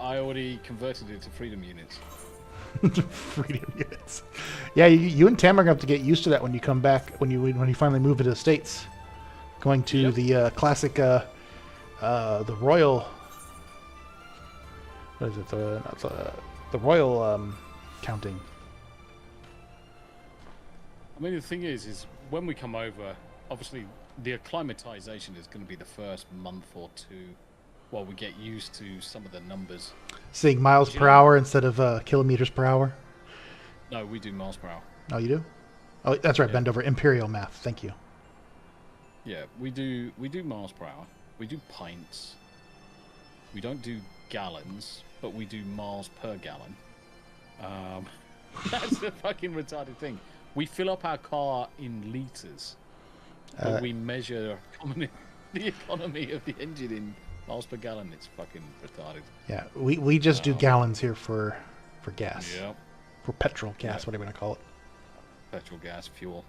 I already converted it to freedom units. Freedom units. Yeah, you and Tam are going to have to get used to that when you come back, when you finally move to the States. Going to the classic, the royal. What is it? The royal counting. I mean, the thing is when we come over, obviously the acclimatization is going to be the first month or two while we get used to some of the numbers. Seeing miles per hour instead of kilometers per hour? No, we do miles per hour. Oh, you do? Oh, that's right. Bend over. Imperial math. Thank you. Yeah, we do miles per hour. We do pints. We don't do gallons, but we do miles per gallon. That's the fucking retarded thing. We fill up our car in liters, but we measure the economy of the engine in miles per gallon. It's fucking retarded. Yeah, we just do gallons here for gas. Yep. For petrol, gas, whatever you want to call it. Petrol, gas, fuel.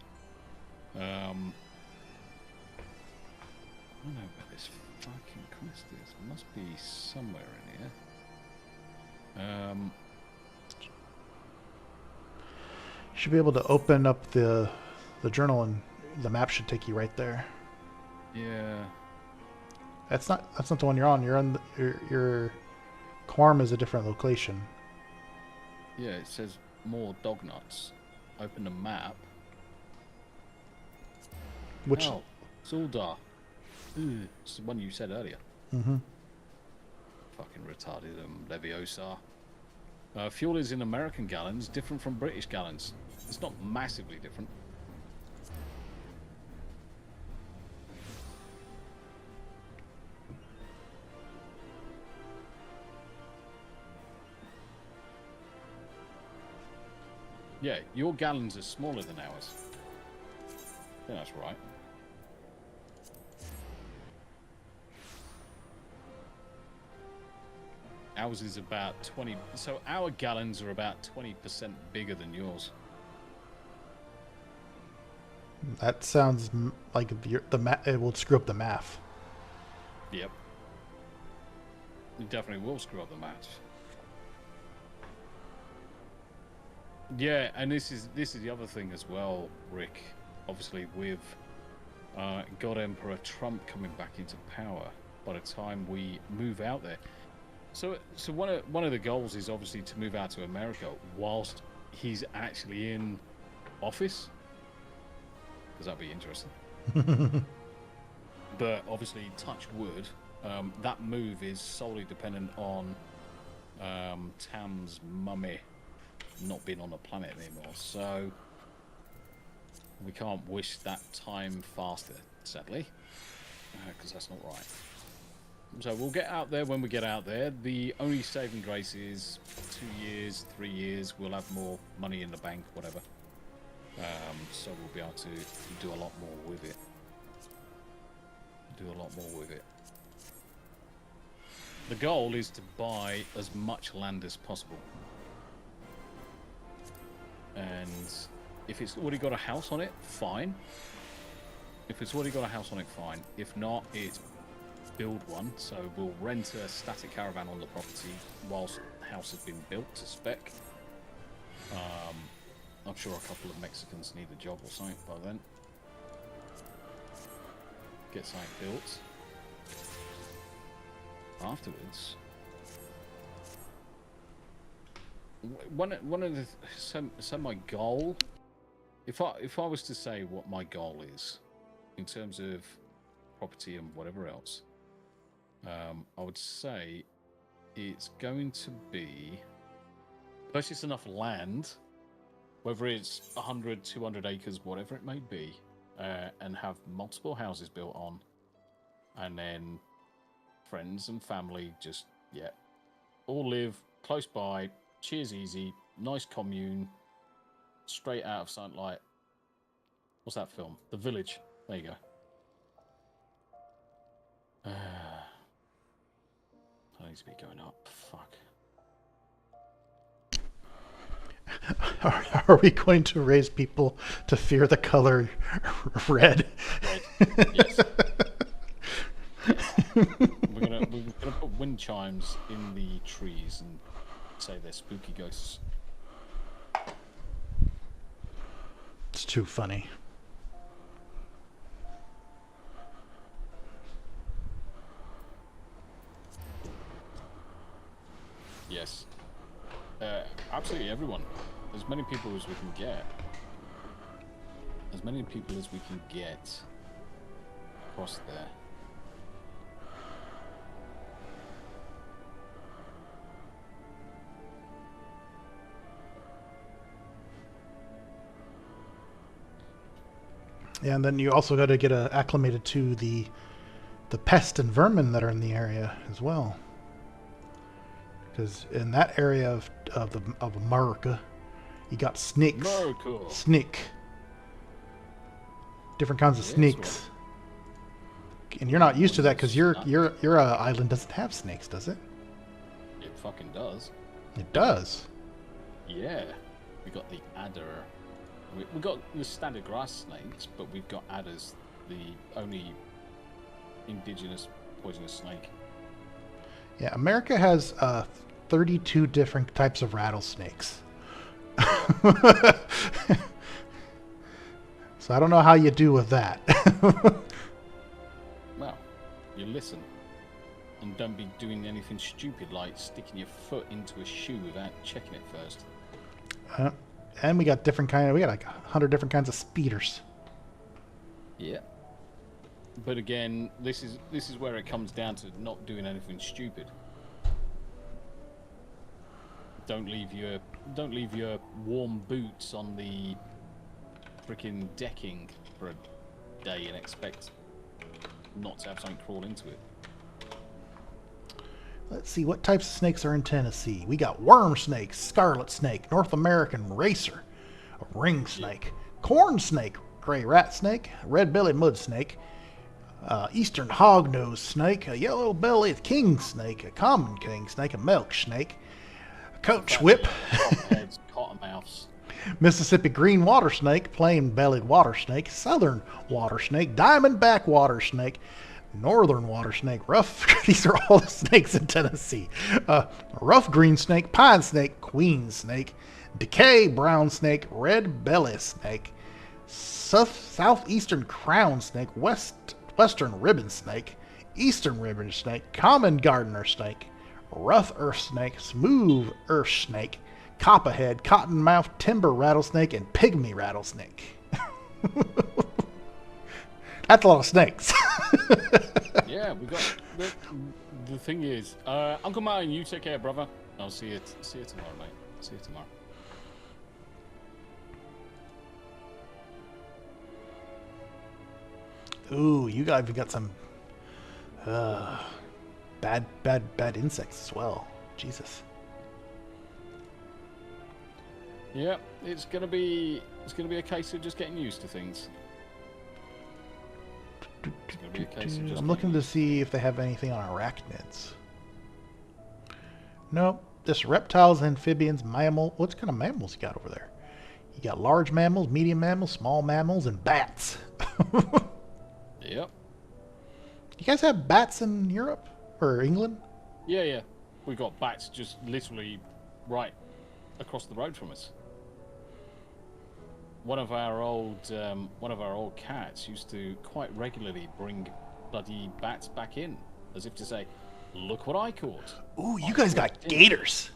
I don't know where this fucking quest is. It must be somewhere in here. Should be able to open up the journal, and the map should take you right there. Yeah. That's not the one you're on. You're on your Quarm is a different location. Yeah, it says more dog nuts. Open the map. Which? Oh, Zuldar. It's the one you said earlier. Mm-hmm. Fucking retarded. Leviosa. Fuel is in American gallons, different from British gallons. It's not massively different. Yeah, your gallons are smaller than ours. Yeah, that's right. Ours is about 20. So our gallons are about 20% bigger than yours. That sounds like it will screw up the math. Yep. It definitely will screw up the math. Yeah, and this is the other thing as well, Rick. Obviously, with God Emperor Trump coming back into power by the time we move out there. So one of the goals is obviously to move out to America whilst he's actually in office, because that'd be interesting. But obviously, touch wood, that move is solely dependent on Tam's mummy not being on the planet anymore. So we can't wish that time faster, sadly, because that's not right. So we'll get out there when we get out there. The only saving grace is 2 years, 3 years. We'll have more money in the bank, whatever. So we'll be able to do a lot more with it. The goal is to buy as much land as possible. And if it's already got a house on it, fine. If it's already got a house on it, fine. If not, it's build one. So we'll rent a static caravan on the property whilst the house has been built to spec. I'm sure a couple of Mexicans need a job or something by then. Get something built. Afterwards, one of the so my goal, if I was to say what my goal is in terms of property and whatever else, I would say it's going to be purchase enough land, whether it's 100, 200 acres, whatever it may be, and have multiple houses built on, and then friends and family just, all live close by, cheers easy, nice commune, straight out of something like, what's that film? The Village. There you go. I need to be going up. Fuck. Are we going to raise people to fear the color red? Yes. We're gonna put wind chimes in the trees and say they're spooky ghosts. It's too funny. Yes. Absolutely everyone. As many people as we can get. As many people as we can get across there. Yeah, and then you also got to get acclimated to the pest and vermin that are in the area as well. Because in that area of America, you got snakes. Snake. Different kinds of snakes. And you're not used to that because your island doesn't have snakes, does it? It fucking does. It does. Yeah. We got the adder. We got the standard grass snakes, but we've got adders, the only indigenous poisonous snake. Yeah, America has 32 different types of rattlesnakes. So I don't know how you do with that. Well, you listen. And don't be doing anything stupid like sticking your foot into a shoe without checking it first. And we got we got like 100 different kinds of speeders. Yeah. But again, this is where it comes down to not doing anything stupid. Don't leave your warm boots on the freaking decking for a day and expect not to have something crawl into it. Let's see, what types of snakes are in Tennessee? We got worm snake, scarlet snake, North American racer, a ring snake, corn snake, gray rat snake, red-bellied mud snake, eastern hognose snake, a yellow-bellied king snake, a common king snake, a milk snake, a coach whip, Cottonmouths, Mississippi green water snake, plain-bellied water snake, southern water snake, diamondback water snake, northern water snake, rough. These are all the snakes in Tennessee. Rough green snake, pine snake, queen snake, decay brown snake, red belly snake, southeastern crown snake, western ribbon snake, eastern ribbon snake, common gardener snake, rough earth snake, smooth earth snake, copperhead, cottonmouth, timber rattlesnake, and pygmy rattlesnake. That's a lot of snakes. Yeah, we got the thing is, Uncle Martin, you take care, brother. I'll see you tomorrow, mate. See you tomorrow. Ooh, you guys have got some. bad insects as well. Jesus. Yeah, it's gonna be a case of just getting used to things. It's gonna be a case of just I'm looking to see if they have anything on arachnids. Nope. Just reptiles, amphibians, mammal. What kind of mammals you got over there? You got large mammals, medium mammals, small mammals, and bats. Yep. You guys have bats in Europe or England? Yeah. We got bats just literally right across the road from us. One of our old cats used to quite regularly bring bloody bats back in, as if to say, "Look what I caught." Ooh, you guys got gators.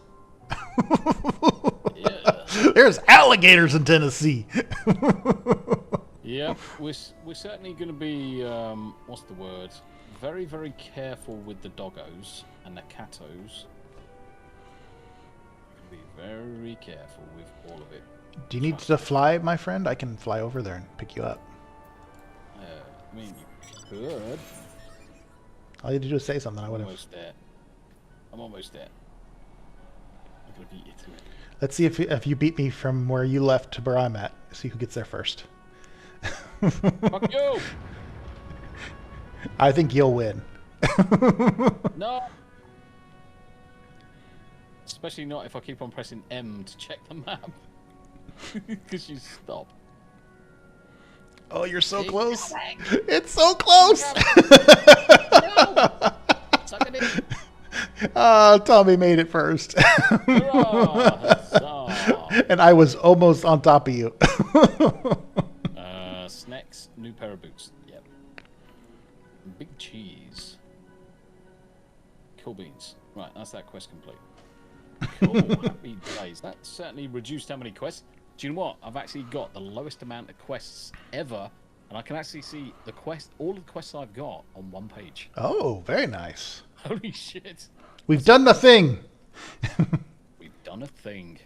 Yeah. There's alligators in Tennessee. Yep, we're certainly going to be what's the word? Very, very careful with the doggos and the cattos. Be very careful with all of it. Do you need to fly, my friend? I can fly over there and pick you up. I mean, you could. All you had to do is say something. I would have. I'm almost there. I'm gonna beat you to it. Let's see if you beat me from where you left to where I'm at. See who gets there first. Fuck you! I think you'll win. No. Especially not if I keep on pressing M to check the map. Because you stop. Oh, you're so close. It's so close. Tommy made it first. And I was almost on top of you. Snacks, new pair of boots. Yep. Big cheese. Cool beans. Right, that's that quest complete. Cool, happy days. That certainly reduced how many quests. Do you know what? I've actually got the lowest amount of quests ever, and I can actually see all of the quests I've got on one page. Oh, very nice. Holy shit. We've done the thing. We've done a thing.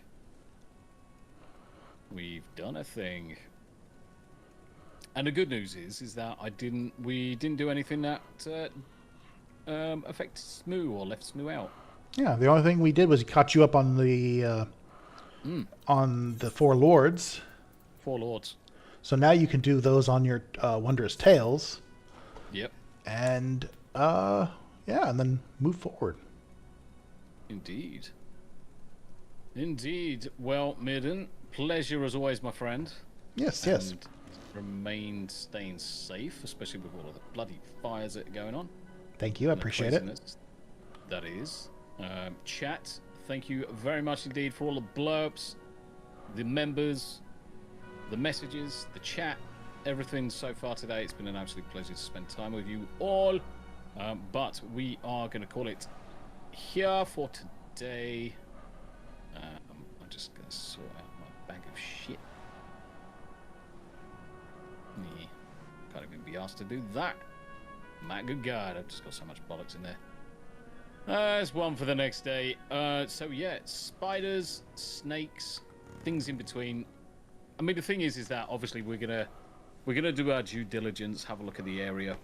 We've done a thing. And the good news is that we didn't do anything that affected Smoo or left Smoo out. Yeah, the only thing we did was caught you up on the Four Lords. Four Lords. So now you can do those on your Wondrous Tales. Yep. And and then move forward. Indeed. Well, Myrddin, pleasure as always, my friend. Yes. And remain staying safe, especially with all of the bloody fires that are going on. Thank you, I appreciate it. That is. Chat, thank you very much indeed for all the blurbs, the members, the messages, the chat, everything so far today. It's been an absolute pleasure to spend time with you all. But we are going to call it here for today. I'm just going to sort out my bag of shit. Can't even be asked to do that. My good God, I've just got so much bollocks in there. There's one for the next day. So yeah, spiders, snakes, things in between. I mean, the thing is that obviously we're gonna do our due diligence, have a look at the area,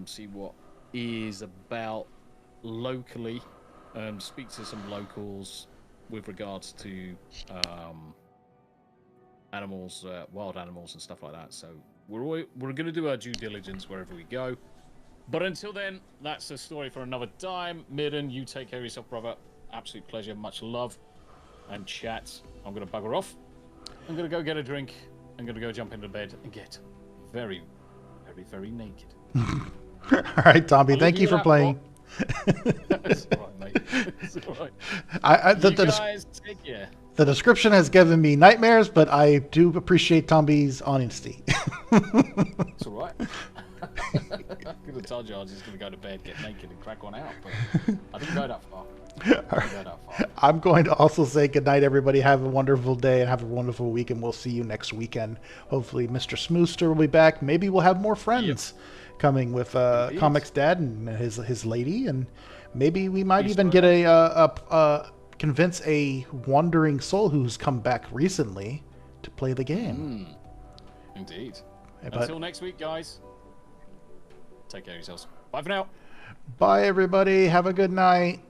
see what is about locally, speak to some locals with regards to animals, wild animals and stuff like that. So we're gonna do our due diligence wherever we go. But until then, that's a story for another time. Myrddin, you take care of yourself, brother. Absolute pleasure, much love. And chat, I'm going to bugger off. I'm going to go get a drink. I'm going to go jump into bed and get very, very, very naked. All right, Tommy, thank you for playing. That's all right, mate. That's all right. You guys take care. The description has given me nightmares, but I do appreciate Tommy's honesty. It's all right. I could have told you I was just going to go to bed, get naked, and crack on out, but I didn't go that far. I'm going to also say goodnight, everybody. Have a wonderful day and have a wonderful week, and we'll see you next weekend. Hopefully, Mr. Smooster will be back. Maybe we'll have more friends coming with Comics Dad and his lady, and maybe we might even get convince a wandering soul who's come back recently to play the game. Indeed. Until next week, guys. Take care of yourselves. Bye for now. Bye, everybody. Have a good night.